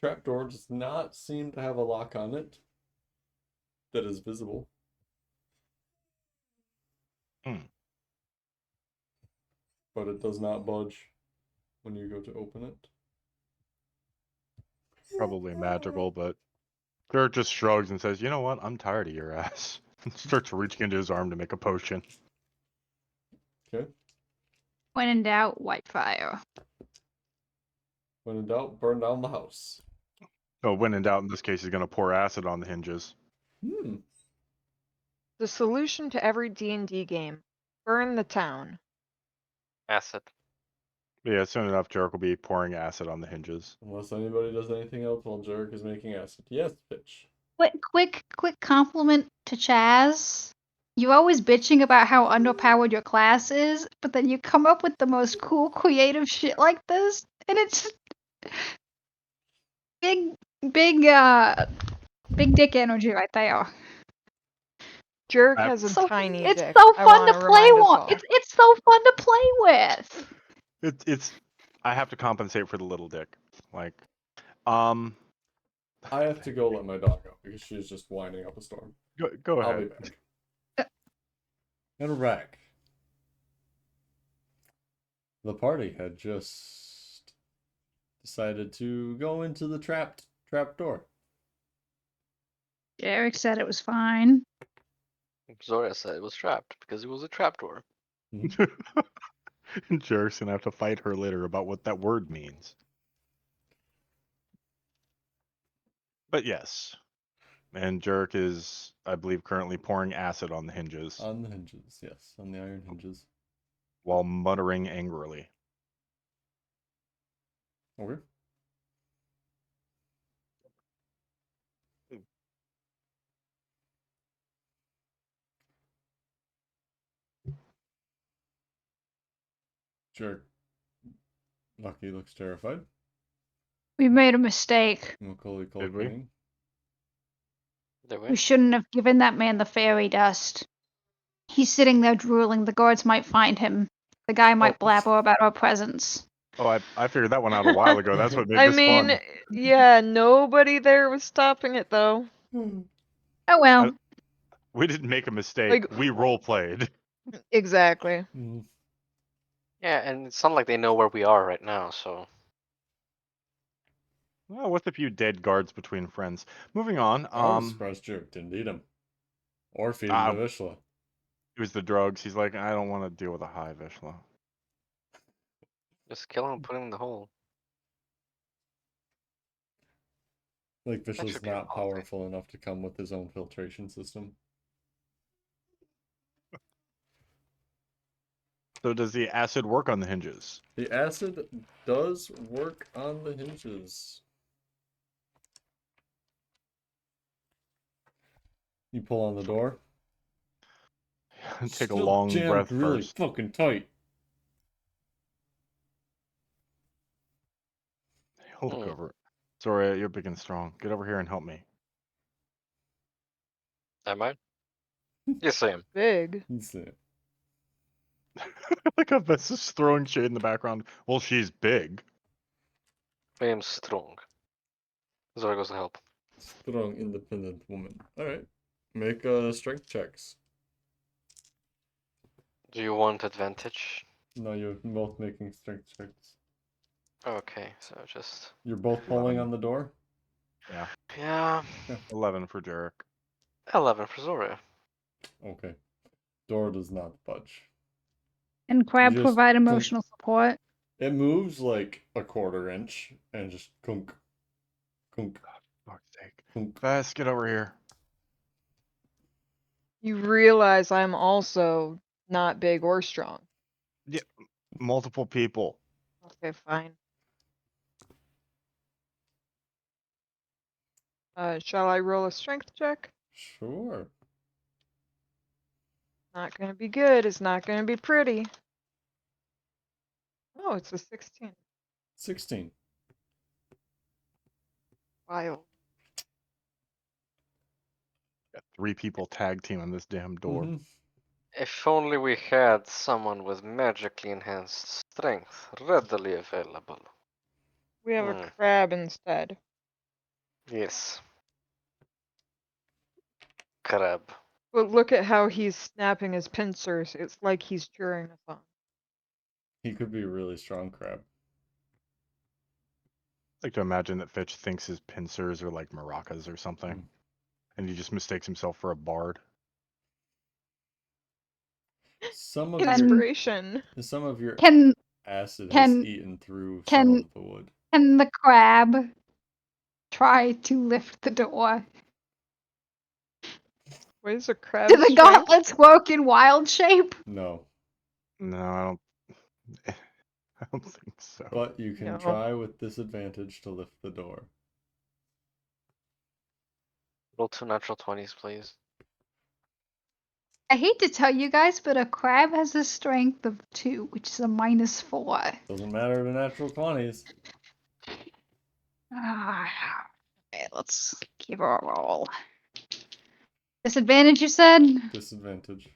Speaker 1: trapdoor does not seem to have a lock on it that is visible. But it does not budge when you go to open it.
Speaker 4: Probably magical, but Jarek just shrugs and says, "You know what? I'm tired of your ass." And starts reaching into his arm to make a potion.
Speaker 1: Okay.
Speaker 2: When in doubt, white fire.
Speaker 1: When in doubt, burn down the house.
Speaker 4: Oh, when in doubt, in this case, he's going to pour acid on the hinges.
Speaker 5: The solution to every D&D game. Burn the town.
Speaker 3: Acid.
Speaker 4: Yeah, soon enough, Jarek will be pouring acid on the hinges.
Speaker 1: Unless anybody does anything else while Jarek is making acid. Yes, bitch.
Speaker 2: Quick compliment to Chaz. You're always bitching about how underpowered your class is, but then you come up with the most cool, creative shit like this, and it's big dick energy right there.
Speaker 5: Jarek
Speaker 4: I-
Speaker 5: has a
Speaker 2: So
Speaker 5: tiny
Speaker 2: it's
Speaker 5: dick.
Speaker 2: so
Speaker 5: I
Speaker 2: fun
Speaker 5: wanna
Speaker 2: to play
Speaker 5: remind us
Speaker 2: with.
Speaker 5: all.
Speaker 2: It's so fun to play with.
Speaker 4: It's. I have to compensate for the little dick. Like,
Speaker 1: I have to go let my dog out because she's just winding up a storm.
Speaker 4: go
Speaker 1: I'll
Speaker 4: ahead.
Speaker 1: be back. And we're back. The party had just decided to go into the trap door.
Speaker 2: Derek said it was fine.
Speaker 3: Zora said it was trapped because it was a trapdoor.
Speaker 4: Jarek's gonna have to fight her later about what that word means. But yes, And Jerk is, I believe, currently pouring acid on the hinges
Speaker 1: On the hinges, yes, on the iron hinges.
Speaker 4: while muttering angrily.
Speaker 1: Okay. Jerk. Lucky looks terrified.
Speaker 2: We made a mistake.
Speaker 1: Macaulay
Speaker 4: Did we?
Speaker 1: Culkin.
Speaker 3: Did
Speaker 2: We
Speaker 3: we?
Speaker 2: shouldn't have given that man the fairy dust. He's sitting there drooling. The guards might find him. The guy might blabber about our presence.
Speaker 4: Oh, I figured that one out a while ago. That's what made
Speaker 5: I
Speaker 4: this
Speaker 5: mean,
Speaker 4: fun.
Speaker 5: yeah, nobody there was stopping it though.
Speaker 2: Oh well.
Speaker 4: We didn't make a mistake.
Speaker 5: Like-
Speaker 4: We role played.
Speaker 5: Exactly.
Speaker 1: Mm.
Speaker 3: Yeah, and it's not like they know where we are right now, so
Speaker 4: Well, with a few dead guards between friends. Moving on.
Speaker 1: I was surprised Jerk didn't eat him. Or feed him to Vishla.
Speaker 4: It was the drugs. He's like, I don't want to deal with a high Vishla.
Speaker 3: just kill him and put him in the hole.
Speaker 1: Like
Speaker 3: That
Speaker 1: Vishla's
Speaker 3: should be a
Speaker 1: not
Speaker 3: policy.
Speaker 1: powerful enough to come with his own filtration system.
Speaker 4: So does the acid work on the hinges?
Speaker 1: The acid does work on the hinges. You pull on the door.
Speaker 4: Take a
Speaker 1: Still
Speaker 4: long
Speaker 1: jammed
Speaker 4: breath
Speaker 1: really
Speaker 4: first.
Speaker 1: fucking tight.
Speaker 4: He'll look over it. Sorry, you're big and strong. Get over here and help me.
Speaker 3: Am I? Yes, I am.
Speaker 5: Big.
Speaker 1: That's it.
Speaker 4: Like this is throwing shade in the background. Well, she's big.
Speaker 3: I am strong. Zora goes to help.
Speaker 1: Strong, independent woman. Alright. Make strength checks.
Speaker 3: Do you want advantage?
Speaker 1: No, you're both making strength checks.
Speaker 3: Okay, so just
Speaker 1: You're both pulling
Speaker 4: 11.
Speaker 1: on the door?
Speaker 3: yeah,
Speaker 4: 11 for Jarek.
Speaker 3: 11 for Zora.
Speaker 1: Okay. Door does not budge.
Speaker 2: And Crab
Speaker 1: just
Speaker 2: provide
Speaker 1: don't-
Speaker 2: emotional support.
Speaker 1: It moves like a quarter inch and just kunk, kunk,
Speaker 4: Fuck's sake.
Speaker 1: kunk.
Speaker 4: Vess, get over here.
Speaker 5: You realize I'm also not big or strong.
Speaker 4: Multiple people.
Speaker 5: Okay, fine. Shall I roll a strength check?
Speaker 1: Sure.
Speaker 5: Not gonna be good. It's not gonna be pretty. Oh, it's a 16.
Speaker 1: 16.
Speaker 5: Wild.
Speaker 4: Got 3 people tag team on this damn door.
Speaker 1: Mhm.
Speaker 3: If only we had someone with magically enhanced strength readily available.
Speaker 5: We have a crab instead.
Speaker 3: Yes. Crab.
Speaker 5: But look at how he's snapping his pincers. It's like he's cheering us on.
Speaker 1: He could be a really strong crab.
Speaker 4: I like to imagine that Fitch thinks his pincers are like maracas or something.
Speaker 1: Mm.
Speaker 4: And he just mistakes himself for a bard.
Speaker 1: Some of
Speaker 2: Can-
Speaker 1: your
Speaker 5: Inspiration.
Speaker 1: some of your
Speaker 2: Can
Speaker 1: acid
Speaker 2: can-
Speaker 1: has eaten through
Speaker 2: can-
Speaker 1: some of the wood.
Speaker 2: can the crab try to lift the door?
Speaker 5: What is a crab
Speaker 2: Do the
Speaker 5: strength?
Speaker 2: gauntlets work in wild shape?
Speaker 1: No,
Speaker 4: No, I don't. I don't think so.
Speaker 1: but you can
Speaker 5: No.
Speaker 1: try with disadvantage to lift the door.
Speaker 3: Roll 2 natural 20s, please.
Speaker 2: I hate to tell you guys, but a crab has a strength of 2, which is a -4.
Speaker 1: Doesn't matter to natural 20s.
Speaker 2: Okay, let's give her a roll. Disadvantage, you said?
Speaker 1: Disadvantage.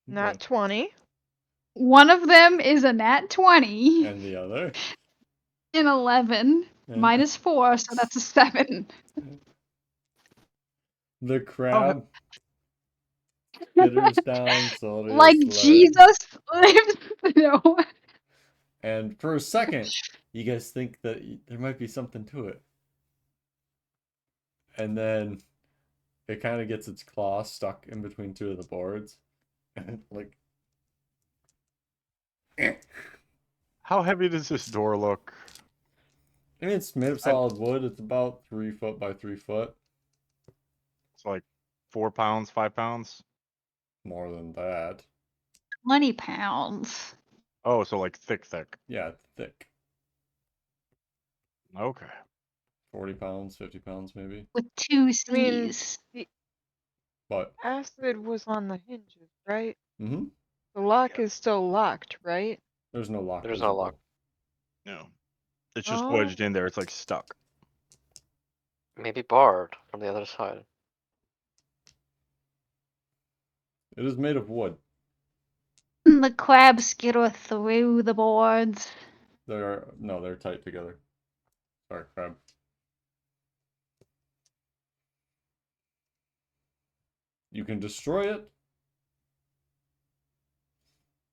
Speaker 5: Not 20.
Speaker 2: One of them is a nat 20
Speaker 1: And the other?
Speaker 2: and 11
Speaker 1: And
Speaker 2: -4, so that's a 7.
Speaker 1: the crab skitters down Sylvia's
Speaker 2: Like
Speaker 1: leg.
Speaker 2: Jesus lives. No.
Speaker 1: And for a second, you guys think that there might be something to it. And then it kind of gets its claw stuck in between two of the boards. And like,
Speaker 4: How heavy does this door look?
Speaker 1: I mean, it's made of solid wood. It's about 3 foot by 3 foot.
Speaker 4: It's like 4 pounds, 5 pounds.
Speaker 1: More than that.
Speaker 2: 20 pounds.
Speaker 4: Oh, so like thick.
Speaker 1: Yeah, it's thick.
Speaker 4: Okay.
Speaker 1: 40 pounds, 50 pounds maybe.
Speaker 2: With 2
Speaker 5: I mean,
Speaker 2: C's.
Speaker 5: the
Speaker 1: But,
Speaker 5: acid was on the hinges, right?
Speaker 1: mm-hmm.
Speaker 5: The lock is still locked, right?
Speaker 1: There's no lock
Speaker 3: There's no
Speaker 1: visible.
Speaker 3: lock.
Speaker 4: No. It's just
Speaker 5: Oh.
Speaker 4: wedged in there. It's like stuck.
Speaker 3: Maybe barred from the other side.
Speaker 1: It is made of wood.
Speaker 2: The crabs skitter through the boards.
Speaker 1: They're tight together. Sorry, crab. You can destroy it.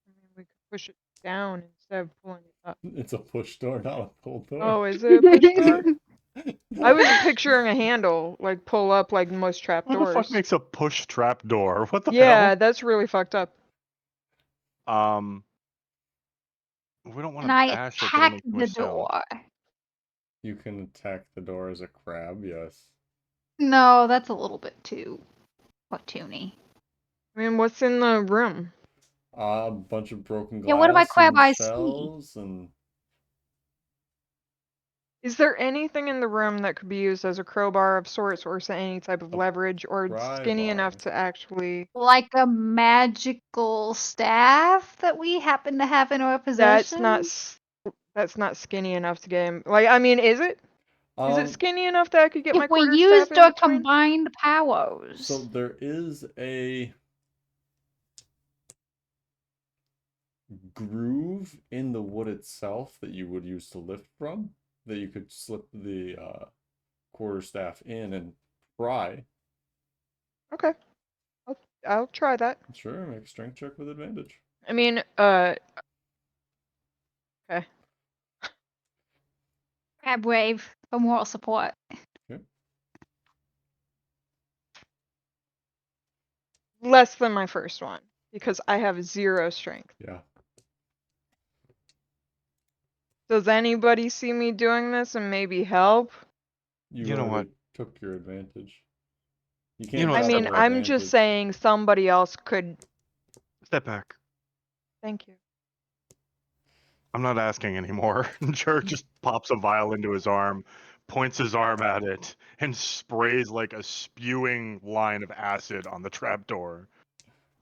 Speaker 5: I mean, we could push it down instead of pulling it up.
Speaker 1: It's a push door, not a pull door.
Speaker 5: Oh, is it a push door? I was picturing a handle, like pull up like most trap
Speaker 4: Who the fuck
Speaker 5: doors.
Speaker 4: makes a push trap door? What the
Speaker 5: Yeah, that's really fucked up.
Speaker 4: hell? We don't want
Speaker 2: And
Speaker 4: to
Speaker 2: I
Speaker 4: bash it, then it
Speaker 2: attack
Speaker 4: makes too
Speaker 2: the
Speaker 4: much sound.
Speaker 2: door.
Speaker 1: You can attack the door as a crab, yes.
Speaker 2: No, that's a little bit too cartoony.
Speaker 5: I mean, what's in the room?
Speaker 1: A bunch of broken glass
Speaker 2: Yeah, what do my crab
Speaker 1: and
Speaker 2: eyes see?
Speaker 1: shells and
Speaker 5: Is there anything in the room that could be used as a crowbar of sorts or any type of
Speaker 1: A
Speaker 5: leverage or skinny enough
Speaker 1: pry bar.
Speaker 5: to actually...
Speaker 2: Like a magical staff that we happen to have in our possession?
Speaker 5: That's not skinny enough to get him. Like, I mean, is it? Is it skinny enough that I could get
Speaker 2: If
Speaker 5: my
Speaker 2: we
Speaker 5: quarterstaff
Speaker 2: used
Speaker 5: in
Speaker 2: our
Speaker 5: between?
Speaker 2: combined powers.
Speaker 1: So there is a groove in the wood itself that you would use to lift from, that you could slip the quarterstaff in and pry.
Speaker 5: Okay. I'll try that.
Speaker 1: Sure, make a strength check with advantage.
Speaker 5: I mean, okay.
Speaker 2: Crab wave for moral support.
Speaker 5: Less than my first one because I have 0 strength.
Speaker 1: Yeah.
Speaker 5: Does anybody see me doing this and maybe help?
Speaker 1: You
Speaker 4: know
Speaker 1: already
Speaker 4: what?
Speaker 1: took your advantage. You
Speaker 4: You
Speaker 1: can't
Speaker 4: know
Speaker 5: I
Speaker 4: what,
Speaker 1: double
Speaker 5: mean,
Speaker 4: step
Speaker 5: I'm just
Speaker 1: advantage.
Speaker 5: saying somebody else could.
Speaker 4: Step back.
Speaker 5: Thank you.
Speaker 4: I'm not asking anymore. Jerk just pops a vial into his arm, points his arm at it, and sprays like a spewing line of acid on the trapdoor.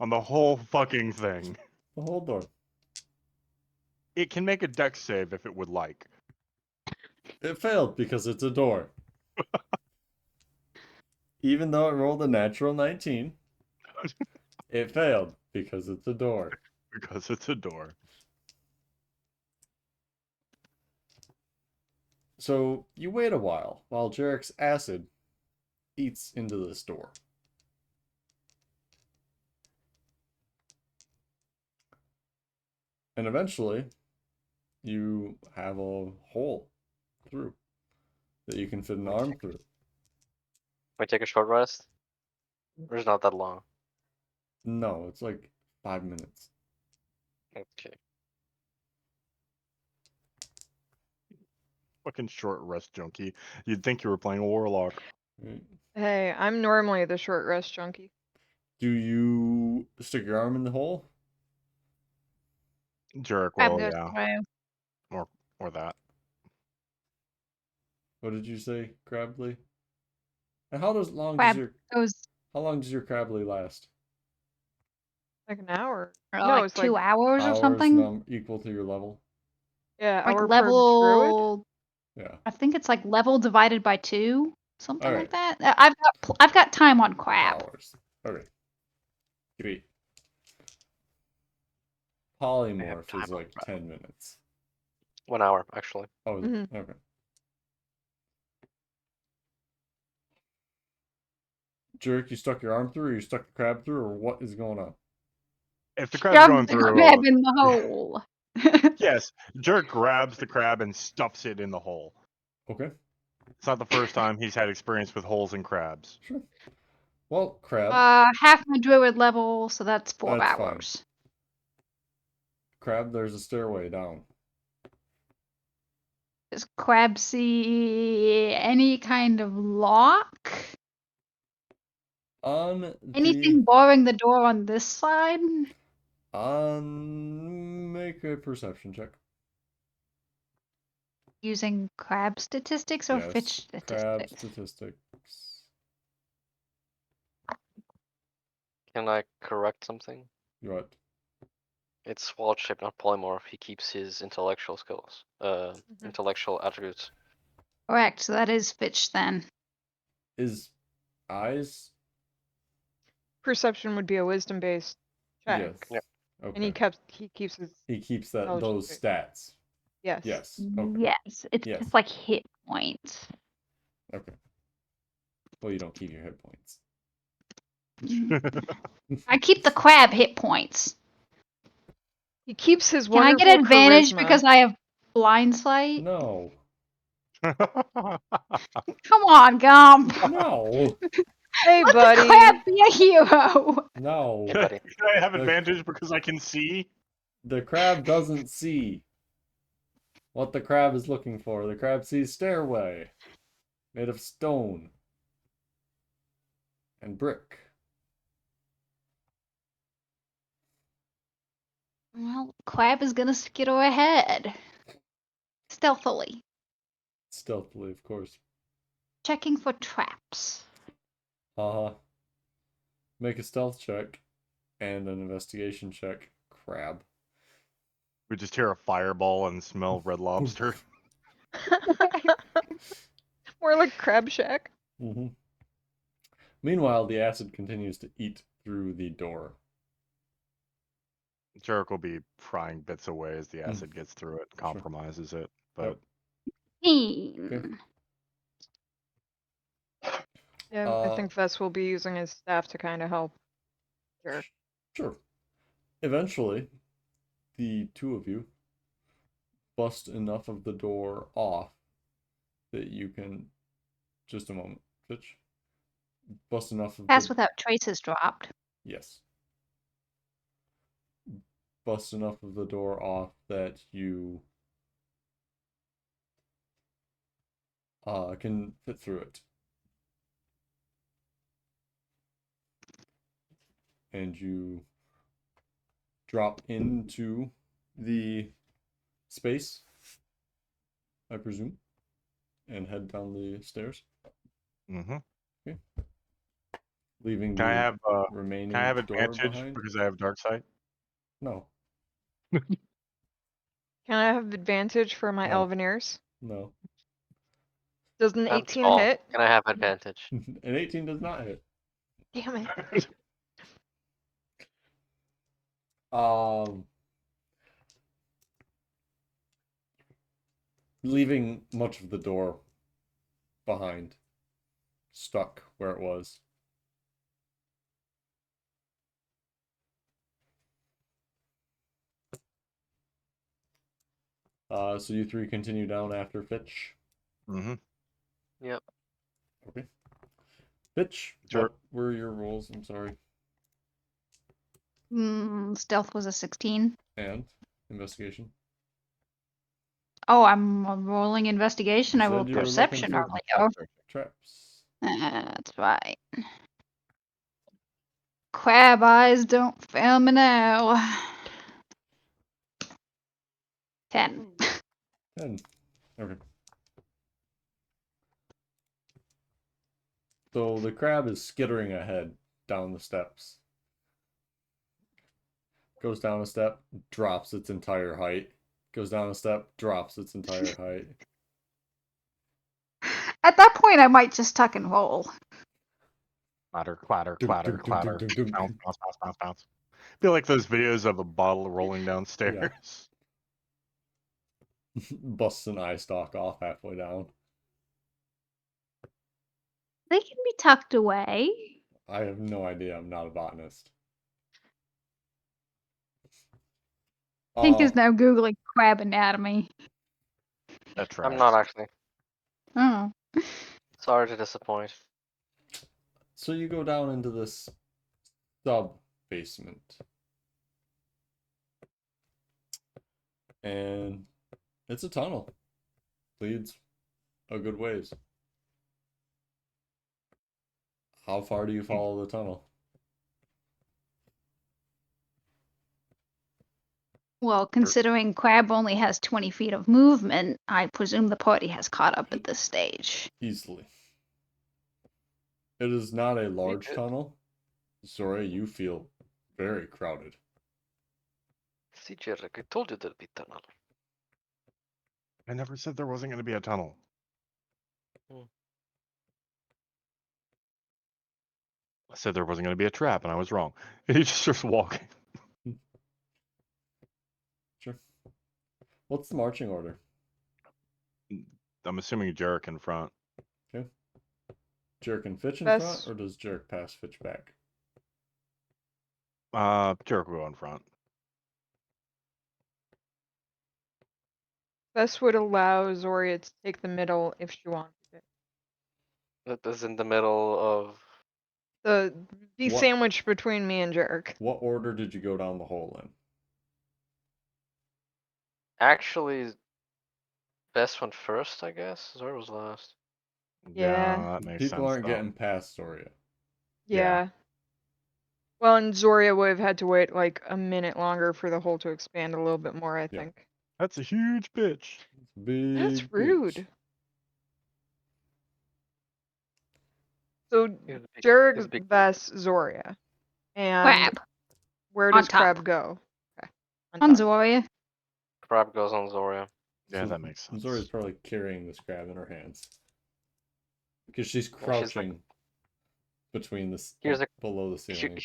Speaker 4: On the whole fucking thing.
Speaker 1: The whole door.
Speaker 4: It can make a dex save if it would like.
Speaker 1: It failed because it's a door. Even though it rolled a natural 19, it failed because it's a door.
Speaker 4: Because it's a door.
Speaker 1: So you wait a while Jarek's acid eats into this door. And eventually, you have a hole through that you can fit an arm through.
Speaker 3: Can we take a short rest? Or is it not that long?
Speaker 1: No, it's like 5 minutes.
Speaker 3: Okay.
Speaker 4: Fucking short rest junkie. You'd think you were playing a warlock.
Speaker 1: Right?
Speaker 5: Hey, I'm normally the short rest junkie.
Speaker 1: Do you stick your arm in the hole?
Speaker 4: Jerk,
Speaker 2: Crab
Speaker 4: well,
Speaker 2: goes
Speaker 4: yeah.
Speaker 2: through.
Speaker 4: Or that.
Speaker 1: What did you say, Crably? And how long
Speaker 2: Crab
Speaker 1: does
Speaker 2: goes
Speaker 1: your Crably last?
Speaker 5: Like an hour. No,
Speaker 2: like
Speaker 5: it's
Speaker 2: 2
Speaker 5: like,
Speaker 2: hours or
Speaker 1: Hours
Speaker 2: something.
Speaker 1: equal to your level.
Speaker 5: yeah,
Speaker 2: Like
Speaker 5: hour per druid.
Speaker 2: level.
Speaker 1: Yeah.
Speaker 2: I think it's like level divided by 2, something
Speaker 1: All
Speaker 2: like that. I've got time on crab.
Speaker 1: Hours. Okay. Great. Polymorph
Speaker 3: time
Speaker 1: is
Speaker 3: on
Speaker 1: like
Speaker 3: crab.
Speaker 1: 10 minutes.
Speaker 3: 1 hour, actually.
Speaker 1: Oh, is it? Okay. Jerk, you stuck your arm through, or you stuck the crab through, or what is going on?
Speaker 4: If the crab's
Speaker 2: Shove
Speaker 4: going
Speaker 2: the
Speaker 4: through,
Speaker 2: crab in the hole.
Speaker 4: yes, Jerk grabs the crab and stuffs it in the hole.
Speaker 1: Okay.
Speaker 4: It's not the first time he's had experience with holes in crabs.
Speaker 1: Sure. Well, crab.
Speaker 2: Half my druid level, so that's 4
Speaker 1: That's fine.
Speaker 2: hours.
Speaker 1: Crab, there's a stairway down.
Speaker 2: Does Crab see any kind of lock?
Speaker 1: On
Speaker 2: Anything barring the door on this side?
Speaker 1: make a perception check.
Speaker 2: Using crab statistics or
Speaker 1: Yes,
Speaker 2: fish
Speaker 1: crab
Speaker 2: statistics?
Speaker 1: statistics.
Speaker 3: Can I correct something?
Speaker 1: What?
Speaker 3: It's wild shape, not polymorph. He keeps his intellectual skills, intellectual attributes.
Speaker 2: Correct, so that is fish then.
Speaker 1: Is eyes?
Speaker 5: Perception would be a wisdom based check.
Speaker 1: Yes.
Speaker 3: Yep.
Speaker 5: And he
Speaker 1: Okay.
Speaker 5: keeps his
Speaker 1: He keeps
Speaker 5: knowledge
Speaker 1: those
Speaker 5: check.
Speaker 1: stats.
Speaker 5: Yes.
Speaker 1: Yes. Okay.
Speaker 2: Yes, it's
Speaker 1: Yes.
Speaker 2: just like hit points.
Speaker 1: Okay. Well, you don't keep your hit points.
Speaker 2: I keep the crab hit points.
Speaker 5: He keeps his
Speaker 2: Can I
Speaker 5: wonderful
Speaker 2: get advantage
Speaker 5: charisma.
Speaker 2: because I have blind sight?
Speaker 1: No.
Speaker 2: Come on, Gump.
Speaker 1: No.
Speaker 5: Hey,
Speaker 2: Let
Speaker 5: buddy.
Speaker 2: the crab be a hero.
Speaker 1: No.
Speaker 3: Hey, buddy.
Speaker 4: Can I have
Speaker 1: The-
Speaker 4: advantage because I can see?
Speaker 1: The crab doesn't see what the crab is looking for. The crab sees stairway made of stone and brick.
Speaker 2: Well, crab is gonna skitter ahead. Stealthily.
Speaker 1: Stealthily, of course.
Speaker 2: Checking for traps.
Speaker 1: Haha. Make a stealth check and an investigation check. Crab.
Speaker 4: We just hear a fireball and smell red lobster.
Speaker 5: More like Crab Shack.
Speaker 1: Mm-hmm. Meanwhile, the acid continues to eat through the door.
Speaker 4: Jarek will be prying bits away as the acid gets through it, compromises it. But
Speaker 1: Okay.
Speaker 5: Yeah, I think Vess will be using his staff to kind of help.
Speaker 1: Sure. Eventually, the two of you bust enough of the door off that you can. Just a moment, Fitch. Bust enough of
Speaker 2: Pass
Speaker 1: the.
Speaker 2: without traces dropped.
Speaker 1: Yes. Bust enough of the door off that you can fit through it. And you drop into the space, I presume, and head down the stairs,
Speaker 4: mm-hmm.
Speaker 1: leaving
Speaker 4: Can I
Speaker 1: the
Speaker 4: have
Speaker 1: remaining
Speaker 4: can I have
Speaker 1: door
Speaker 4: advantage
Speaker 1: behind.
Speaker 4: because I have dark sight?
Speaker 1: No,
Speaker 5: Can I have advantage for my
Speaker 1: No.
Speaker 5: elven ears?
Speaker 1: no.
Speaker 5: Does an
Speaker 3: I'm
Speaker 5: 18
Speaker 3: tall.
Speaker 5: hit?
Speaker 3: Can I have advantage?
Speaker 1: An 18 does not hit.
Speaker 5: Damn it.
Speaker 1: Leaving much of the door behind, stuck where it was. So you three continue down after Fitch.
Speaker 4: Mm-hmm.
Speaker 3: Yep.
Speaker 1: Okay. Fitch,
Speaker 4: Sure.
Speaker 1: what were your rolls? I'm sorry.
Speaker 2: Stealth was a 16.
Speaker 1: And investigation.
Speaker 2: Oh, I'm rolling investigation.
Speaker 1: You
Speaker 2: I
Speaker 1: said
Speaker 2: rolled
Speaker 1: you were
Speaker 2: perception
Speaker 1: looking for
Speaker 2: earlier.
Speaker 1: traps.
Speaker 2: That's right. Crab eyes don't fail me now. 10.
Speaker 1: 10. Okay. So the crab is skittering ahead down the steps. Goes down a step, drops its entire height. Goes down a step, drops its entire height.
Speaker 2: At that point, I might just tuck and roll.
Speaker 4: Clatter, clatter,
Speaker 1: Dunk,
Speaker 4: clatter,
Speaker 1: dunk, dunk,
Speaker 4: clatter.
Speaker 1: dunk, dunk,
Speaker 4: Bounce,
Speaker 1: dunk.
Speaker 4: bounce, bounce, bounce, bounce. Feel like those videos of a bottle rolling downstairs.
Speaker 1: Busts an eye stalk off halfway down.
Speaker 2: They can be tucked away.
Speaker 1: I have no idea. I'm not a botanist.
Speaker 2: Pink is now Googling crab anatomy.
Speaker 4: That's right.
Speaker 3: I'm not actually.
Speaker 2: Oh.
Speaker 3: Sorry to disappoint.
Speaker 1: So you go down into this sub basement. And it's a tunnel. leads a good ways. How far do you follow the tunnel?
Speaker 2: Well, considering Crab only has 20 feet of movement, I presume the party has caught up at this stage.
Speaker 1: Easily. It is not a large
Speaker 3: could.
Speaker 1: tunnel. Zora, you feel very crowded.
Speaker 3: See, Jarek, I told you there'd be tunnel.
Speaker 4: I never said there wasn't going to be a tunnel.
Speaker 3: Hmm.
Speaker 4: I said there wasn't going to be a trap, and I was wrong. He just starts walking.
Speaker 1: Sure. What's the marching order?
Speaker 4: I'm assuming Jarek in front.
Speaker 1: Okay. Jerk and Fitch in
Speaker 5: Best-
Speaker 1: front, or does Jerk pass Fitch back?
Speaker 4: Jarek will go in front.
Speaker 5: Bess would allow Zoria to take the middle if she wanted it.
Speaker 3: That is in the middle of.
Speaker 5: Be
Speaker 1: What-
Speaker 5: sandwiched between me and Jerk.
Speaker 1: What order did you go down the hole in?
Speaker 3: Actually, best one first, I guess. Zora was last.
Speaker 5: Yeah.
Speaker 4: That makes
Speaker 1: People
Speaker 4: sense.
Speaker 1: aren't
Speaker 4: though.
Speaker 1: getting past Zoria.
Speaker 5: Yeah. Well, and Zoria would have had to wait like a minute longer for the hole to expand a little bit more, I
Speaker 1: Yeah.
Speaker 5: think.
Speaker 4: That's a huge bitch.
Speaker 1: It's a big
Speaker 5: That's
Speaker 1: bitch.
Speaker 5: rude. So
Speaker 3: He was a big-
Speaker 5: Jerk,
Speaker 3: he was a big
Speaker 5: Bess, Zoria. And
Speaker 2: Crab.
Speaker 5: where
Speaker 2: On
Speaker 5: does Crab
Speaker 2: top.
Speaker 5: go? Okay.
Speaker 2: On
Speaker 5: top.
Speaker 2: Zoria.
Speaker 3: Crab goes on Zoria.
Speaker 4: Yeah,
Speaker 1: So
Speaker 4: that makes sense.
Speaker 1: Zoria's probably carrying this crab in her hands. Because she's
Speaker 3: Yeah, she's like-
Speaker 1: crouching between this
Speaker 3: Here's a-
Speaker 1: below the ceiling.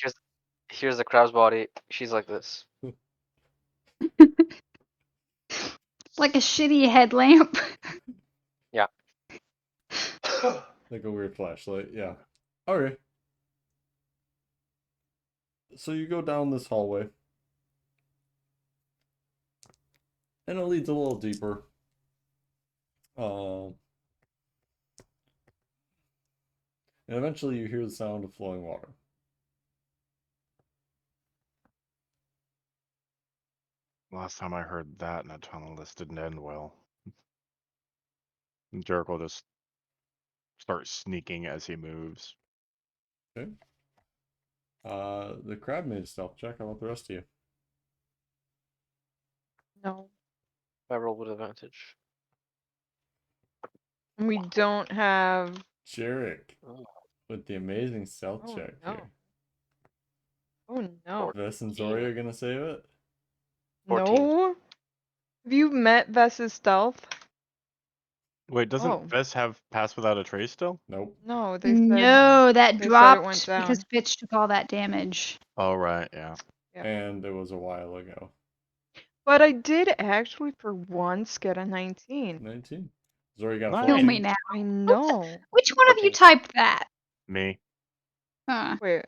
Speaker 3: Here's the crab's body. She's like this.
Speaker 2: Like a shitty headlamp.
Speaker 1: Like a weird flashlight, yeah. Okay. So you go down this hallway. And it leads a little deeper. And eventually you hear the sound of flowing water.
Speaker 4: Last time I heard that in a tunnel, this didn't end well. Jarek will just start sneaking as he moves.
Speaker 1: Okay. The crab made a stealth check. How about the rest of you?
Speaker 5: No.
Speaker 3: I roll with advantage.
Speaker 5: We don't have.
Speaker 1: Jarek
Speaker 3: Oh.
Speaker 1: with the amazing stealth
Speaker 5: Oh,
Speaker 1: check
Speaker 5: no.
Speaker 1: here.
Speaker 5: Oh no.
Speaker 1: Vess and
Speaker 3: 14.
Speaker 1: Zoria gonna save it?
Speaker 3: 14.
Speaker 5: No. Have you met Vess's stealth?
Speaker 4: Wait, doesn't
Speaker 5: Oh.
Speaker 4: Vess have pass without a trace still?
Speaker 1: Nope.
Speaker 5: No, they said.
Speaker 2: No, that
Speaker 5: they said it
Speaker 2: dropped
Speaker 5: went
Speaker 2: because
Speaker 5: down.
Speaker 2: Fitch took all that damage.
Speaker 4: Oh, right, yeah.
Speaker 5: Yeah.
Speaker 1: And it was a while ago.
Speaker 5: But I did actually, for once, get a 19.
Speaker 1: 19. Zoria got a
Speaker 4: Nice.
Speaker 2: Kill
Speaker 1: 14.
Speaker 2: me now.
Speaker 5: I know.
Speaker 2: Which one of you
Speaker 3: 14.
Speaker 2: typed that?
Speaker 4: Me.
Speaker 2: Huh.
Speaker 5: Wait.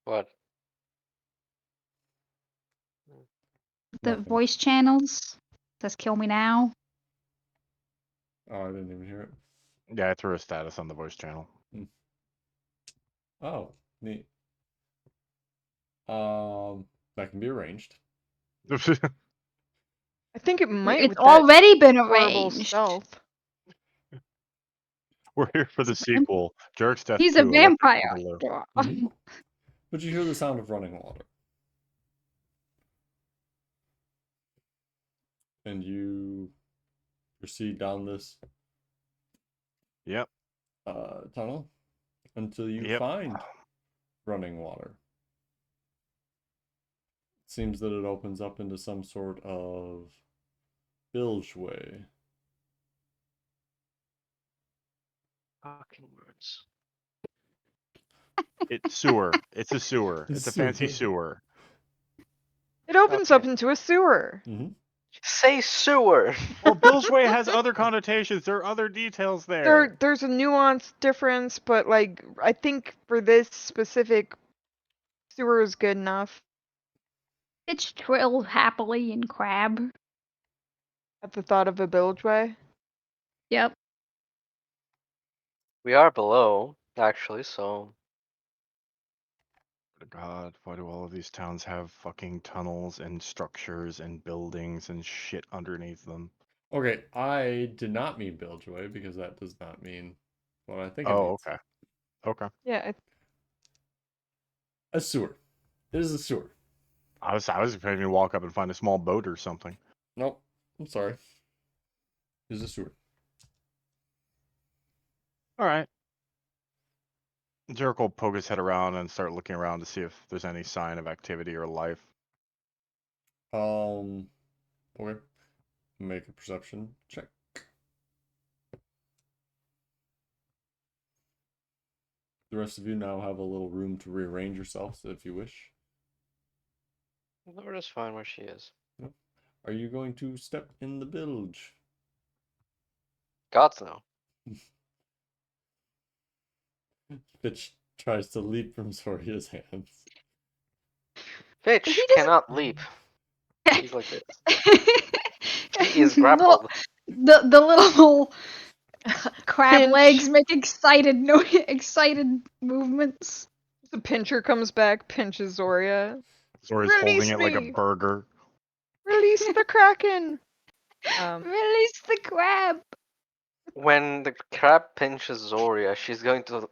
Speaker 3: What?
Speaker 2: The
Speaker 1: Nothing.
Speaker 2: voice channels says kill me now.
Speaker 1: Oh, I didn't even hear it.
Speaker 4: Yeah, I threw a status on the voice channel.
Speaker 1: Oh, neat. That can be arranged.
Speaker 5: I think it might.
Speaker 2: It's
Speaker 5: with that
Speaker 2: already been
Speaker 5: horrible
Speaker 2: arranged.
Speaker 5: stealth.
Speaker 4: We're here for the sequel. Jarek's Death
Speaker 2: He's
Speaker 4: 2,
Speaker 2: a
Speaker 4: Electric
Speaker 2: vampire.
Speaker 4: Boogaloo.
Speaker 1: Mhm. But you hear the sound of running water. And you proceed down this
Speaker 4: Yep.
Speaker 1: tunnel until you
Speaker 4: Yep.
Speaker 1: find running water. It seems that it opens up into some sort of bilgeway.
Speaker 3: Fucking words.
Speaker 4: It's sewer. It's a sewer. It's a fancy sewer.
Speaker 5: It opens up
Speaker 3: Okay.
Speaker 5: into a sewer.
Speaker 1: Mm-hmm.
Speaker 3: Say sewer.
Speaker 4: Well, Bilgeway has other connotations. There are other details there.
Speaker 5: There's a nuanced difference, but like I think for this specific sewer is good enough.
Speaker 2: Fitch trilled happily in Crab.
Speaker 5: At the thought of a bilgeway.
Speaker 2: Yep.
Speaker 3: We are below, actually, so
Speaker 4: God, why do all of these towns have fucking tunnels and structures and buildings and shit underneath them?
Speaker 1: Okay, I did not mean bilgeway because that does not mean what I think it
Speaker 4: Oh,
Speaker 1: means.
Speaker 4: okay. Okay.
Speaker 5: Yeah,
Speaker 1: A sewer. It is a sewer.
Speaker 4: I was expecting to walk up and find a small boat or something.
Speaker 1: Nope. I'm sorry. It is a sewer.
Speaker 4: All right. Jericho will poke his head around and start looking around to see if there's any sign of activity or life.
Speaker 1: Okay. Make a perception check. The rest of you now have a little room to rearrange yourselves if you wish.
Speaker 3: Laura's fine where she is.
Speaker 1: Are you going to step in the bilge?
Speaker 3: Gods no.
Speaker 1: Fitch tries to leap from Soria's hands.
Speaker 3: Fitch
Speaker 2: He just-
Speaker 3: cannot leap. He's like this. He is grappled.
Speaker 2: The little crab
Speaker 5: Pinch.
Speaker 2: legs make excited movements.
Speaker 5: the pincher comes back, pinches Zoria.
Speaker 4: Zori's holding
Speaker 5: Release
Speaker 4: it like a
Speaker 5: me!
Speaker 4: burger.
Speaker 5: Release the Kraken!
Speaker 2: Release the crab.
Speaker 3: When the crab pinches Zoria, she's going to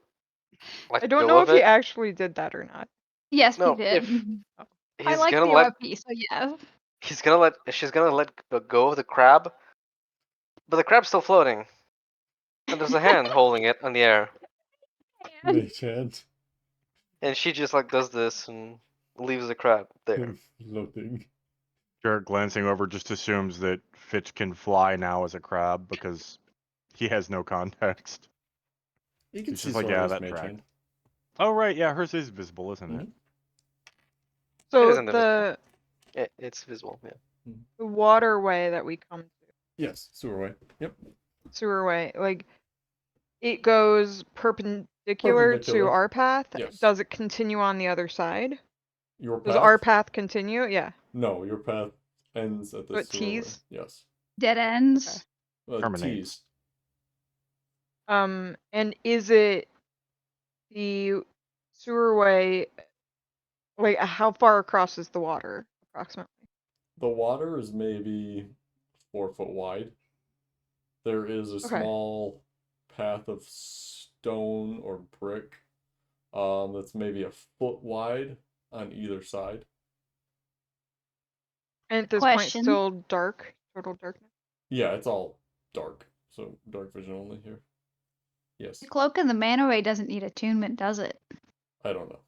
Speaker 5: I
Speaker 3: let
Speaker 5: don't
Speaker 3: go
Speaker 5: know
Speaker 3: of
Speaker 5: if he
Speaker 3: it.
Speaker 5: actually did that or not.
Speaker 2: Yes, he
Speaker 3: No,
Speaker 2: did.
Speaker 3: if
Speaker 2: I
Speaker 3: he's
Speaker 2: like
Speaker 3: gonna
Speaker 2: the
Speaker 3: let,
Speaker 2: RP, so yes.
Speaker 3: she's gonna let go of the crab, but the crab's still floating, and there's a hand holding it in the air,
Speaker 1: Mage hand.
Speaker 3: and she just like does this and leaves the crab there.
Speaker 1: Floating.
Speaker 4: Jarrett, glancing over, just assumes that Fitch can fly now as a crab because he has no context.
Speaker 1: You can
Speaker 4: He's
Speaker 1: see
Speaker 4: just like, yeah,
Speaker 1: Soria's
Speaker 4: that
Speaker 1: mage
Speaker 4: track.
Speaker 1: hand.
Speaker 4: Oh, right, yeah, hers is visible, isn't it?
Speaker 1: Mhm.
Speaker 5: So
Speaker 3: isn't invisible.
Speaker 5: the
Speaker 3: It's visible, yeah.
Speaker 5: waterway that we come to,
Speaker 1: Yes, sewerway. Yep.
Speaker 5: sewerway, like it goes perpendicular to
Speaker 1: Perpendicular.
Speaker 5: our path.
Speaker 1: Yes.
Speaker 5: Does it continue on the other side?
Speaker 1: Your
Speaker 5: Does
Speaker 1: path?
Speaker 5: our path continue? Yeah.
Speaker 1: No, your path ends at the
Speaker 5: What,
Speaker 1: sewerway.
Speaker 5: T's?
Speaker 1: Yes.
Speaker 2: Dead ends.
Speaker 4: Terminates.
Speaker 1: T's.
Speaker 5: And is it the sewerway? Like, how far across is the water, approximately?
Speaker 1: The water is maybe 4 foot wide. There is a
Speaker 5: Okay.
Speaker 1: small path of stone or brick that's maybe a foot wide on either side.
Speaker 5: And at this point,
Speaker 2: Question.
Speaker 5: still dark, total darkness.
Speaker 1: Yeah, it's all dark. So dark vision only here. Yes.
Speaker 2: The cloak and the mana ray doesn't need attunement, does it?
Speaker 1: I don't know.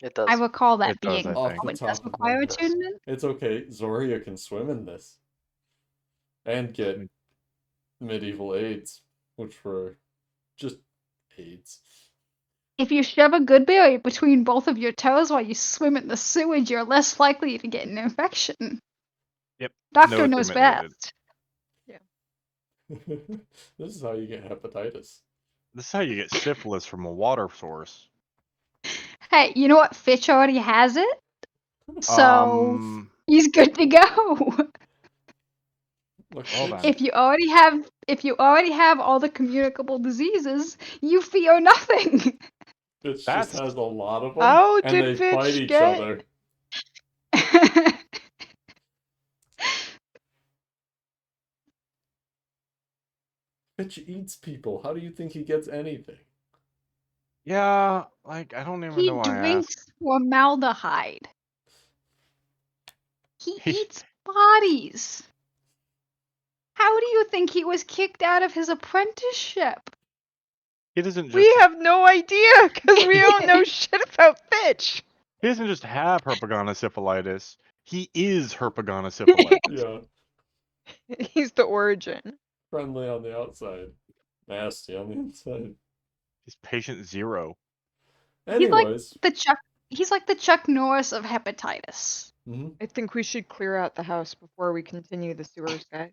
Speaker 3: It does.
Speaker 2: I recall that
Speaker 4: It does,
Speaker 2: being.
Speaker 4: I
Speaker 1: Off
Speaker 4: think.
Speaker 1: the
Speaker 2: It does
Speaker 1: top of my
Speaker 2: require
Speaker 1: head.
Speaker 2: attunement.
Speaker 1: It's okay. Zoria can swim in this. And get medieval aids, which were just aids.
Speaker 2: If you shove a good berry between both of your toes while you swim in the sewage, you're less likely to get an infection.
Speaker 4: Yep.
Speaker 2: Doctor
Speaker 4: No
Speaker 2: knows
Speaker 4: attunement needed.
Speaker 2: best.
Speaker 1: This is how you get hepatitis.
Speaker 4: This is how you get syphilis from a water source.
Speaker 2: Hey, you know what? Fitch already has it, so he's good to go.
Speaker 1: Look,
Speaker 4: Well
Speaker 1: Fitch,
Speaker 4: then.
Speaker 2: if you already have all the communicable diseases, you fear nothing.
Speaker 1: Fitch just
Speaker 4: That's-
Speaker 1: has a lot of them,
Speaker 5: How
Speaker 1: and
Speaker 5: did
Speaker 1: they
Speaker 5: Fitch
Speaker 1: fight each
Speaker 5: get-
Speaker 1: other. Fitch eats people. How do you think he gets anything?
Speaker 4: Yeah, like, I don't even
Speaker 2: He
Speaker 4: know why I asked.
Speaker 2: drinks formaldehyde. He
Speaker 4: He-
Speaker 2: eats bodies. How do you think he was kicked out of his apprenticeship?
Speaker 4: He doesn't just
Speaker 5: We have no idea because we don't know shit about Fitch.
Speaker 4: he doesn't just have herpetogonosyphilitis. He is herpetogonosyphilitis.
Speaker 1: Yeah,
Speaker 5: He's the origin.
Speaker 1: friendly on the outside, nasty on the inside.
Speaker 4: He's patient zero.
Speaker 1: Anyways,
Speaker 2: He's like the Chuck Norris of hepatitis.
Speaker 5: I think we should clear out the house before we continue the sewers, guys.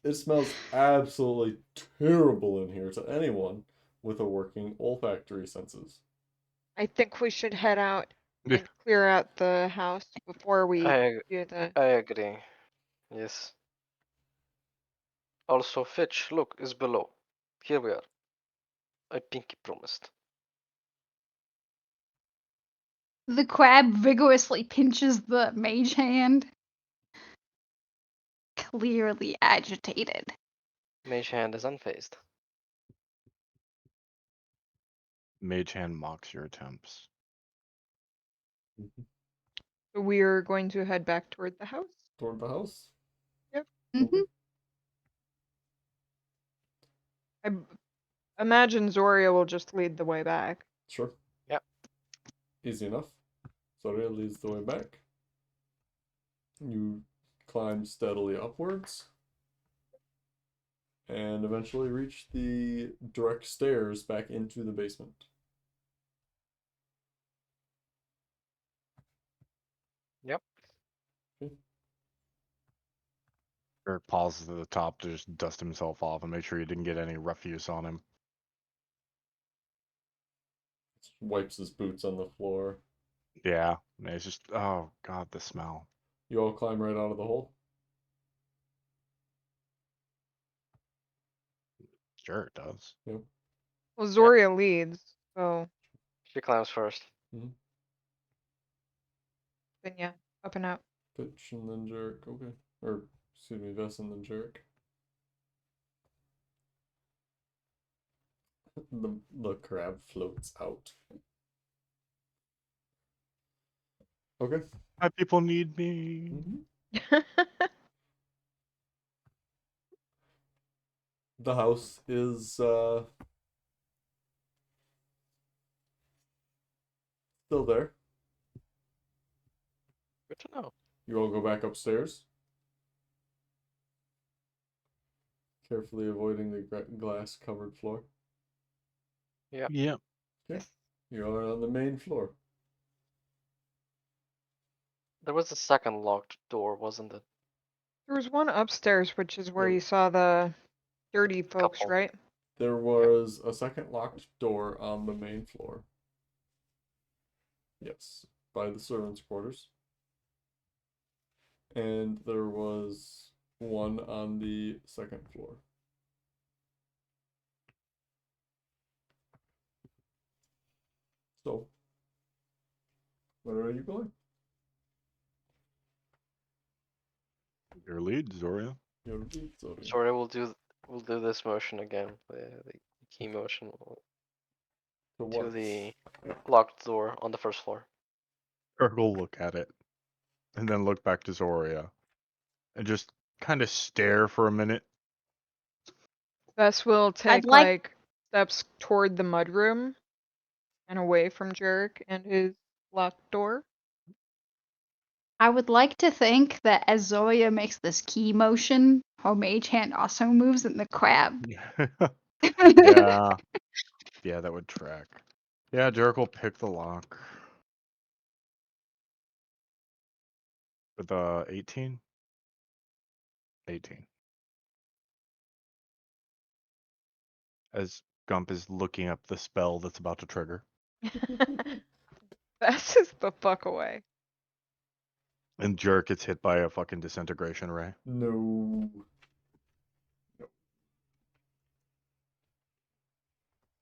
Speaker 1: it smells absolutely terrible in here to anyone with a working olfactory senses.
Speaker 5: I think we should head out and clear out the house before we do the.
Speaker 3: I agree. Yes. Also, Fitch, look, is below. Here we are. I pinky promised.
Speaker 2: The crab vigorously pinches the mage hand. clearly agitated.
Speaker 3: Mage Hand is unfazed.
Speaker 4: Mage Hand mocks your attempts.
Speaker 5: So we're going to head back toward the house.
Speaker 1: Toward the house?
Speaker 5: Yep.
Speaker 1: Okay.
Speaker 5: I imagine Zoria will just lead the way back.
Speaker 1: Sure.
Speaker 3: Yep.
Speaker 1: Easy enough. Zoria leads the way back. You climb steadily upwards. And eventually reach the direct stairs back into the basement.
Speaker 3: Yep.
Speaker 4: Eric pauses at the top to just dust himself off and make sure he didn't get any refuse on him.
Speaker 1: Wipes his boots on the floor.
Speaker 4: Yeah, and it's just, oh god, the smell.
Speaker 1: You all climb right out of the hole.
Speaker 4: Sure it does.
Speaker 1: Yep.
Speaker 5: Well, Zoria leads, so
Speaker 3: She climbs first.
Speaker 1: Mm-hmm.
Speaker 5: then yeah, up and out.
Speaker 1: Pitch and then Jarek. Okay. Or, excuse me, Vess and then Jarek. The crab floats out. Okay.
Speaker 4: My people need me.
Speaker 1: Mm-hmm. The house is still there.
Speaker 3: Good to know.
Speaker 1: You all go back upstairs, carefully avoiding the glass covered floor.
Speaker 3: Yep.
Speaker 4: Yep.
Speaker 1: Okay. You are on the main floor.
Speaker 3: There was a second locked door, wasn't it?
Speaker 5: There was one upstairs, which is where
Speaker 1: Yep.
Speaker 5: you saw the dirty folks,
Speaker 3: Couple.
Speaker 5: right?
Speaker 1: There was a second locked door on the main floor. Yes, by the servants' quarters. And there was one on the second floor. So, where are you going?
Speaker 4: Your lead, Zoria.
Speaker 1: Your lead, Zoria.
Speaker 3: Sorry, we'll do this motion again. The key motion
Speaker 1: To
Speaker 3: to
Speaker 1: what?
Speaker 3: the locked door on the first floor.
Speaker 4: Eric will look at it and then look back to Zoria and just kind of stare for a minute.
Speaker 5: Bess will take
Speaker 2: like-
Speaker 5: steps toward the mudroom and away from Jarek and his locked door.
Speaker 2: I would like to think that as Zoya makes this key motion, her mage hand also moves in the crab.
Speaker 4: Yeah. Yeah, that would track. Yeah, Jarek will pick the lock. With 18? 18. As Gump is looking up the spell that's about to trigger.
Speaker 5: Bess is the fuck away.
Speaker 4: And Jarek gets hit by a fucking disintegration ray.
Speaker 1: No.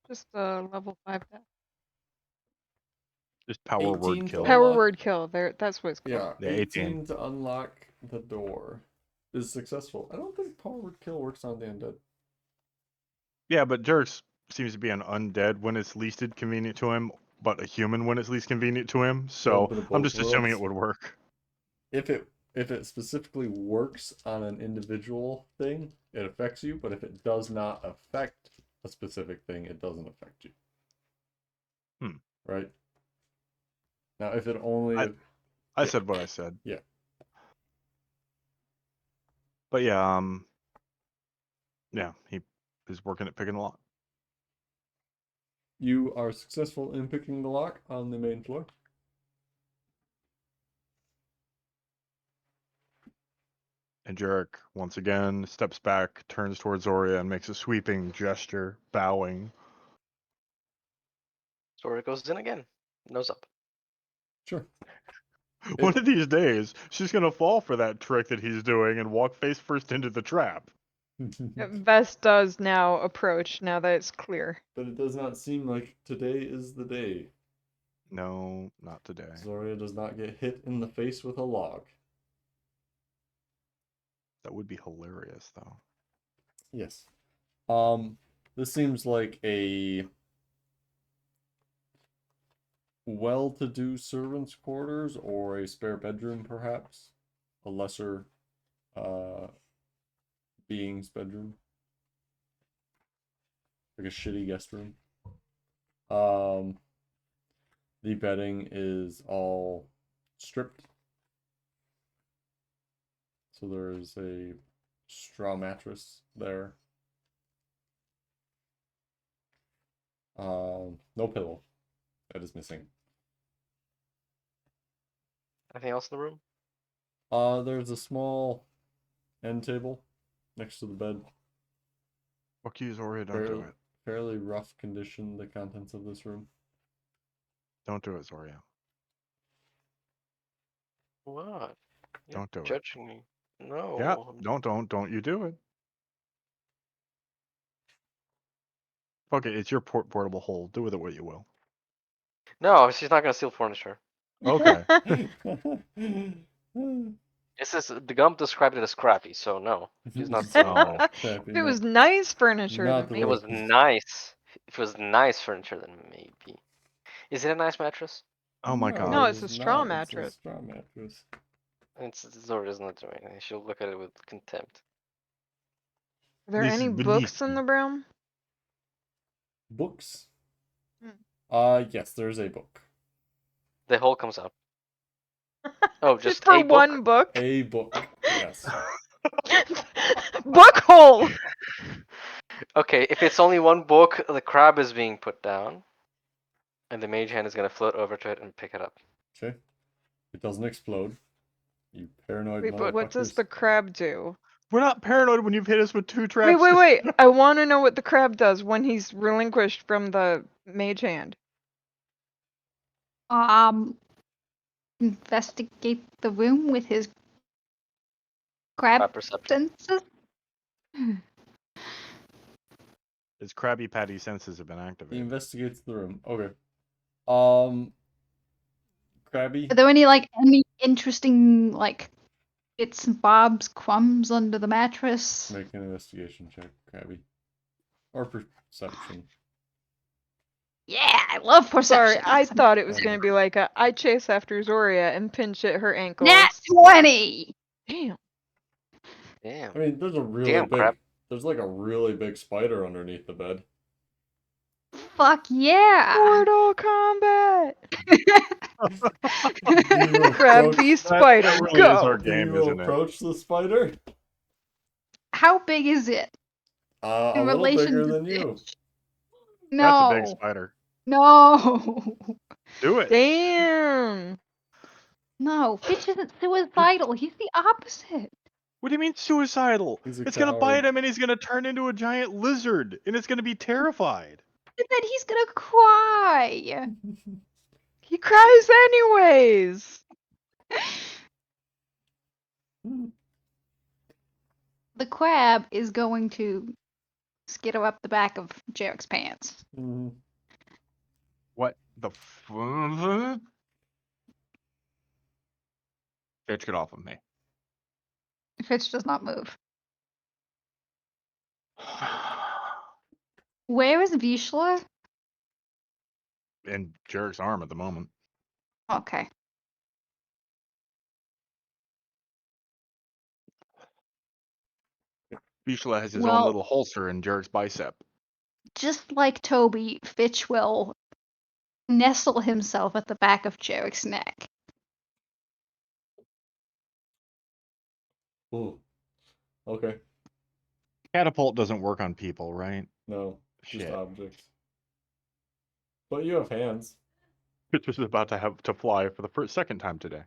Speaker 5: Just a level 5 death.
Speaker 4: Just power word
Speaker 1: 18
Speaker 4: kill.
Speaker 1: to
Speaker 5: Power
Speaker 1: unlock?
Speaker 5: word kill. There, that's what it's called.
Speaker 1: Yeah,
Speaker 4: Yeah, 18.
Speaker 1: 18 to unlock the door is successful. I don't think power word kill works on the undead.
Speaker 4: Yeah, but Jarek seems to be an undead when it's least convenient to him, but a human when it's least convenient to him. So
Speaker 1: bit of
Speaker 4: I'm
Speaker 1: both
Speaker 4: just assuming
Speaker 1: worlds.
Speaker 4: it would work.
Speaker 1: If it specifically works on an individual thing, it affects you, but if it does not affect a specific thing, it doesn't affect you. Right? Now, if it only...
Speaker 4: I
Speaker 1: Yeah.
Speaker 4: said what I said.
Speaker 1: Yeah.
Speaker 4: But yeah, yeah, he is working at picking the lock.
Speaker 1: You are successful in picking the lock on the main floor.
Speaker 4: And Jarek, once again, steps back, turns towards Zoria, and makes a sweeping gesture, bowing.
Speaker 3: Sora goes in again. Nose up.
Speaker 1: Sure.
Speaker 4: One of these days, she's gonna fall for that trick that he's doing and walk face first into the trap.
Speaker 5: Bess does now approach, now that it's clear.
Speaker 1: But it does not seem like today is the day.
Speaker 4: No, not today.
Speaker 1: Zoria does not get hit in the face with a log.
Speaker 4: That would be hilarious, though.
Speaker 1: Yes. This seems like a well-to-do servant's quarters or a spare bedroom, perhaps. A lesser being's bedroom. Like a shitty guest room. The bedding is all stripped. So there is a straw mattress there. No pillow. That is missing.
Speaker 3: Anything else in the room?
Speaker 1: There's a small end table next to the bed.
Speaker 4: Fuck you, Zoria, don't do it.
Speaker 1: Fairly rough condition, the contents of this room.
Speaker 4: Don't do it, Zoria.
Speaker 3: What? You're
Speaker 4: Don't do it.
Speaker 3: judging me. No.
Speaker 4: Yeah, don't you do it. Okay, it's your portable hole. Do with it what you will.
Speaker 3: No, she's not gonna steal furniture.
Speaker 4: Okay.
Speaker 3: It's just the gum described it as crappy, so no, she's not
Speaker 4: Oh.
Speaker 3: stealing furniture.
Speaker 1: Crappy,
Speaker 5: If it
Speaker 1: no.
Speaker 5: was nice furniture,
Speaker 1: Not
Speaker 5: then
Speaker 1: the
Speaker 3: It
Speaker 5: maybe.
Speaker 3: was nice. If it was nice furniture, then maybe. Is it a nice mattress?
Speaker 4: Oh my
Speaker 1: No,
Speaker 4: god.
Speaker 5: No, it's a
Speaker 1: it's
Speaker 5: straw
Speaker 1: not. It's a
Speaker 5: mattress.
Speaker 1: straw mattress.
Speaker 3: It's Zoria's not doing anything. She'll look at it with contempt.
Speaker 5: Are there
Speaker 4: This
Speaker 5: any
Speaker 4: is
Speaker 5: books
Speaker 4: beneath
Speaker 5: in
Speaker 4: me.
Speaker 5: the room?
Speaker 1: Books?
Speaker 5: Hmm.
Speaker 1: Yes, there's a book.
Speaker 3: The hole comes up. Oh, just
Speaker 5: for
Speaker 3: a book?
Speaker 5: one book.
Speaker 1: A book, yes.
Speaker 5: Book hole.
Speaker 3: Okay, if it's only one book, the crab is being put down. And the mage hand is gonna float over to it and pick it up.
Speaker 1: Okay. It doesn't explode. You paranoid
Speaker 5: Wait, but what does
Speaker 1: motherfuckers.
Speaker 5: the crab do?
Speaker 4: We're not paranoid when you've hit us with 2 traps.
Speaker 5: Wait. I want to know what the crab does when he's relinquished from the mage hand.
Speaker 2: Investigate the room with his crab
Speaker 3: Crab perception.
Speaker 2: senses.
Speaker 4: His Krabby Patty senses have been
Speaker 1: He
Speaker 4: activated.
Speaker 1: investigates the room. Okay. Krabby.
Speaker 2: Are there any interesting bits and bobs, crumbs under the mattress?
Speaker 1: Make an investigation check, Krabby. Or perception.
Speaker 2: Yeah, I love perception.
Speaker 5: Sorry, I
Speaker 2: That's
Speaker 5: thought it was
Speaker 1: Okay.
Speaker 5: gonna be like I chase after Zoria and pinch at her ankles.
Speaker 2: Nat 20.
Speaker 5: Damn.
Speaker 3: Damn.
Speaker 1: I mean, there's a really
Speaker 3: Damn,
Speaker 1: big.
Speaker 3: crab.
Speaker 1: There's like a really big spider underneath the bed.
Speaker 2: Fuck yeah.
Speaker 5: Mortal Kombat.
Speaker 1: Do you
Speaker 5: Crab
Speaker 1: approach-
Speaker 5: beast
Speaker 4: That
Speaker 5: spider.
Speaker 4: really is our
Speaker 5: Go.
Speaker 1: Do
Speaker 4: game,
Speaker 1: you
Speaker 4: isn't it?
Speaker 1: approach the spider?
Speaker 2: How big is it
Speaker 1: A
Speaker 2: in
Speaker 1: little
Speaker 2: relation
Speaker 1: bigger
Speaker 2: to
Speaker 1: than you.
Speaker 2: Fitch?
Speaker 4: That's a big
Speaker 2: No.
Speaker 4: spider.
Speaker 2: No.
Speaker 4: Do it.
Speaker 5: Damn.
Speaker 2: No, Fitch isn't suicidal. He's the opposite.
Speaker 4: What do you mean suicidal?
Speaker 1: He's a
Speaker 4: It's gonna
Speaker 1: coward.
Speaker 4: bite him and he's gonna turn into a giant lizard and it's gonna be terrified.
Speaker 2: And then he's gonna cry.
Speaker 5: He cries anyways.
Speaker 2: The crab is going to skitter up the back of Jarek's pants.
Speaker 1: Mhm.
Speaker 4: What the Bitch, get off of me.
Speaker 2: Fitch does not move. Where is Vishla?
Speaker 4: In Jarek's arm at the moment.
Speaker 2: Okay.
Speaker 4: Bishla has his
Speaker 2: Well-
Speaker 4: own little holster in Jarek's bicep.
Speaker 2: Just like Toby, Fitch will nestle himself at the back of Jarek's neck.
Speaker 1: Ooh. Okay.
Speaker 4: Catapult doesn't work on people, right?
Speaker 1: No. Just
Speaker 4: Shit.
Speaker 1: objects. But you have hands.
Speaker 4: Bitch was about to have to fly for the second time today.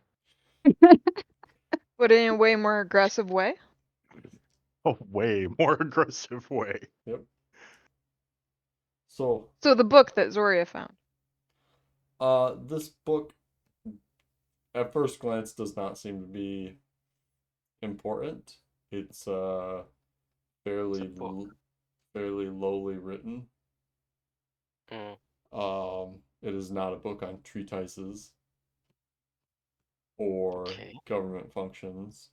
Speaker 5: But in a way more aggressive way.
Speaker 4: A way more aggressive way.
Speaker 1: Yep. So,
Speaker 5: So the book that Zoria found.
Speaker 1: this book, at first glance, does not seem to be important. It's fairly
Speaker 3: It's a book.
Speaker 1: fairly lowly written. It is not a book on treatises or
Speaker 3: Okay.
Speaker 1: government functions.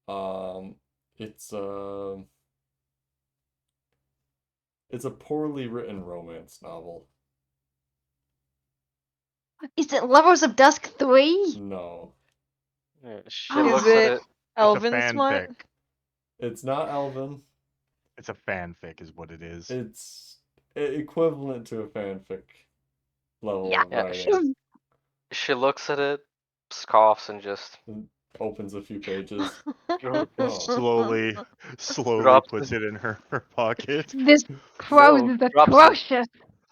Speaker 1: It's it's a poorly written romance novel.
Speaker 2: Is it Lovers of Dusk 3?
Speaker 1: No,
Speaker 3: Yeah, she
Speaker 2: Ah.
Speaker 3: looks
Speaker 5: Is
Speaker 3: at
Speaker 5: it
Speaker 3: it.
Speaker 4: It's a
Speaker 5: Elven smut?
Speaker 4: fanfic.
Speaker 1: it's not Elven.
Speaker 4: It's a fanfic, is what it is.
Speaker 1: It's equivalent to a fanfic level
Speaker 2: Yeah.
Speaker 1: of
Speaker 3: Yeah,
Speaker 1: writing.
Speaker 3: she looks at it, scoffs, and just
Speaker 1: And opens a few pages.
Speaker 3: dro-
Speaker 1: Oh.
Speaker 4: Slowly
Speaker 3: drops
Speaker 4: puts
Speaker 3: it.
Speaker 4: it in her pocket.
Speaker 2: This prose is
Speaker 3: Drops it.
Speaker 2: atrocious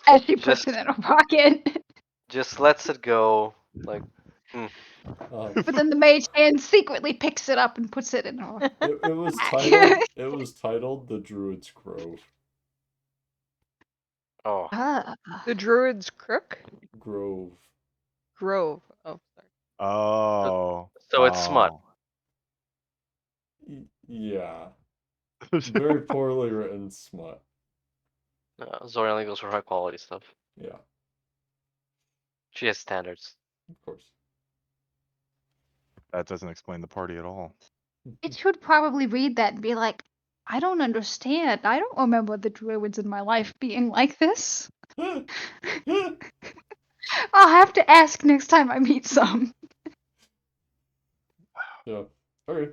Speaker 2: as she puts
Speaker 3: Just
Speaker 2: it in her pocket.
Speaker 3: just lets it go. Like,
Speaker 1: Um,
Speaker 2: But then the mage hand secretly picks it up and puts it in her
Speaker 1: it was
Speaker 2: back.
Speaker 1: titled The Druid's Grove.
Speaker 3: oh,
Speaker 2: Ah.
Speaker 5: The Druid's Crook?
Speaker 1: Grove.
Speaker 5: Grove. Oh, sorry.
Speaker 4: Oh.
Speaker 3: so it's smut.
Speaker 1: Yeah. Very poorly written smut.
Speaker 3: Zori only goes for high quality stuff.
Speaker 1: Yeah,
Speaker 3: She has standards.
Speaker 1: of course.
Speaker 4: That doesn't explain the party at all.
Speaker 2: It should probably read that and be like, I don't understand. I don't remember the druids in my life being like this. I'll have to ask next time I meet some.
Speaker 1: Yeah. Okay.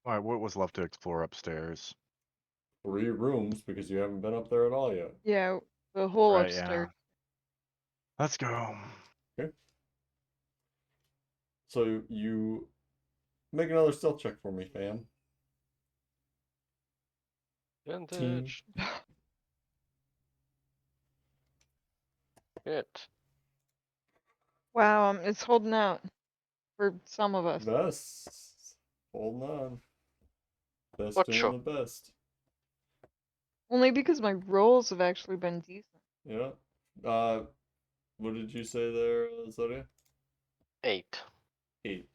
Speaker 4: All right, what was left to explore upstairs?
Speaker 1: 3 rooms because you haven't been up there at all yet.
Speaker 5: Yeah, the whole
Speaker 4: Right,
Speaker 5: upstairs.
Speaker 4: yeah. Let's go.
Speaker 1: Okay. So you make another stealth check for me, fam.
Speaker 3: Vintage. Good.
Speaker 5: Wow, it's holding out for some of us.
Speaker 1: Best. Holding on. Best
Speaker 3: Ocho.
Speaker 1: doing the best.
Speaker 5: Only because my rolls have actually been decent.
Speaker 1: Yeah. What did you say there, Zodia?
Speaker 3: 8.
Speaker 1: 8.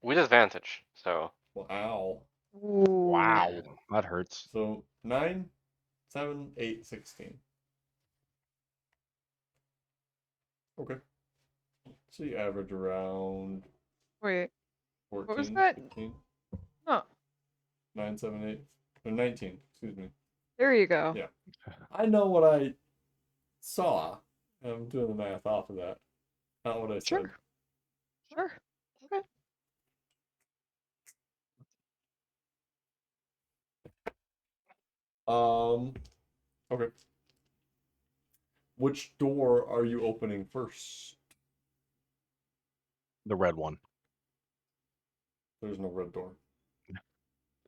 Speaker 3: With advantage, so.
Speaker 1: Wow.
Speaker 5: Ooh.
Speaker 4: Wow, that hurts.
Speaker 1: So 9, 7, 8, 16. Okay. So you average around
Speaker 5: Wait,
Speaker 1: 14,
Speaker 5: what was that?
Speaker 1: 15,
Speaker 5: Oh,
Speaker 1: 9, 7, 8, or 19, excuse me.
Speaker 5: there you go.
Speaker 1: Yeah. I know what I saw. I'm doing the math off of that. Not what I said.
Speaker 5: Sure. Sure. Okay.
Speaker 1: Okay. Which door are you opening first?
Speaker 4: The red one.
Speaker 1: There's no red door.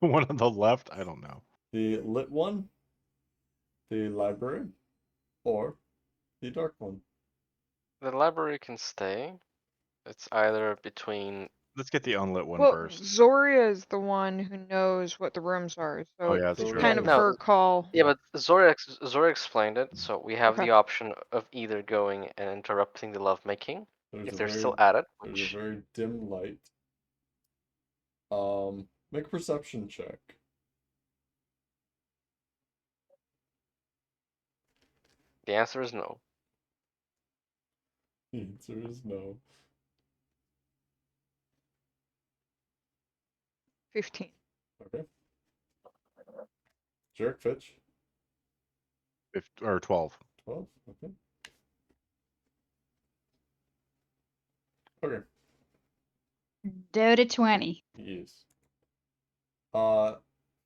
Speaker 4: The one on the left? I don't know.
Speaker 1: The lit one, the library, or the dark one?
Speaker 3: The library can stay. It's either between.
Speaker 4: Let's get the unlit one
Speaker 5: Well,
Speaker 4: first.
Speaker 5: Zoria is the one who knows what the rooms are, so
Speaker 4: Oh, yeah,
Speaker 5: it's
Speaker 4: that's
Speaker 1: So
Speaker 4: true.
Speaker 5: kind of
Speaker 3: No.
Speaker 5: her call.
Speaker 3: Yeah, but Zora explained it, so we have
Speaker 5: Okay.
Speaker 3: the option of either going and interrupting the lovemaking
Speaker 1: There's
Speaker 3: if
Speaker 1: a
Speaker 3: they're
Speaker 1: very
Speaker 3: still at it,
Speaker 1: there's a
Speaker 3: which
Speaker 1: very dim light. Make a perception check.
Speaker 3: the answer is no.
Speaker 1: The answer is no.
Speaker 5: 15.
Speaker 1: Okay. Jerk Fitch.
Speaker 4: Or 12.
Speaker 1: 12. Okay. Okay.
Speaker 2: Dirty 20.
Speaker 1: Yes.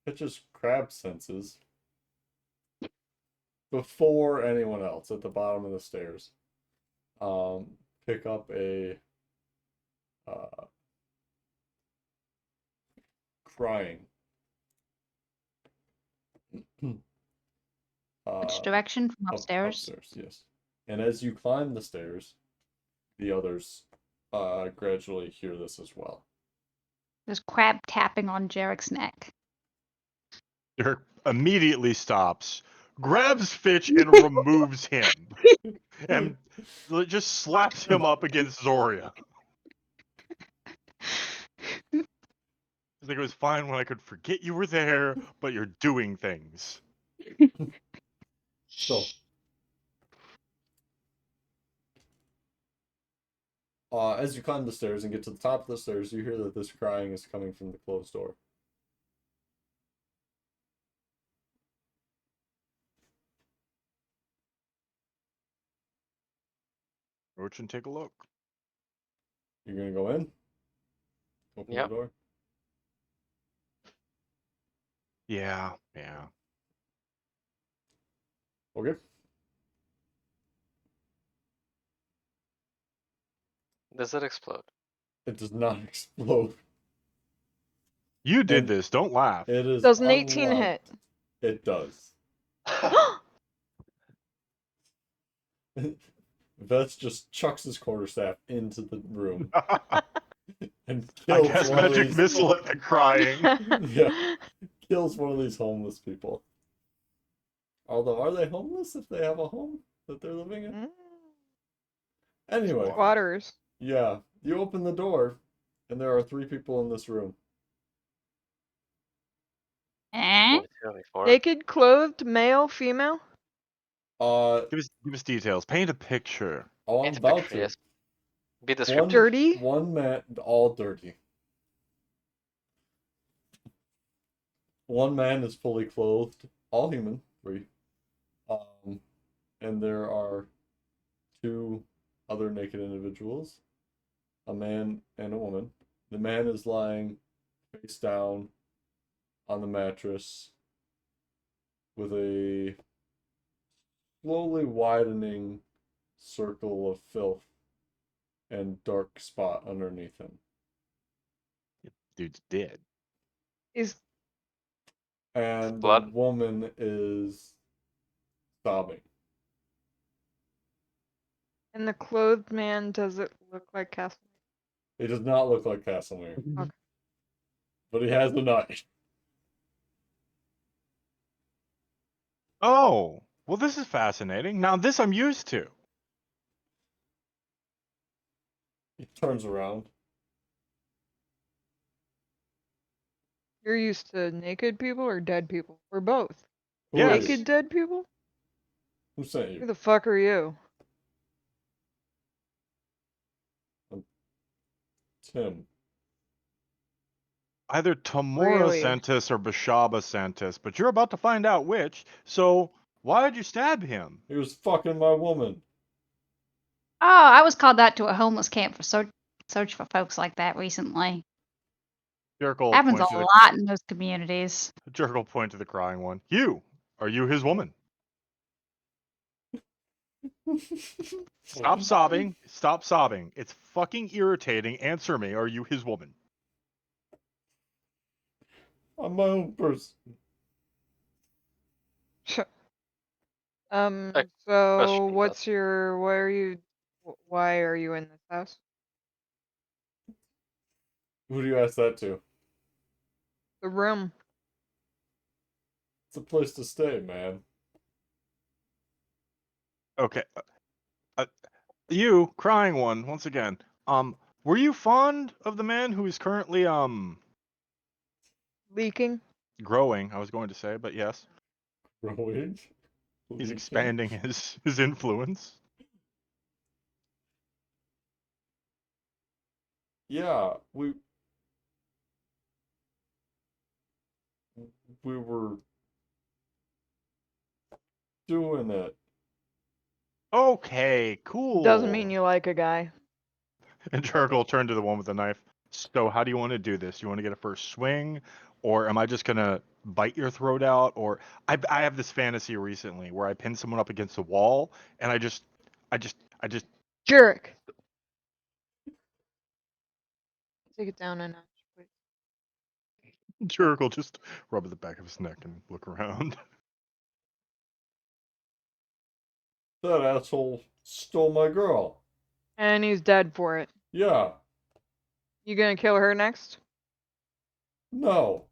Speaker 1: Fitch's crab senses before anyone else at the bottom of the stairs. Pick up a crying.
Speaker 2: Which direction? From upstairs?
Speaker 1: Upstairs, yes. And as you climb the stairs, the others gradually hear this as well.
Speaker 2: There's crab tapping on Jarek's neck.
Speaker 4: Dirk immediately stops, grabs Fitch, and removes him. And just slaps him up against Zoria. It's like, it was fine when I could forget you were there, but you're doing things.
Speaker 1: So, As you climb the stairs and get to the top of the stairs, you hear that this crying is coming from the closed door.
Speaker 4: Approach and take a look.
Speaker 1: You're gonna go in? Open
Speaker 3: Yep.
Speaker 1: the door?
Speaker 4: Yeah.
Speaker 1: Okay.
Speaker 3: Does it explode?
Speaker 1: It does not explode.
Speaker 4: You did
Speaker 1: And
Speaker 4: this. Don't laugh.
Speaker 1: It is
Speaker 5: Does an 18 hit?
Speaker 1: unlocked. It does. Vets just chucks his quarterstaff into the room and
Speaker 4: I
Speaker 1: kills
Speaker 4: guess
Speaker 1: one of
Speaker 4: magic
Speaker 1: these.
Speaker 4: missile at the crying.
Speaker 1: Yeah, kills one of these homeless people. Although, are they homeless if they have a home that they're living in? Anyway,
Speaker 5: Squatters.
Speaker 1: yeah, you open the door, and there are 3 people in this room.
Speaker 2: Eh?
Speaker 3: Only 2 before.
Speaker 5: Naked, clothed, male, female?
Speaker 4: Give us details. Paint a picture.
Speaker 1: Oh, I'm
Speaker 3: Paint a
Speaker 1: about
Speaker 3: picture,
Speaker 1: to.
Speaker 3: yes. Be descriptive.
Speaker 5: Dirty?
Speaker 1: One man, all dirty. One man is fully clothed, all human, 3. And there are 2 other naked individuals, a man and a woman. The man is lying face down on the mattress with a slowly widening circle of filth and dark spot underneath him.
Speaker 4: Dude's dead.
Speaker 5: Is
Speaker 1: And the
Speaker 3: Blood?
Speaker 1: woman is sobbing.
Speaker 5: and the clothed man, does it look like Castle?
Speaker 1: He does not look like Casimir,
Speaker 5: Okay.
Speaker 1: but he has a knife.
Speaker 4: Oh, well, this is fascinating. Now, this I'm used to.
Speaker 1: He turns around.
Speaker 5: You're used to naked people or dead people? Or both?
Speaker 1: Who
Speaker 4: Yes.
Speaker 1: are
Speaker 5: Naked
Speaker 1: you?
Speaker 5: dead people?
Speaker 1: Who sent
Speaker 5: Who
Speaker 1: you?
Speaker 5: the fuck are you?
Speaker 1: Tim.
Speaker 4: Either Tamura
Speaker 5: Really?
Speaker 4: sent us or Bashaba sent us, but you're about to find out which. So, why did you stab him?
Speaker 1: He was fucking my woman.
Speaker 2: Oh, I was called out to a homeless camp for search for folks like that recently.
Speaker 4: Jerk
Speaker 2: Happens a
Speaker 4: point to the
Speaker 2: lot in those communities.
Speaker 4: Jerk point to the crying one. Are you his woman? Stop sobbing. Stop sobbing. It's fucking irritating. Answer me. Are you his woman?
Speaker 1: I'm my own person.
Speaker 3: Question
Speaker 5: So
Speaker 3: about-
Speaker 5: why are you in this house?
Speaker 1: Who do you ask that to?
Speaker 5: The room.
Speaker 1: It's a place to stay, man.
Speaker 4: Okay. You, crying one, once again. Were you fond of the man who is currently
Speaker 5: Leaking?
Speaker 4: growing, I was going to say, but yes.
Speaker 1: Growing.
Speaker 4: He's expanding his influence.
Speaker 1: Yeah, we were doing it.
Speaker 4: Okay, cool.
Speaker 5: Doesn't mean you like a guy.
Speaker 4: And Jerk will turn to the one with the knife. So how do you want to do this? You want to get a first swing? Or am I just going to bite your throat out? Or I have this fantasy recently where I pin someone up against a wall and I just
Speaker 5: Jerk! Take it down a notch, please.
Speaker 4: Jerk will just rub at the back of his neck and look around.
Speaker 1: That asshole stole my girl.
Speaker 5: And he's dead for it.
Speaker 1: Yeah.
Speaker 5: You gonna kill her next?
Speaker 1: No.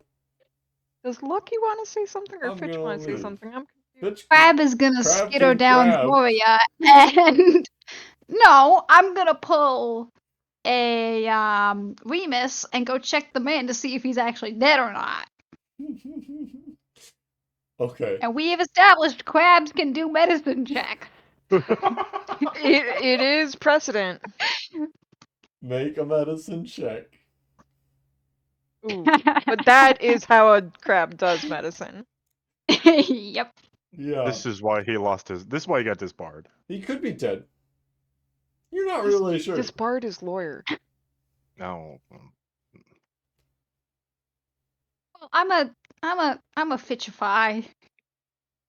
Speaker 5: Does Lucky want to say something or
Speaker 1: I'm
Speaker 5: Fitch
Speaker 1: gonna
Speaker 5: want to say
Speaker 1: leave.
Speaker 5: something? I'm confused.
Speaker 1: Bitch.
Speaker 2: Crab is gonna
Speaker 1: Crab
Speaker 2: skitter
Speaker 1: can
Speaker 2: down
Speaker 1: crab.
Speaker 2: Zoria, and no, I'm gonna pull a Remus and go check the man to see if he's actually dead or not.
Speaker 1: Okay.
Speaker 2: And we have established crabs can do medicine checks.
Speaker 5: It is precedent.
Speaker 1: Make a medicine check.
Speaker 5: Ooh. But that is how a crab does medicine.
Speaker 2: Yep.
Speaker 1: Yeah.
Speaker 4: This is why he lost his. This is why he got disbarred.
Speaker 1: He could be dead. You're not
Speaker 5: He's
Speaker 1: really sure.
Speaker 5: disbarred his lawyer.
Speaker 4: No.
Speaker 2: I'm a fitchify,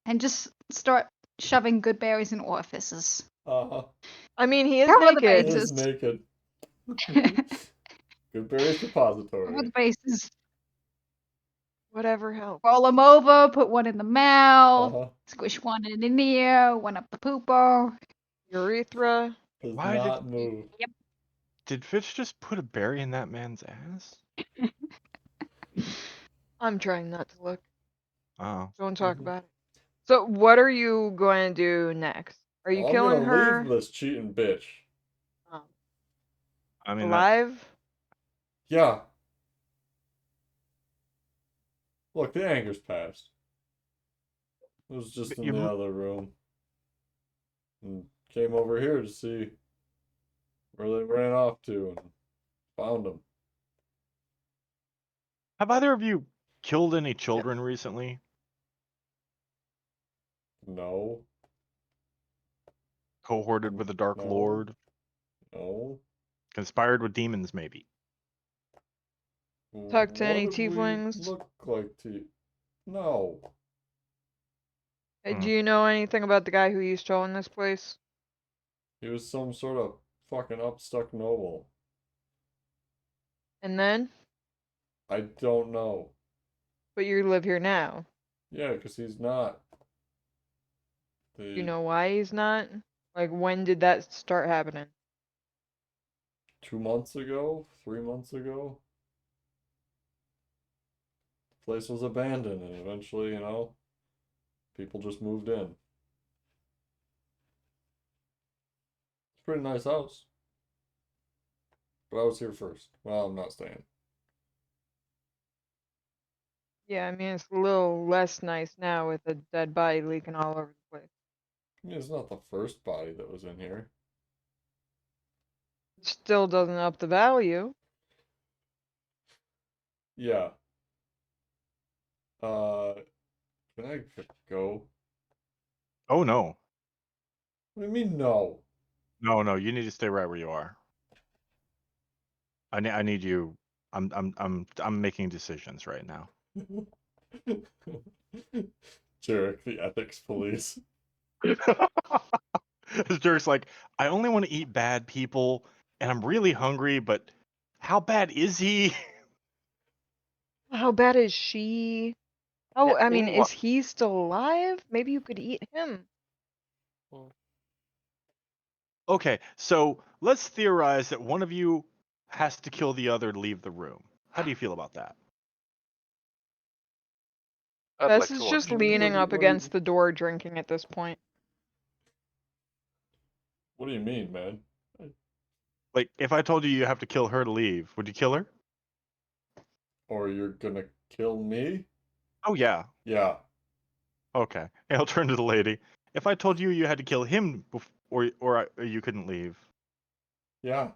Speaker 2: and just start shoving good berries in orifices.
Speaker 1: Uh-huh.
Speaker 5: I mean, he is
Speaker 2: Cover the
Speaker 5: naked.
Speaker 1: He
Speaker 2: bases.
Speaker 1: is naked. Good berries
Speaker 2: Cover
Speaker 1: depository.
Speaker 2: the bases.
Speaker 5: Whatever helps.
Speaker 2: Roll them over. Put one in the mouth.
Speaker 1: Uh-huh.
Speaker 2: Squish one in the ear. One up the pooper.
Speaker 5: Urethra.
Speaker 1: Does
Speaker 4: Why did-
Speaker 1: not move.
Speaker 4: Did Fitch just put a berry in that man's ass?
Speaker 5: I'm trying not to look.
Speaker 4: Oh.
Speaker 5: Don't talk about it. So, what are you going to do next? Are you
Speaker 1: Well, I'm
Speaker 5: killing
Speaker 1: gonna
Speaker 5: her
Speaker 1: leave this cheating bitch.
Speaker 5: um,
Speaker 4: I mean,
Speaker 5: alive?
Speaker 1: Yeah. Look, the anger's passed. It was just
Speaker 4: But
Speaker 1: in
Speaker 4: you
Speaker 1: the
Speaker 4: m-
Speaker 1: other room. And came over here to see where they ran off to and found them.
Speaker 4: have either of you killed any children recently?
Speaker 1: No.
Speaker 4: Cohorted with the Dark
Speaker 1: No.
Speaker 4: Lord?
Speaker 1: No.
Speaker 4: Conspired with demons, maybe?
Speaker 5: Talk to any
Speaker 1: What did we
Speaker 5: tieflings?
Speaker 1: look like to you? No.
Speaker 5: Do you know anything about the guy who used to own this place?
Speaker 1: He was some sort of fucking upstuck noble.
Speaker 5: And then?
Speaker 1: I don't know.
Speaker 5: But you live here now.
Speaker 1: Yeah, because he's not.
Speaker 5: Do you know why he's not? Like, when did that start happening?
Speaker 1: 2 months ago? 3 months ago? The place was abandoned and eventually, people just moved in. It's a pretty nice house. But I was here first. Well, I'm not staying.
Speaker 5: Yeah, I mean, it's a little less nice now with a dead body leaking all over the place.
Speaker 1: I mean, it's not the first body that was in here.
Speaker 5: Still doesn't up the value.
Speaker 1: Yeah. Can I go?
Speaker 4: Oh no.
Speaker 1: What do you mean, no?
Speaker 4: No, you need to stay right where you are. I need you. I'm making decisions right now.
Speaker 1: Jarek, the ethics police.
Speaker 4: Derek's like, I only want to eat bad people, and I'm really hungry, but how bad is he?
Speaker 5: How bad is she? Oh,
Speaker 3: Yeah,
Speaker 5: I mean,
Speaker 3: meanwhile-
Speaker 5: is he still alive? Maybe you could eat him.
Speaker 4: Okay, so let's theorize that one of you has to kill the other to leave the room. How do you feel about that?
Speaker 3: I'd
Speaker 5: Bess
Speaker 3: like
Speaker 5: is
Speaker 3: to
Speaker 5: just
Speaker 3: watch.
Speaker 5: leaning up
Speaker 1: What do you-
Speaker 5: against the door drinking at this point.
Speaker 1: What do you mean, man?
Speaker 4: Like, if I told you you have to kill her to leave, would you kill her?
Speaker 1: Or you're gonna kill me?
Speaker 4: Oh yeah.
Speaker 1: Yeah.
Speaker 4: Okay. And I'll turn to the lady. If I told you you had to kill him or you couldn't leave,
Speaker 1: Yeah.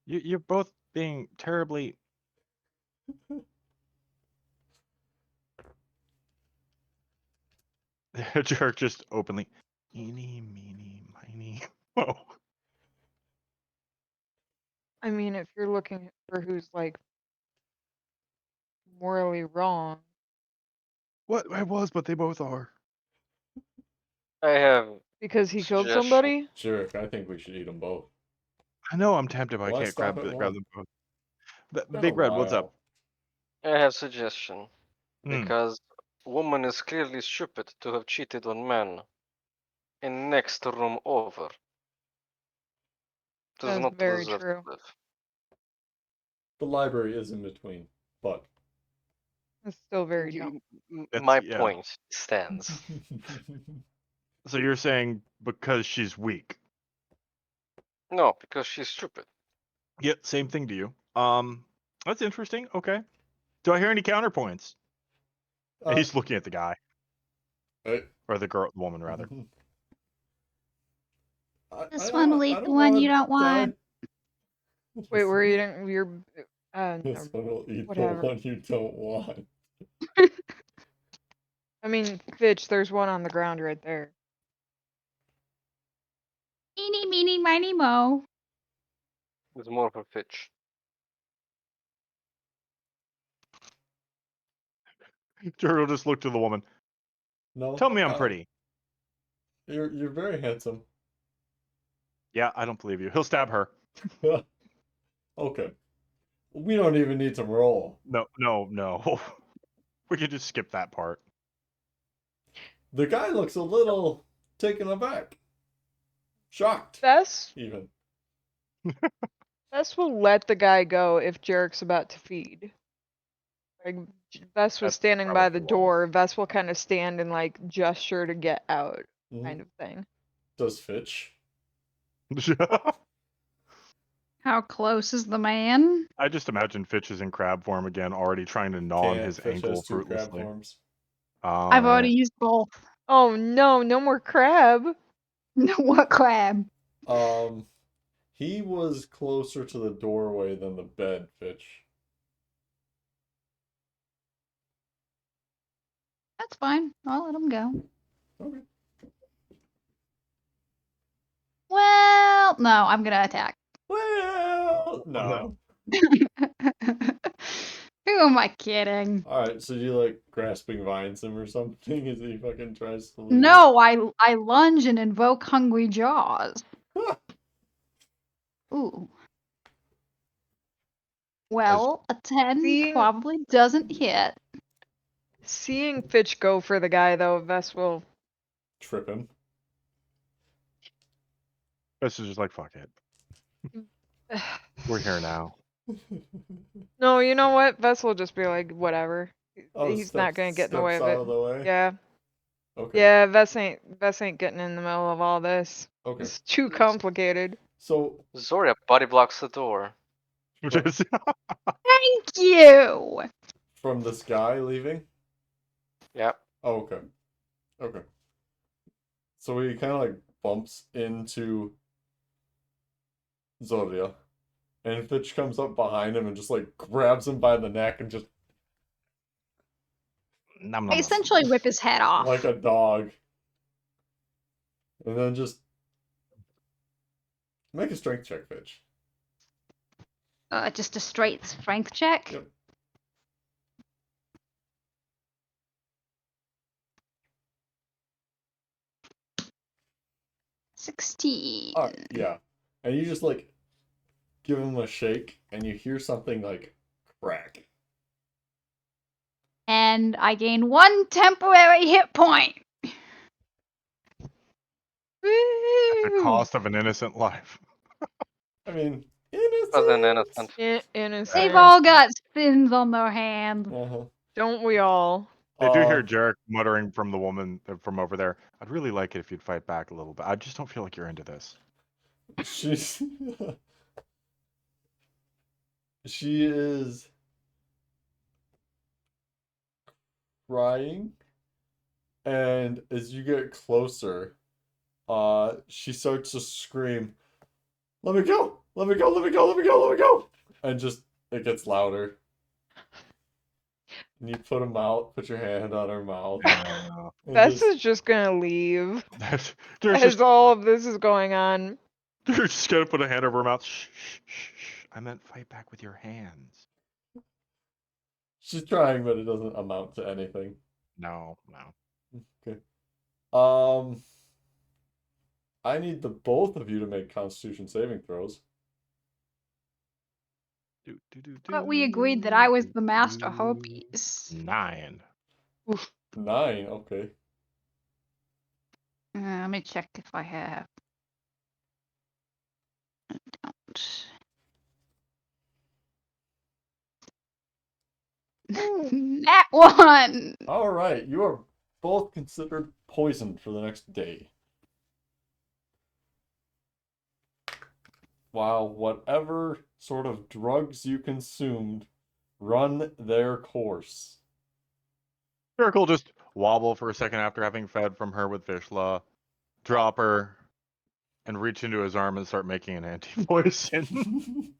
Speaker 4: you're both being terribly. Jerk just openly. Eeny, meeny, miny. Oh.
Speaker 5: I mean, if you're looking for who's like morally wrong,
Speaker 4: What I was, but they both are.
Speaker 3: I have
Speaker 5: because he killed
Speaker 3: suggestion.
Speaker 5: somebody,
Speaker 1: Jarek, I think we should eat them both.
Speaker 4: I know I'm tempted, but I
Speaker 1: Why
Speaker 4: can't
Speaker 1: stop
Speaker 4: grab
Speaker 1: at
Speaker 4: grab
Speaker 1: one?
Speaker 4: them both. But
Speaker 1: Been a
Speaker 4: Big Red, what's up?
Speaker 1: while.
Speaker 3: I have suggestion.
Speaker 4: Hmm.
Speaker 3: Because woman is clearly stupid to have cheated on man. In next room over. Does
Speaker 5: that's
Speaker 3: not
Speaker 5: very
Speaker 3: deserve
Speaker 5: true.
Speaker 3: to live.
Speaker 1: The library is in between, but
Speaker 5: It's still very dumb.
Speaker 3: My
Speaker 4: yeah.
Speaker 3: point stands.
Speaker 4: So you're saying because she's weak?
Speaker 3: No, because she's stupid.
Speaker 4: Yep, same thing to you. That's interesting. Okay. Do I hear any counterpoints? He's looking at the guy
Speaker 1: I,
Speaker 4: or the girl, the woman rather.
Speaker 1: I
Speaker 2: Just
Speaker 1: don't
Speaker 2: want to leave
Speaker 1: I
Speaker 2: the
Speaker 1: don't
Speaker 2: one
Speaker 1: wanna
Speaker 2: you don't
Speaker 1: die.
Speaker 2: want.
Speaker 5: Wait, we're eating. You're.
Speaker 1: This one will eat
Speaker 5: whatever.
Speaker 1: the one you don't want.
Speaker 5: I mean, Fitch. There's one on the ground right there.
Speaker 2: Eeny, meeny, miny, mo.
Speaker 3: It's more for Fitch.
Speaker 4: Jerry will just look to the woman.
Speaker 1: No.
Speaker 4: Tell me I'm pretty.
Speaker 1: You're very handsome.
Speaker 4: Yeah, I don't believe you. He'll stab her.
Speaker 1: Okay. We don't even need to roll.
Speaker 4: No. We could just skip that part.
Speaker 1: The guy looks a little taken aback. Shocked,
Speaker 5: Bess
Speaker 1: even.
Speaker 5: will let the guy go if Jarek's about to feed. Like Bess was
Speaker 4: That's
Speaker 5: standing by the
Speaker 4: probably wise.
Speaker 5: door. Bess will kind of stand and like gesture to get out,
Speaker 1: Mhm.
Speaker 5: kind of thing.
Speaker 1: Does Fitch?
Speaker 2: How close is the man?
Speaker 4: I just imagine Fitch is in crab form again, already trying to gnaw on
Speaker 1: Can't.
Speaker 4: his
Speaker 1: Fitch
Speaker 4: ankle
Speaker 1: has 2 crab
Speaker 4: fruitlessly.
Speaker 1: forms.
Speaker 2: I've already used both.
Speaker 5: Oh no, no more crab.
Speaker 2: What crab?
Speaker 1: He was closer to the doorway than the bed, Fitch.
Speaker 2: That's fine. I'll let him go.
Speaker 1: Okay.
Speaker 2: Well, no, I'm gonna attack.
Speaker 1: Well,
Speaker 4: no.
Speaker 2: Who am I kidding?
Speaker 1: Alright, so you like grasping vines him or something as he fucking tries to leave?
Speaker 2: No, I lunge and invoke hungry jaws. Ooh. Well, a 10
Speaker 5: Seeing-
Speaker 2: probably doesn't hit.
Speaker 5: Seeing Fitch go for the guy though, Bess will.
Speaker 1: Trip him.
Speaker 4: This is just like, fuck it. We're here now.
Speaker 5: No, you know what? Bess will just be like, whatever.
Speaker 1: Oh,
Speaker 5: He's not gonna get in the way of
Speaker 1: steps
Speaker 5: it.
Speaker 1: out of the way?
Speaker 5: Yeah.
Speaker 1: Okay.
Speaker 5: Yeah, Bess ain't getting in the middle of all this.
Speaker 1: Okay.
Speaker 5: It's too complicated.
Speaker 1: So,
Speaker 3: Zoria body blocks the door.
Speaker 4: Which is
Speaker 2: Thank you!
Speaker 1: from this guy leaving?
Speaker 3: Yep.
Speaker 1: Oh, okay. Okay. So he kind of like bumps into Zodia. And Fitch comes up behind him and just like grabs him by the neck and just
Speaker 4: nom, nom,
Speaker 2: I
Speaker 4: nom.
Speaker 2: essentially rip his head off.
Speaker 1: like a dog. And then just make a strength check, Fitch.
Speaker 2: Just a straight strength check.
Speaker 1: Yep.
Speaker 2: $16.
Speaker 1: Yeah. And you just like give him a shake and you hear something like crack.
Speaker 2: And I gain 1 temporary hit point.
Speaker 4: At the
Speaker 5: Woo!
Speaker 4: cost of an innocent life.
Speaker 1: I mean, innocent.
Speaker 3: Was an innocent.
Speaker 5: Innocent.
Speaker 2: They've all got sins on their hands.
Speaker 1: Uh-huh.
Speaker 5: Don't we all?
Speaker 4: I do hear Jarek muttering from the woman from over there. I'd really like it if you'd fight back a little bit. I just don't feel like you're into this.
Speaker 1: She's she is crying, and as you get closer, she starts to scream, "Let me go! Let me go! Let me go! Let me go! Let me go!" And just it gets louder. And you put your hand on her mouth. and
Speaker 5: Bess
Speaker 1: just-
Speaker 5: is just gonna leave
Speaker 4: There's
Speaker 5: as
Speaker 4: just,
Speaker 5: all of this is going on.
Speaker 4: you're just gonna put a hand over her mouth. Shh, shh, shh, shh. I meant fight back with your hands.
Speaker 1: She's trying, but it doesn't amount to anything.
Speaker 4: No.
Speaker 1: Okay. I need the both of you to make Constitution saving throws.
Speaker 2: But we agreed that I was the master harpies.
Speaker 4: 9.
Speaker 1: 9, okay.
Speaker 2: Let me check if I have. I don't. That one!
Speaker 1: All right, you are both considered poisoned for the next day. While whatever sort of drugs you consumed run their course.
Speaker 4: Jarek will just wobble for a second after having fed from her with Vishla, drop her, and reach into his arm and start making an anti-poison.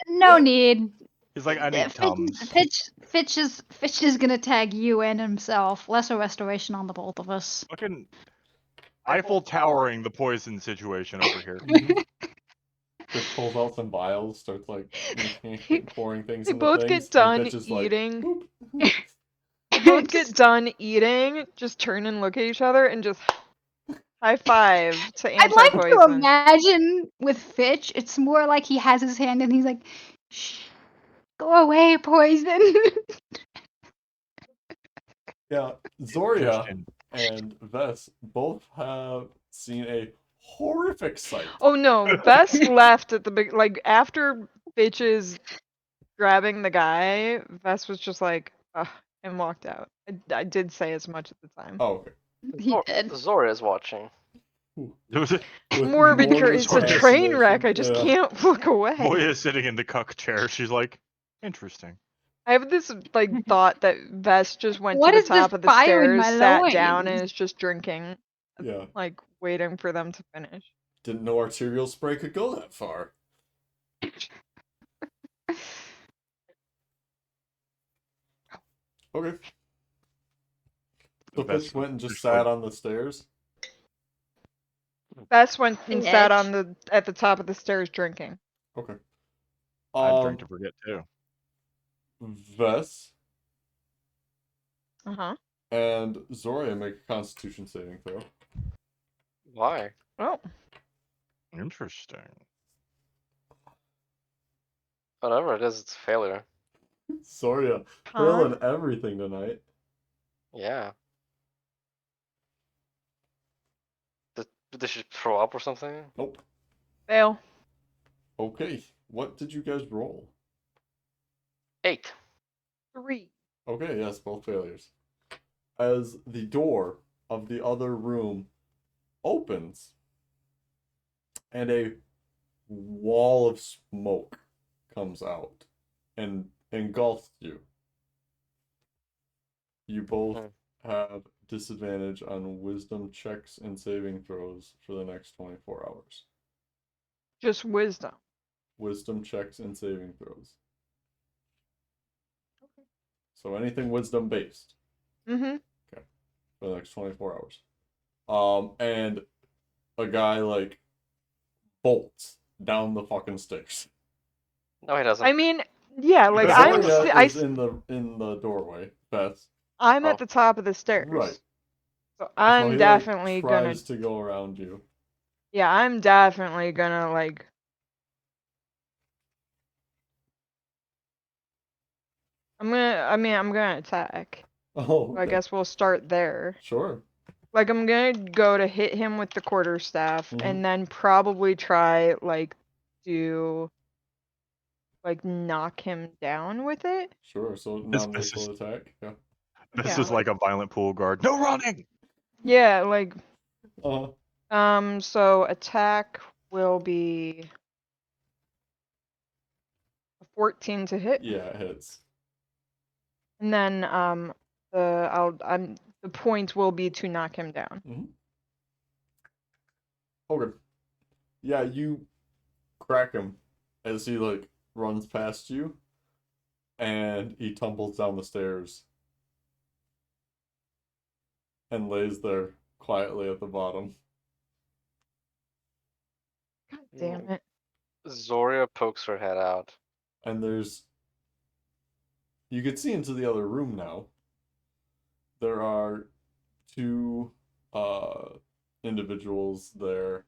Speaker 2: No need.
Speaker 4: He's like, I need Tums.
Speaker 2: Fitch is gonna tag you and himself. Lesser restoration on the both of us.
Speaker 4: Fucking Eiffel towering the poison situation over here.
Speaker 1: Fitch pulls out some vials, starts like pouring things
Speaker 5: They
Speaker 1: into
Speaker 5: both
Speaker 1: things,
Speaker 5: get done
Speaker 1: and Fitch is like,
Speaker 5: eating.
Speaker 1: boop.
Speaker 5: They both get done eating, just turn and look at each other and just high five to
Speaker 2: I'd like to
Speaker 5: anti-poison.
Speaker 2: imagine with Fitch, it's more like he has his hand and he's like, shh, go away, poison.
Speaker 1: Yeah, Zoria
Speaker 4: Justin.
Speaker 1: and Vess both have seen a horrific sight.
Speaker 5: Oh no, Bess left at the big, like after bitches grabbing the guy, Vess was just like, ugh, and walked out. I did say as much at the time.
Speaker 1: Oh, okay.
Speaker 2: He did.
Speaker 3: Zora is watching.
Speaker 1: With
Speaker 5: Morbid, it's a
Speaker 1: morbid
Speaker 5: train wreck. I
Speaker 1: fascination,
Speaker 5: just
Speaker 1: yeah.
Speaker 5: can't look away.
Speaker 4: Moya is sitting in the cuck chair. She's like, interesting.
Speaker 5: I have this like thought that Vess just went
Speaker 2: What
Speaker 5: to
Speaker 2: is
Speaker 5: the
Speaker 2: this
Speaker 5: top of the
Speaker 2: fire in
Speaker 5: stairs,
Speaker 2: my
Speaker 5: sat down,
Speaker 2: loins?
Speaker 5: and is just drinking,
Speaker 1: Yeah.
Speaker 5: like waiting for them to finish.
Speaker 1: Didn't know arterial spray could go that far. Okay. So
Speaker 4: Vess
Speaker 1: Fitch went and just
Speaker 4: just
Speaker 1: sat
Speaker 4: like,
Speaker 1: on the stairs.
Speaker 5: Vess went and sat
Speaker 2: Bitch.
Speaker 5: on the at the top of the stairs drinking.
Speaker 1: Okay.
Speaker 4: I'd drink to forget too.
Speaker 1: Vess
Speaker 5: Uh-huh.
Speaker 1: and Zoria make a Constitution saving throw.
Speaker 3: Why?
Speaker 5: Oh.
Speaker 4: Interesting.
Speaker 3: Whatever it is, it's a failure.
Speaker 1: Zoria, failing everything tonight.
Speaker 3: Yeah. Did she throw up or something?
Speaker 1: Nope.
Speaker 5: Fail.
Speaker 1: Okay. What did you guys roll?
Speaker 3: 8.
Speaker 5: 3.
Speaker 1: Okay, yes, both failures. As the door of the other room opens and a wall of smoke comes out and engulfs you. You both have disadvantage on wisdom checks and saving throws for the next 24 hours.
Speaker 5: Just wisdom.
Speaker 1: Wisdom checks and saving throws. So anything wisdom based.
Speaker 5: Mm-hmm.
Speaker 1: For the next 24 hours. And a guy like bolts down the fucking stairs.
Speaker 3: No, he doesn't.
Speaker 5: I mean, yeah, like
Speaker 1: Zoria
Speaker 5: I'm
Speaker 1: is in the doorway. Beth.
Speaker 5: I'm
Speaker 3: Oh.
Speaker 5: at the top of the stairs.
Speaker 1: Right.
Speaker 5: So
Speaker 1: So
Speaker 5: I'm
Speaker 1: he
Speaker 5: definitely
Speaker 1: like,
Speaker 5: gonna
Speaker 1: tries to go around you.
Speaker 5: Yeah, I'm definitely gonna like I'm gonna attack.
Speaker 1: Oh,
Speaker 5: So I
Speaker 1: okay.
Speaker 5: guess we'll start there.
Speaker 1: Sure.
Speaker 5: Like I'm gonna go to hit him with the quarterstaff
Speaker 1: Mhm.
Speaker 5: and then probably try like do like knock him down with it.
Speaker 1: Sure. So
Speaker 4: This
Speaker 1: non-lethal
Speaker 4: is
Speaker 1: attack. Yeah.
Speaker 4: this
Speaker 5: Yeah.
Speaker 4: is like a violent pool guard. No running.
Speaker 5: Yeah, like
Speaker 1: Uh-huh.
Speaker 5: so attack will be a 14 to hit.
Speaker 1: Yeah, it hits.
Speaker 5: And then the point will be to knock him down.
Speaker 1: Mm-hmm. Okay. Yeah, you crack him as he like runs past you, and he tumbles down the stairs and lays there quietly at the bottom.
Speaker 5: God damn it.
Speaker 3: Zoria pokes her head out.
Speaker 1: And you can see into the other room now. There are two individuals there,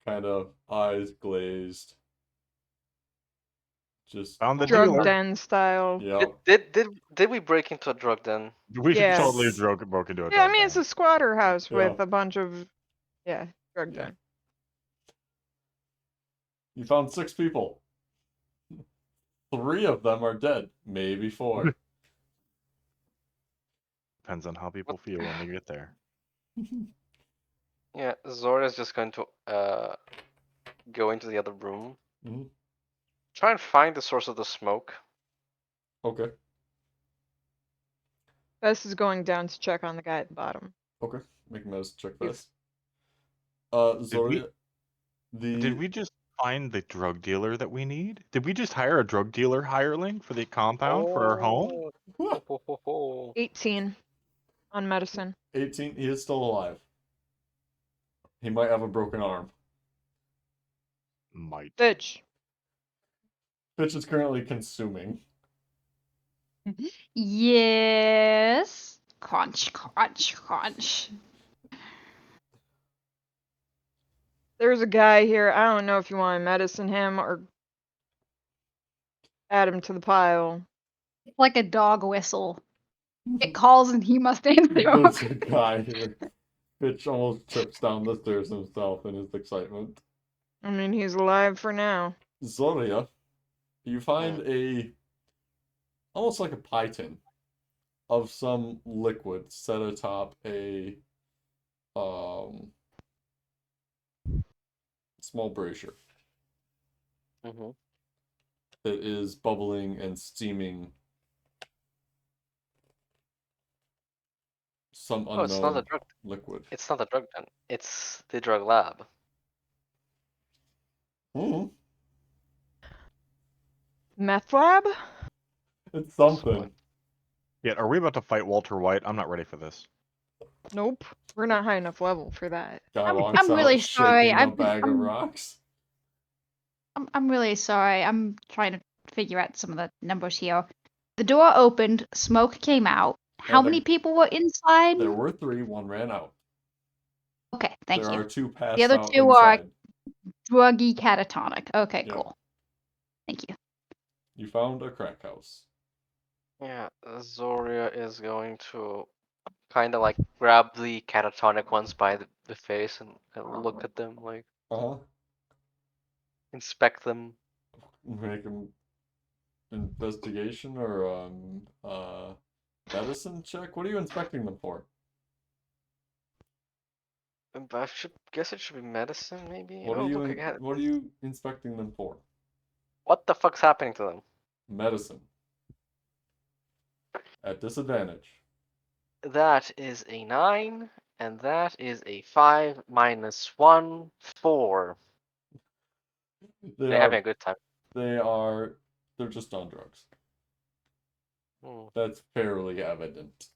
Speaker 1: kind of eyes glazed. Just
Speaker 4: Found the
Speaker 5: Drug
Speaker 4: dealer.
Speaker 5: den style.
Speaker 1: yeah.
Speaker 3: Did we break into a drug den?
Speaker 4: We
Speaker 5: Yes.
Speaker 4: totally broke into a
Speaker 5: Yeah, I
Speaker 4: drug
Speaker 5: mean it's
Speaker 4: den.
Speaker 5: a squatter house
Speaker 1: Yeah.
Speaker 5: with a bunch of drug
Speaker 1: Yeah.
Speaker 5: den.
Speaker 1: You found 6 people. 3 of them are dead, maybe 4.
Speaker 4: Depends on how people feel when they get there.
Speaker 3: Yeah, Zoria's just going to go into the other room.
Speaker 1: Mhm.
Speaker 3: Try and find the source of the smoke.
Speaker 1: Okay.
Speaker 5: Bess is going down to check on the guy at the bottom.
Speaker 1: Okay. Make a medicine check
Speaker 5: If-
Speaker 1: this. Zoria,
Speaker 4: Did we just find the drug dealer that we need? Did we just hire a drug dealer hireling for the compound for our home?
Speaker 3: Oh.
Speaker 5: 18 on medicine.
Speaker 1: 18. He is still alive. He might have a broken arm.
Speaker 4: Might.
Speaker 5: Bitch.
Speaker 1: Fitch is currently consuming.
Speaker 2: Yes. Crunch, crunch, crunch.
Speaker 5: There's a guy here. I don't know if you want to medicine him or add him to the pile.
Speaker 2: It's like a dog whistle. It calls and he must answer.
Speaker 1: There's a guy here. Fitch almost trips down the stairs himself in his excitement.
Speaker 5: I mean, he's alive for now.
Speaker 1: Zoria, you find almost like a pie tin of some liquid set atop a small brazier
Speaker 3: Mm-hmm.
Speaker 1: that is bubbling and steaming some
Speaker 3: Oh, it's not a
Speaker 1: unknown
Speaker 3: drug.
Speaker 1: liquid.
Speaker 3: It's not a drug den. It's the drug lab.
Speaker 1: Hmm.
Speaker 5: Meth lab?
Speaker 1: It's something.
Speaker 4: Yeah, are we about to fight Walter White? I'm not ready for this.
Speaker 5: Nope. We're not high enough level for that.
Speaker 1: Guy
Speaker 2: I'm
Speaker 1: walks out
Speaker 2: really sorry.
Speaker 1: shaking a bag of rocks.
Speaker 2: I'm really sorry. I'm trying to figure out some of the numbers here. The door opened, smoke came out. How
Speaker 1: And
Speaker 2: many people were inside?
Speaker 1: There were 3, one ran out.
Speaker 2: Okay, thank
Speaker 1: There
Speaker 2: you.
Speaker 1: are 2 passed
Speaker 2: The other
Speaker 1: out
Speaker 2: 2 are
Speaker 1: inside.
Speaker 2: druggy catatonic. Okay,
Speaker 1: Yep.
Speaker 2: cool. Thank you.
Speaker 1: You found a crack house.
Speaker 3: Yeah, Zoria is going to kind of like grab the catatonic ones by the face and look at them, like
Speaker 1: Uh-huh.
Speaker 3: inspect them.
Speaker 1: Make an investigation or medicine check. What are you inspecting them for?
Speaker 3: I should guess it should be medicine, maybe.
Speaker 1: What are
Speaker 3: Oh,
Speaker 1: you
Speaker 3: look, I got
Speaker 1: what are you inspecting them for?
Speaker 3: What the fuck's happening to them?
Speaker 1: Medicine. At disadvantage.
Speaker 3: That is a 9, and that is a 5 minus 1, 4.
Speaker 1: They
Speaker 3: They're having a good time.
Speaker 1: they're just on drugs.
Speaker 3: Hmm.
Speaker 1: That's fairly evident.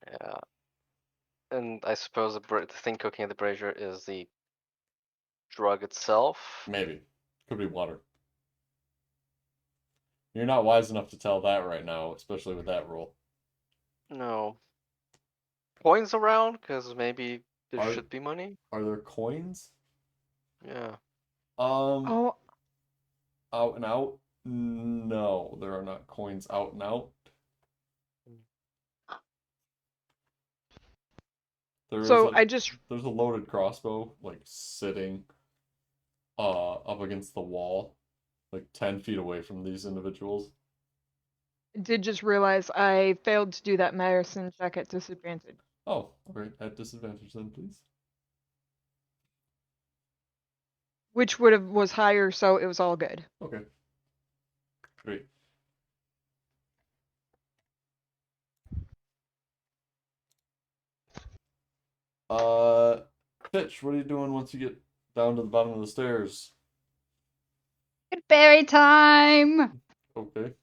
Speaker 3: Yeah. And I suppose the thing cooking at the brazier is the drug itself.
Speaker 1: Maybe. Could be water. You're not wise enough to tell that right now, especially with that rule.
Speaker 3: No. Coins around? Because maybe there
Speaker 1: Are-
Speaker 3: should be money?
Speaker 1: Are there coins?
Speaker 3: Yeah.
Speaker 5: Oh,
Speaker 1: Out and out? No, there are not coins out and out.
Speaker 5: so I just
Speaker 1: There's a loaded crossbow like sitting up against the wall, like 10 feet away from these individuals.
Speaker 5: did just realize I failed to do that medicine check at disadvantage.
Speaker 1: Oh, alright, at disadvantage then, please.
Speaker 5: Which was higher, so it was all good.
Speaker 1: Okay. Great. Fitch, what are you doing once you get down to the bottom of the stairs?
Speaker 2: Good berry time.
Speaker 1: Okay.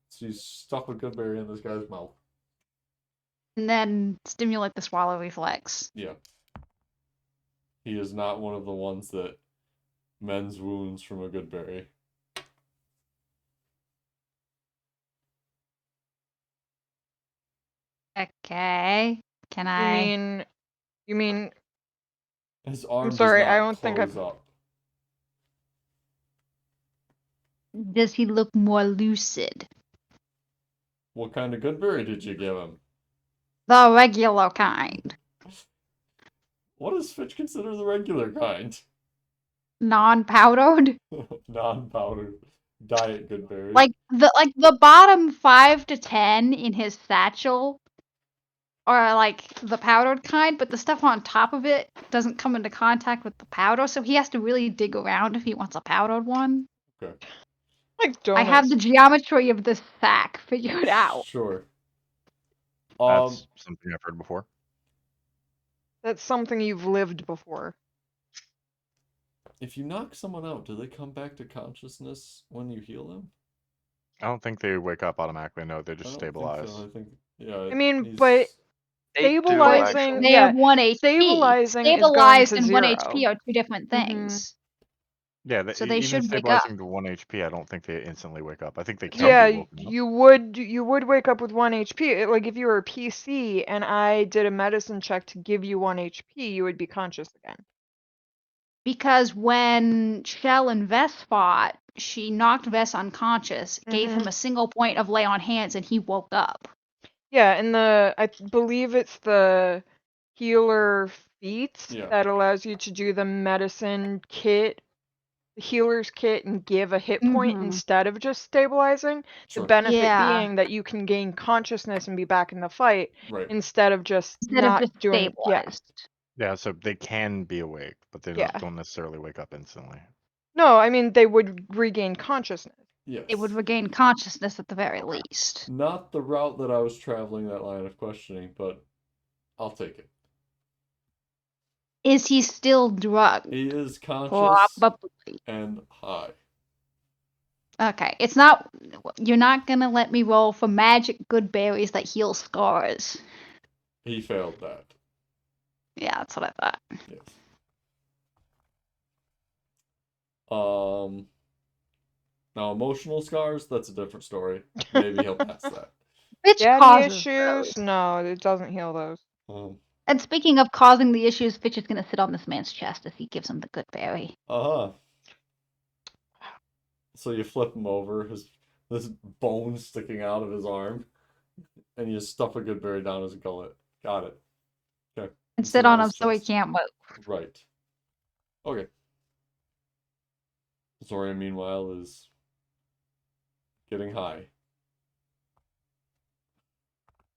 Speaker 1: So you stuff a good berry in this guy's mouth.
Speaker 2: And then stimulate the swallow reflex.
Speaker 1: Yeah. He is not one of the ones that mends wounds from a good berry.
Speaker 2: Okay. Can I?
Speaker 5: You mean
Speaker 1: His arm
Speaker 5: sorry,
Speaker 1: does not
Speaker 5: I don't think
Speaker 1: close
Speaker 5: I've-
Speaker 1: up.
Speaker 2: Does he look more lucid?
Speaker 1: What kind of good berry did you give him?
Speaker 2: The regular kind.
Speaker 1: What does Fitch consider the regular kind?
Speaker 2: Non-powdered?
Speaker 1: Non-powdered diet good berry.
Speaker 2: Like the bottom 5 to 10 in his satchel are like the powdered kind, but the stuff on top of it doesn't come into contact with the powder, so he has to really dig around if he wants a powdered one.
Speaker 1: Okay.
Speaker 5: like
Speaker 2: I have
Speaker 5: donuts?
Speaker 2: the geometry of this sack figured out.
Speaker 1: Sure.
Speaker 4: That's something I've heard before.
Speaker 5: That's something you've lived before.
Speaker 1: If you knock someone out, do they come back to consciousness when you heal them?
Speaker 4: I don't think they wake up automatically. No, they
Speaker 1: I
Speaker 4: just
Speaker 1: don't
Speaker 4: stabilize.
Speaker 1: think so. I think, yeah,
Speaker 5: I mean,
Speaker 1: he's.
Speaker 5: but
Speaker 3: They do
Speaker 5: stabilizing,
Speaker 3: actually.
Speaker 2: They
Speaker 5: yeah,
Speaker 2: have 1 HP.
Speaker 5: stabilizing is going
Speaker 2: Stabilized
Speaker 5: to
Speaker 2: and 1
Speaker 5: 0.
Speaker 2: HP are two different things.
Speaker 4: Yeah,
Speaker 2: So they
Speaker 4: even
Speaker 2: should wake up.
Speaker 4: stabilizing to 1 HP, I don't think they instantly wake up. I think they can
Speaker 5: Yeah,
Speaker 4: be woken up.
Speaker 5: you would wake up with 1 HP. Like if you were a PC and I did a medicine check to give you 1 HP, you would be conscious again.
Speaker 2: Because when Shell and Vess fought, she knocked Vess unconscious, gave him a single point of lay on hands, and he woke up.
Speaker 5: Yeah, and I believe it's the healer feat
Speaker 1: Yeah.
Speaker 5: that allows you to do the medicine kit, the healer's kit, and give a hit point
Speaker 2: Mhm.
Speaker 5: instead of just stabilizing.
Speaker 1: Sure.
Speaker 5: The benefit
Speaker 2: Yeah.
Speaker 5: being that you can gain consciousness and be back in the fight
Speaker 1: Right.
Speaker 5: instead of just
Speaker 2: Instead of
Speaker 5: not
Speaker 2: just
Speaker 5: doing. Yeah,
Speaker 2: stabilized.
Speaker 4: Yeah, so they can be awake, but they
Speaker 5: Yeah.
Speaker 4: don't necessarily wake up instantly.
Speaker 5: No, I mean they would regain consciousness.
Speaker 1: Yes.
Speaker 2: It would regain consciousness at the very least.
Speaker 1: Not the route that I was traveling that line of questioning, but I'll take it.
Speaker 2: Is he still drugged?
Speaker 1: He is conscious
Speaker 2: Probably.
Speaker 1: and high.
Speaker 2: Okay, it's not. You're not gonna let me roll for magic good berries that heal scars.
Speaker 1: He failed that.
Speaker 2: Yeah, that's what I thought.
Speaker 1: Yes. Now emotional scars, that's a different story. Maybe he'll pass that.
Speaker 2: Which
Speaker 5: Daddy
Speaker 2: causes
Speaker 5: issues?
Speaker 2: those.
Speaker 5: No, it doesn't heal those.
Speaker 2: And speaking of causing the issues, Fitch is gonna sit on this man's chest as he gives him the good berry.
Speaker 1: Uh-huh. So you flip him over, this bone sticking out of his arm, and you stuff a good berry down his gullet. Got it. Okay.
Speaker 2: And sit on him
Speaker 1: his
Speaker 2: so he
Speaker 1: chest.
Speaker 2: can't move.
Speaker 1: Right. Okay. Zoria, meanwhile, is getting high.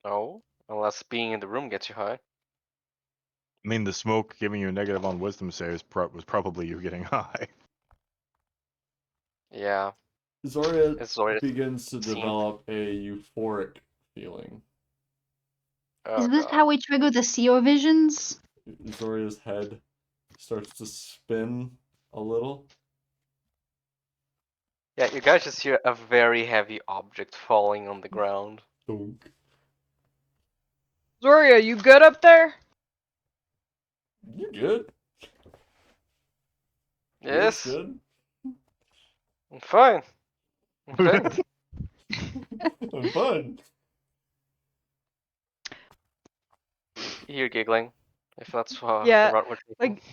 Speaker 3: No, unless being in the room gets you high.
Speaker 4: I mean, the smoke giving you a negative on wisdom saves was probably you getting high.
Speaker 3: Yeah.
Speaker 1: Zoria
Speaker 3: It's Zoria's
Speaker 1: begins to
Speaker 3: scene.
Speaker 1: develop a euphoric feeling.
Speaker 3: Oh,
Speaker 2: Is this
Speaker 3: God.
Speaker 2: how we trigger the seer visions?
Speaker 1: Zoria's head starts to spin a little.
Speaker 3: Yeah, you guys just hear a very heavy object falling on the ground.
Speaker 1: Dunk.
Speaker 5: Zoria, you good up there?
Speaker 1: You good?
Speaker 3: Yes,
Speaker 1: Good?
Speaker 3: I'm fine. I'm fine.
Speaker 1: I'm fun.
Speaker 3: You're giggling, if that's the
Speaker 5: Yeah,
Speaker 3: route we're taking.
Speaker 5: like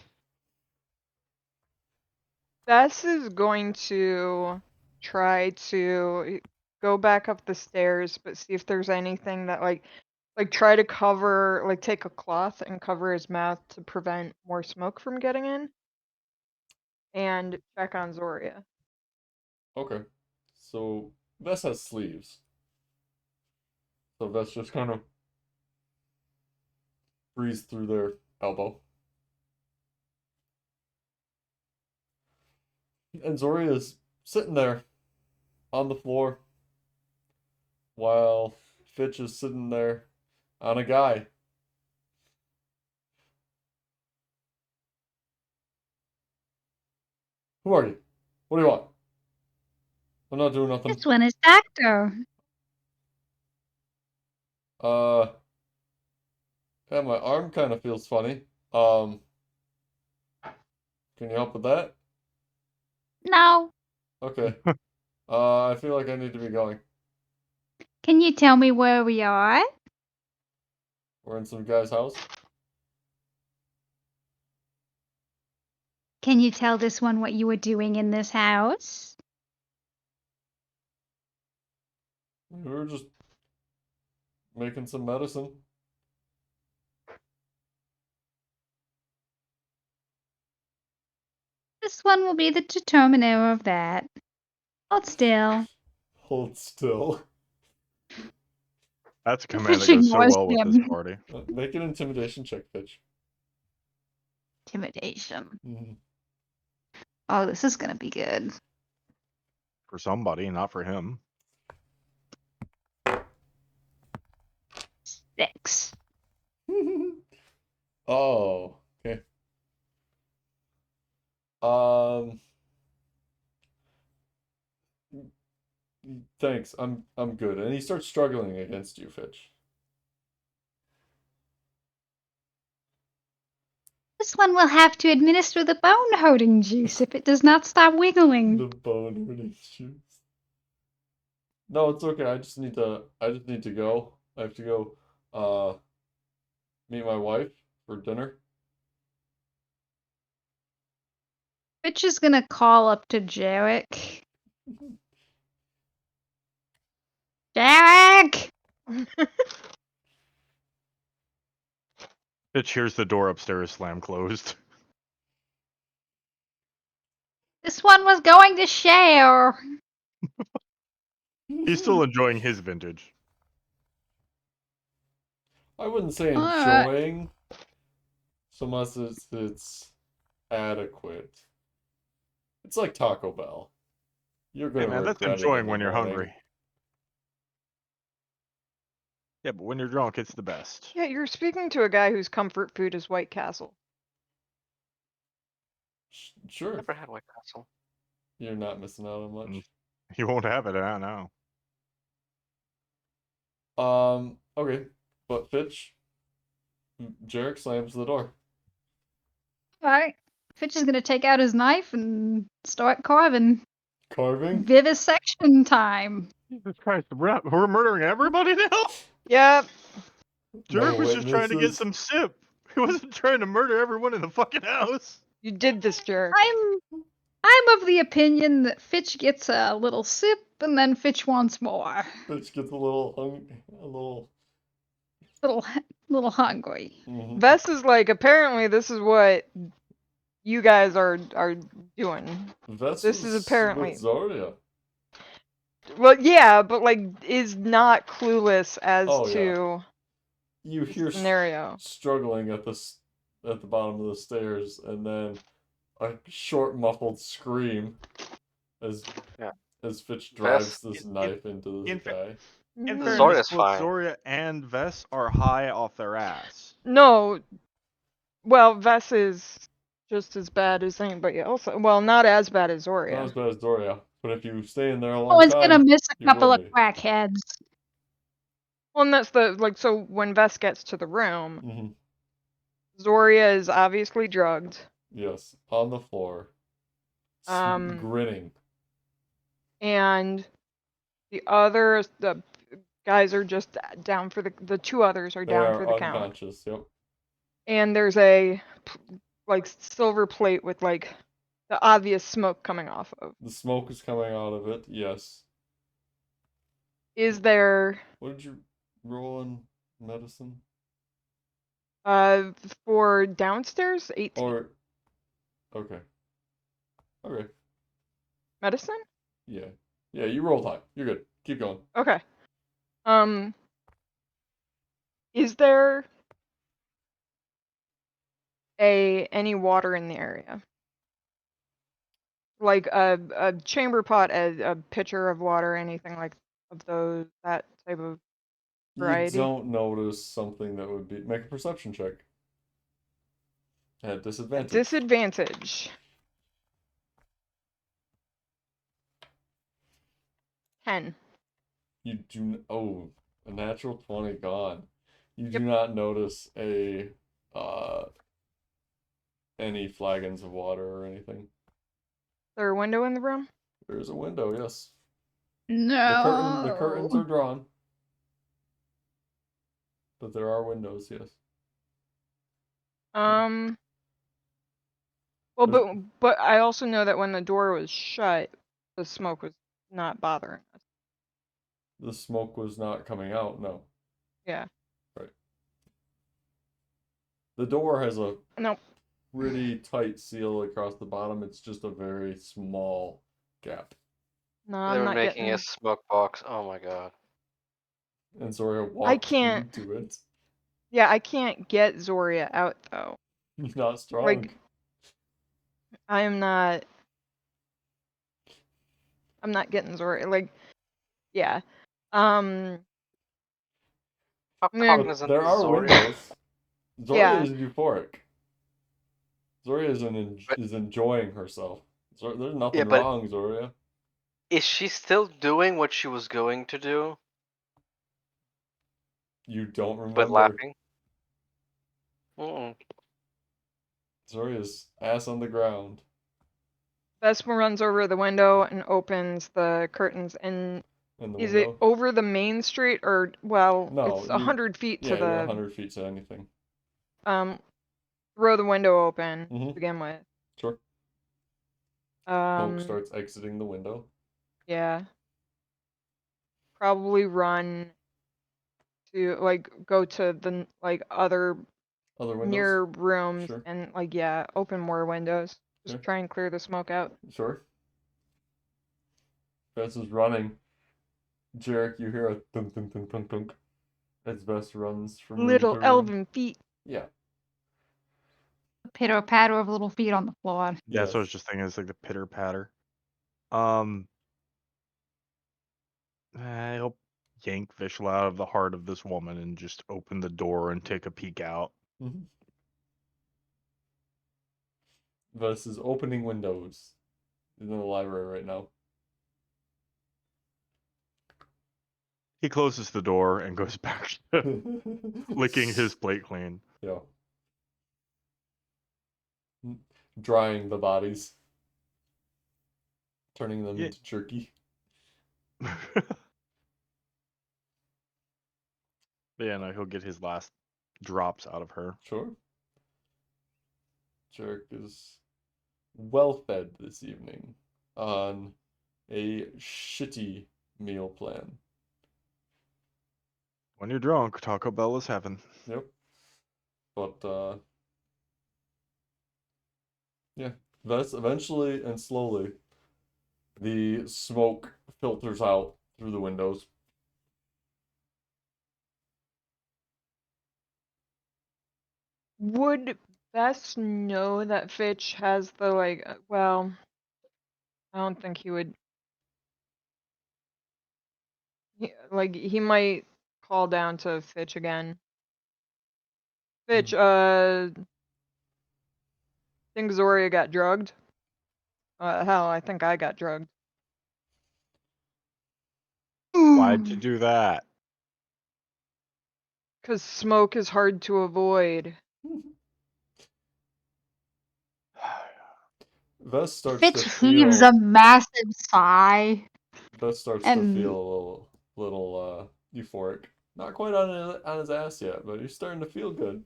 Speaker 5: Bess is going to try to go back up the stairs, but see if there's anything that like try to cover, like take a cloth and cover his mouth to prevent more smoke from getting in, and check on Zoria.
Speaker 1: Okay. So Vess has sleeves. So Vess just kind of breathes through their elbow. And Zoria's sitting there on the floor while Fitch is sitting there on a guy. Who are you? What do you want? I'm not doing nothing.
Speaker 2: This one is Doctor.
Speaker 1: Uh, yeah, my arm kind of feels funny. Can you help with that?
Speaker 2: No.
Speaker 1: Okay. I feel like I need to be going.
Speaker 2: Can you tell me where we are?
Speaker 1: We're in some guy's house.
Speaker 2: Can you tell this one what you were doing in this house?
Speaker 1: We were just making some medicine.
Speaker 2: This one will be the determiner of that. Hold still.
Speaker 1: Hold still.
Speaker 4: That's a
Speaker 2: The
Speaker 4: command that
Speaker 2: fishing
Speaker 4: goes so
Speaker 2: was
Speaker 4: well with this
Speaker 2: him.
Speaker 4: party.
Speaker 1: Make an intimidation check, Fitch.
Speaker 2: Intimidation.
Speaker 1: Mhm.
Speaker 2: Oh, this is gonna be good.
Speaker 4: For somebody, not for him.
Speaker 2: 6.
Speaker 1: Oh, okay. Thanks. I'm good. And he starts struggling against you, Fitch.
Speaker 2: This one will have to administer the bone-holding juice if it does not stop wiggling.
Speaker 1: The bone hurting shoots. No, it's okay. I just need to go. I have to go meet my wife for dinner.
Speaker 2: Fitch is gonna call up to Jarek. Jarek!
Speaker 4: Fitch hears the door upstairs slam closed.
Speaker 2: This one was going to share.
Speaker 4: He's still enjoying his vintage.
Speaker 1: I wouldn't say
Speaker 2: Alright.
Speaker 1: enjoying so much as it's adequate. It's like Taco Bell. You're
Speaker 4: Hey
Speaker 1: gonna
Speaker 4: man, that's
Speaker 1: regret it
Speaker 4: enjoying
Speaker 1: in the
Speaker 4: when you're
Speaker 1: morning.
Speaker 4: hungry. Yeah, but when you're drunk, it's the best.
Speaker 5: Yeah, you're speaking to a guy whose comfort food is White Castle.
Speaker 1: Sure,
Speaker 3: Never had White Castle.
Speaker 1: you're not missing out on much.
Speaker 4: You won't have it, I know.
Speaker 1: Okay, but Fitch, Jarek slams the door.
Speaker 2: Alright. Fitch is gonna take out his knife and start carving.
Speaker 1: Carving?
Speaker 2: Vivisection time.
Speaker 4: Jesus Christ, we're murdering everybody now?
Speaker 5: Yep.
Speaker 4: Jarek
Speaker 1: No
Speaker 4: was just trying to get
Speaker 1: witnesses?
Speaker 4: some sip. He wasn't trying to murder everyone in the fucking house.
Speaker 5: You did this, Jerk.
Speaker 2: I'm of the opinion that Fitch gets a little sip and then Fitch wants more.
Speaker 1: Fitch gets a little
Speaker 2: Little hungry.
Speaker 1: Mhm.
Speaker 5: Vess is like, apparently this is what you guys are doing.
Speaker 1: Vess
Speaker 5: This is
Speaker 1: was
Speaker 5: apparently-
Speaker 1: with Zarya.
Speaker 5: Well, yeah, but like is not clueless as
Speaker 1: Oh, yeah.
Speaker 5: to
Speaker 1: You
Speaker 5: the
Speaker 1: hear
Speaker 5: scenario.
Speaker 1: struggling at the bottom of the stairs, and then a short muffled scream as
Speaker 3: Yeah.
Speaker 1: as Fitch drives
Speaker 3: Vess-
Speaker 1: this knife into
Speaker 4: in
Speaker 1: this guy.
Speaker 4: In
Speaker 5: Mm.
Speaker 4: fairness,
Speaker 3: Zorya's
Speaker 4: both
Speaker 3: fine.
Speaker 4: Zorya and Vess are high off their ass.
Speaker 5: No, well, Vess is just as bad as anybody else. Well, not as bad as
Speaker 1: Not
Speaker 5: Zoria.
Speaker 1: as bad as Zarya, but if you stay in there a
Speaker 2: I
Speaker 1: long
Speaker 2: was
Speaker 1: time,
Speaker 2: gonna miss a
Speaker 1: you
Speaker 2: couple
Speaker 1: will
Speaker 2: of
Speaker 1: be.
Speaker 2: crackheads.
Speaker 5: Well, and that's the like. So when Vess gets to the room,
Speaker 1: Hmm.
Speaker 5: Zoria is obviously drugged.
Speaker 1: Yes, on the floor, grinning.
Speaker 5: And the guys are just down for the two others are
Speaker 1: They
Speaker 5: down
Speaker 1: are
Speaker 5: for the count.
Speaker 1: unconscious. Yep.
Speaker 5: And there's a like silver plate with like the obvious smoke coming off of.
Speaker 1: The smoke is coming out of it. Yes.
Speaker 5: Is there
Speaker 1: What did you roll in medicine?
Speaker 5: for downstairs 18
Speaker 1: Or okay. Okay.
Speaker 5: medicine?
Speaker 1: Yeah. Yeah, you rolled high. You're good. Keep going.
Speaker 5: Okay. Is there any water in the area? Like a chamber pot, a pitcher of water, anything like that type of variety?
Speaker 1: You don't notice something that would be make a perception check. At disadvantage.
Speaker 5: Disadvantage. 10.
Speaker 1: You do a natural 20 gone. You do
Speaker 5: Yep.
Speaker 1: not notice any flagons of water or anything.
Speaker 5: Is there a window in the room?
Speaker 1: There is a window, yes.
Speaker 2: No.
Speaker 1: The curtains are drawn. But there are windows, yes.
Speaker 5: Well,
Speaker 1: There's-
Speaker 5: but I also know that when the door was shut, the smoke was not bothering us.
Speaker 1: The smoke was not coming out, no.
Speaker 5: Yeah.
Speaker 1: Right. The door has a
Speaker 5: No.
Speaker 1: pretty tight seal across the bottom. It's just a very small gap.
Speaker 5: No,
Speaker 3: They
Speaker 5: I'm
Speaker 3: were
Speaker 5: not
Speaker 3: making
Speaker 5: getting.
Speaker 3: a smoke box. Oh my god.
Speaker 1: And Zoria walked
Speaker 5: can't-
Speaker 1: into it.
Speaker 5: Yeah, I can't get Zoria out though.
Speaker 1: Not strong.
Speaker 5: Like, I am not. I'm not getting Zoria. Like, yeah.
Speaker 3: How
Speaker 5: Yeah.
Speaker 1: But
Speaker 3: cognizant
Speaker 1: there
Speaker 3: is
Speaker 1: are
Speaker 3: Zorya?
Speaker 1: windows. Zoria
Speaker 5: Yeah.
Speaker 1: is euphoric. Zoria
Speaker 3: But
Speaker 1: is enjoying herself. There's nothing
Speaker 3: yeah, but
Speaker 1: wrong, Zoria.
Speaker 3: is she still doing what she was going to do,
Speaker 1: You don't
Speaker 3: but
Speaker 1: remember.
Speaker 3: laughing? Mm.
Speaker 1: Zoria's ass on the ground.
Speaker 5: Vespa runs over the window and opens the curtains. And
Speaker 1: In the
Speaker 5: is it
Speaker 1: window.
Speaker 5: over the main street or well?
Speaker 1: No,
Speaker 5: It's
Speaker 1: you.
Speaker 5: 100 feet to
Speaker 1: Yeah, you're
Speaker 5: the
Speaker 1: 100 feet to anything.
Speaker 5: throw the window open to
Speaker 1: Mhm.
Speaker 5: begin with.
Speaker 1: Sure. Smoke starts exiting the window.
Speaker 5: Yeah. Probably run to like go to the like other
Speaker 1: Other windows.
Speaker 5: near rooms
Speaker 1: Sure.
Speaker 5: and like yeah, open more windows. Just
Speaker 1: Okay.
Speaker 5: try and clear the smoke out.
Speaker 1: Sure. Vess is running. Jarek, you hear a thunk thunk thunk thunk thunk as Vess runs from room
Speaker 5: Little
Speaker 1: to room.
Speaker 5: elven feet.
Speaker 1: Yeah.
Speaker 2: Pitter patter of little feet on the floor.
Speaker 4: Yeah, so I was
Speaker 1: Yes.
Speaker 4: just thinking it's like the pitter patter. I'll yank Vishal out of the heart of this woman and just open the door and take a peek out.
Speaker 1: Mhm. Vess is opening windows. He's in the library right now.
Speaker 4: He closes the door and goes back to licking his plate clean.
Speaker 1: Yeah. Drying the bodies. Turning them
Speaker 4: Yeah.
Speaker 1: into jerky.
Speaker 4: Yeah, no, he'll get his last drops out of her.
Speaker 1: Sure. Jarek is well fed this evening on a shitty meal plan.
Speaker 4: When you're drunk, Taco Bell is heaven.
Speaker 1: Yep. But yeah, that's eventually and slowly the smoke filters out through the windows.
Speaker 5: Would Bess know that Fitch has the like well, I don't think he would like he might call down to Fitch again. Fitch, think Zoria got drugged? Hell, I think I got drugged.
Speaker 4: Why'd you do that?
Speaker 5: Cause smoke is hard to avoid.
Speaker 1: Vess starts to
Speaker 2: Fitch heaves a
Speaker 1: feel
Speaker 2: massive sigh
Speaker 1: Vess starts to feel
Speaker 2: and
Speaker 1: a little euphoric. Not quite on his ass yet, but he's starting to feel good.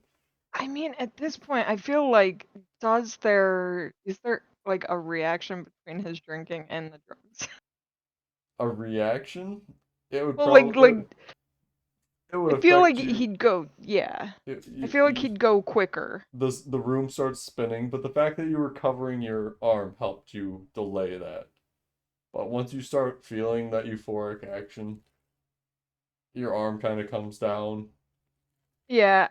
Speaker 5: I mean, at this point, I feel like is there like a reaction between his drinking and the drugs?
Speaker 1: A reaction? It would
Speaker 5: Well,
Speaker 1: probably it would
Speaker 5: I feel like
Speaker 1: affect you.
Speaker 5: he'd go, yeah. I
Speaker 1: You,
Speaker 5: feel like he'd go quicker.
Speaker 1: the room starts spinning, but the fact that you were covering your arm helped you delay that. But once you start feeling that euphoric action, your arm kind of comes down.
Speaker 5: Yeah,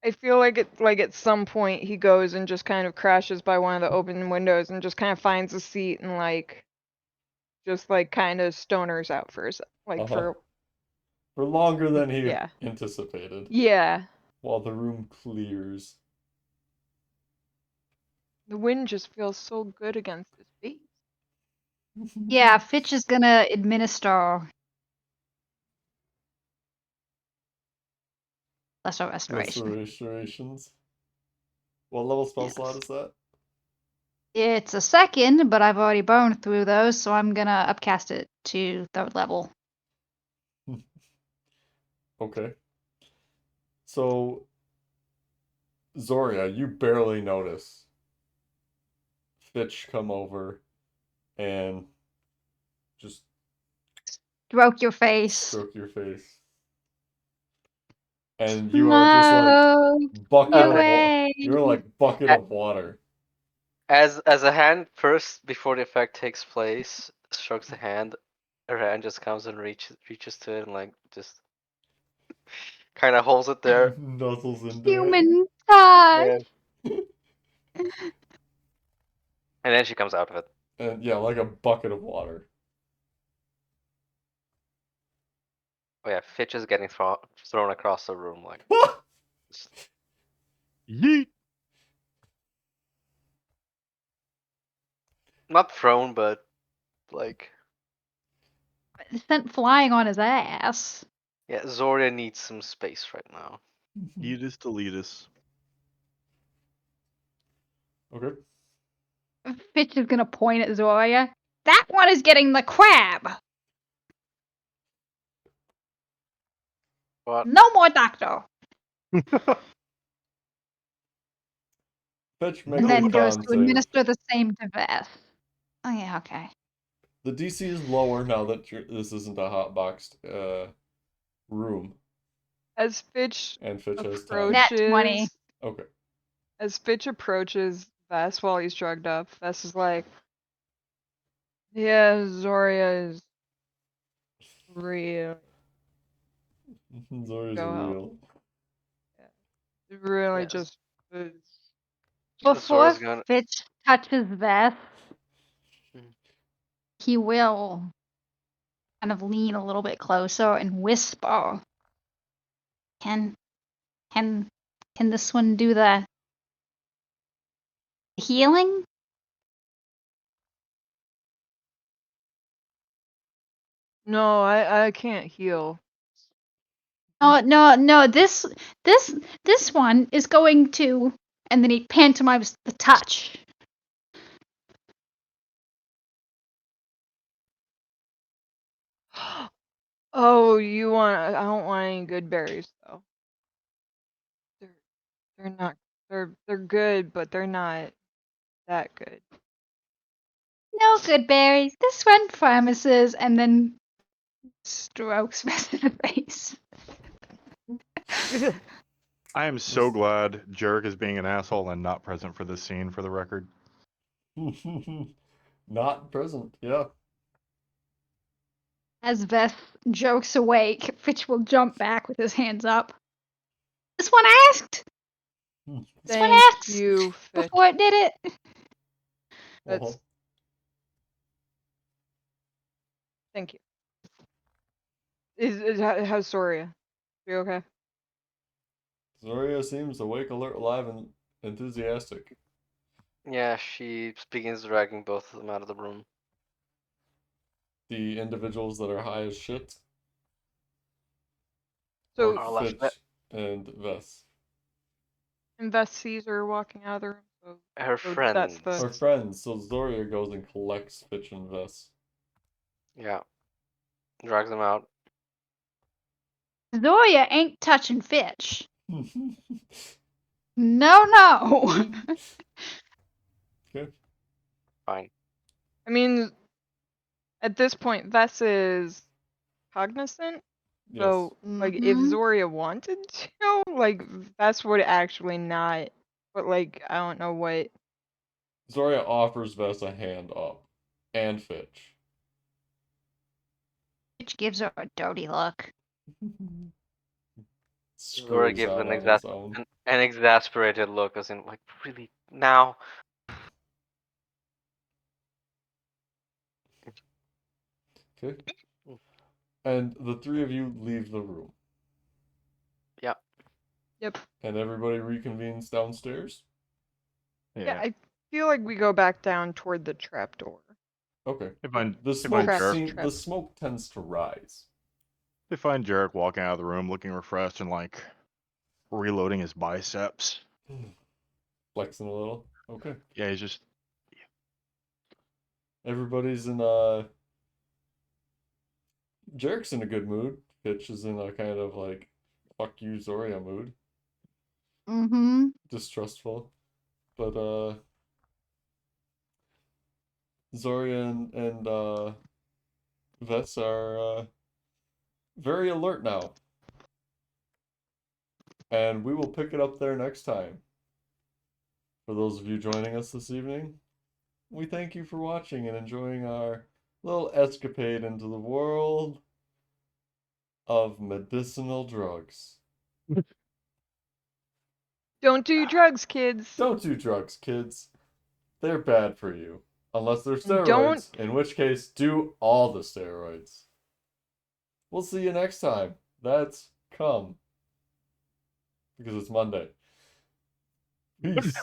Speaker 5: I feel like at some point he goes and just kind of crashes by one of the open windows and just kind of finds a seat and like just like kind of stoners out for like
Speaker 1: Uh-huh.
Speaker 5: for
Speaker 1: For longer than he
Speaker 5: yeah.
Speaker 1: anticipated.
Speaker 5: Yeah.
Speaker 1: While the room clears.
Speaker 5: The wind just feels so good against his face.
Speaker 2: yeah, Fitch is gonna administer lesser restoration.
Speaker 1: Restorations. What level spell
Speaker 2: Yes.
Speaker 1: slot is that?
Speaker 2: It's a second, but I've already burned through those, so I'm gonna upcast it to third level.
Speaker 1: Okay. So, Zoria, you barely notice Fitch come over and just
Speaker 2: Stroke your face.
Speaker 1: stroke your face. And you are just like
Speaker 2: No,
Speaker 1: bucket of
Speaker 2: away.
Speaker 1: you're like bucket
Speaker 3: A-
Speaker 1: of water.
Speaker 3: As a hand first before the effect takes place, strokes the hand, her hand just comes and reaches to it and like just kind of holds it there.
Speaker 1: Nuzzles into
Speaker 2: Human touch.
Speaker 3: Yeah. And then she comes out of it.
Speaker 1: it. And yeah, like a bucket of water.
Speaker 3: Oh yeah, Fitch is getting thrown across the room like.
Speaker 4: Yeet!
Speaker 3: Not thrown, but like,
Speaker 2: Sent flying on his ass.
Speaker 3: yeah, Zoria needs some space right now.
Speaker 4: Eatus deletus.
Speaker 1: Okay.
Speaker 2: Fitch is gonna point at Zoria. That one is getting the crab.
Speaker 3: What?
Speaker 2: No more doctor.
Speaker 1: Fetch, make
Speaker 2: And
Speaker 1: a
Speaker 2: then goes
Speaker 1: con
Speaker 2: to
Speaker 1: save.
Speaker 2: administer the same to Vess. Oh yeah, okay.
Speaker 1: The DC is lower now that this isn't a hot boxed room,
Speaker 5: As Fitch
Speaker 1: and Fitch has time.
Speaker 2: Nat 20.
Speaker 5: approaches,
Speaker 1: Okay.
Speaker 5: as Fitch approaches Vess while he's drugged up, Vess is like, "Yeah, Zoria is real.
Speaker 1: Zoria's
Speaker 5: Go help.
Speaker 1: real.
Speaker 5: It really
Speaker 3: Yes.
Speaker 5: just is."
Speaker 2: Before
Speaker 3: Zora's gonna.
Speaker 2: Fitch touches Vess,
Speaker 3: Hmm.
Speaker 2: he will kind of lean a little bit closer and whisper. Can can this one do the healing?
Speaker 5: No, I can't heal.
Speaker 2: Oh no, this one is going to, and then he pantomimes the touch.
Speaker 5: Oh, you want? I don't want any good berries though. They're not. They're good, but they're not that good.
Speaker 2: No good berries. This one promises, and then strokes Vess in the face.
Speaker 4: I am so glad Jarek is being an asshole and not present for this scene, for the record.
Speaker 1: Not present. Yeah.
Speaker 2: As Vess jokes awake, Fitch will jump back with his hands up. This one asked. This one
Speaker 5: Thank
Speaker 2: asked
Speaker 5: you, Fitch.
Speaker 2: before it did it.
Speaker 5: That's
Speaker 1: Uh-huh.
Speaker 5: thank you. How's Soria? You okay?
Speaker 1: Zoria seems awake, alert, alive, and enthusiastic.
Speaker 3: Yeah, she begins dragging both of them out of the room.
Speaker 1: The individuals that are high as shit,
Speaker 5: So
Speaker 3: Our left
Speaker 1: Fitch and Vess.
Speaker 5: Invest sees her walking out of the room.
Speaker 3: her
Speaker 5: So
Speaker 3: friends.
Speaker 5: that's the.
Speaker 1: Our friends, so Zoria goes and collects Fitch and Vess.
Speaker 3: Yeah, drags them out.
Speaker 2: Zoya ain't touching Fitch. No.
Speaker 1: Okay.
Speaker 3: Fine.
Speaker 5: I mean, at this point, Vess is cognizant.
Speaker 1: Yes.
Speaker 5: So, like, if
Speaker 2: Mhm.
Speaker 5: Zoria wanted to, like, Vess would actually not. But, like, I don't know what.
Speaker 1: Zoria offers Vess a hand up. And Fitch.
Speaker 2: Fitch gives her a dirty look.
Speaker 3: Zora
Speaker 1: Scurries
Speaker 3: gives
Speaker 1: out
Speaker 3: an,
Speaker 1: on its own.
Speaker 3: an exasperated look, as in, like, really now.
Speaker 1: Okay. And the three of you leave the room.
Speaker 3: Yeah.
Speaker 5: Yep.
Speaker 1: And everybody reconvenes downstairs.
Speaker 5: Yeah, I feel like we go back down toward the trapdoor.
Speaker 1: Okay.
Speaker 4: They find,
Speaker 1: The
Speaker 4: they find
Speaker 1: smoke
Speaker 4: Jarek.
Speaker 1: the smoke tends to rise.
Speaker 4: They find Jarek walking out of the room looking refreshed and like reloading his biceps.
Speaker 1: Flexing a little. Okay.
Speaker 4: Yeah, he's just
Speaker 1: Everybody's in Jarek's in a good mood. Fitch is in a kind of like fuck you Zoria mood.
Speaker 2: Mm-hmm.
Speaker 1: Distrustful. But Zoria and Vess are very alert now. And we will pick it up there next time. For those of you joining us this evening, we thank you for watching and enjoying our little escapade into the world of medicinal drugs.
Speaker 5: Don't do drugs, kids.
Speaker 1: Don't do drugs, kids. They're bad for you. Unless they're
Speaker 5: And don't.
Speaker 1: steroids, in which case, do all the steroids. We'll see you next time. That's come. Because it's Monday. Peace.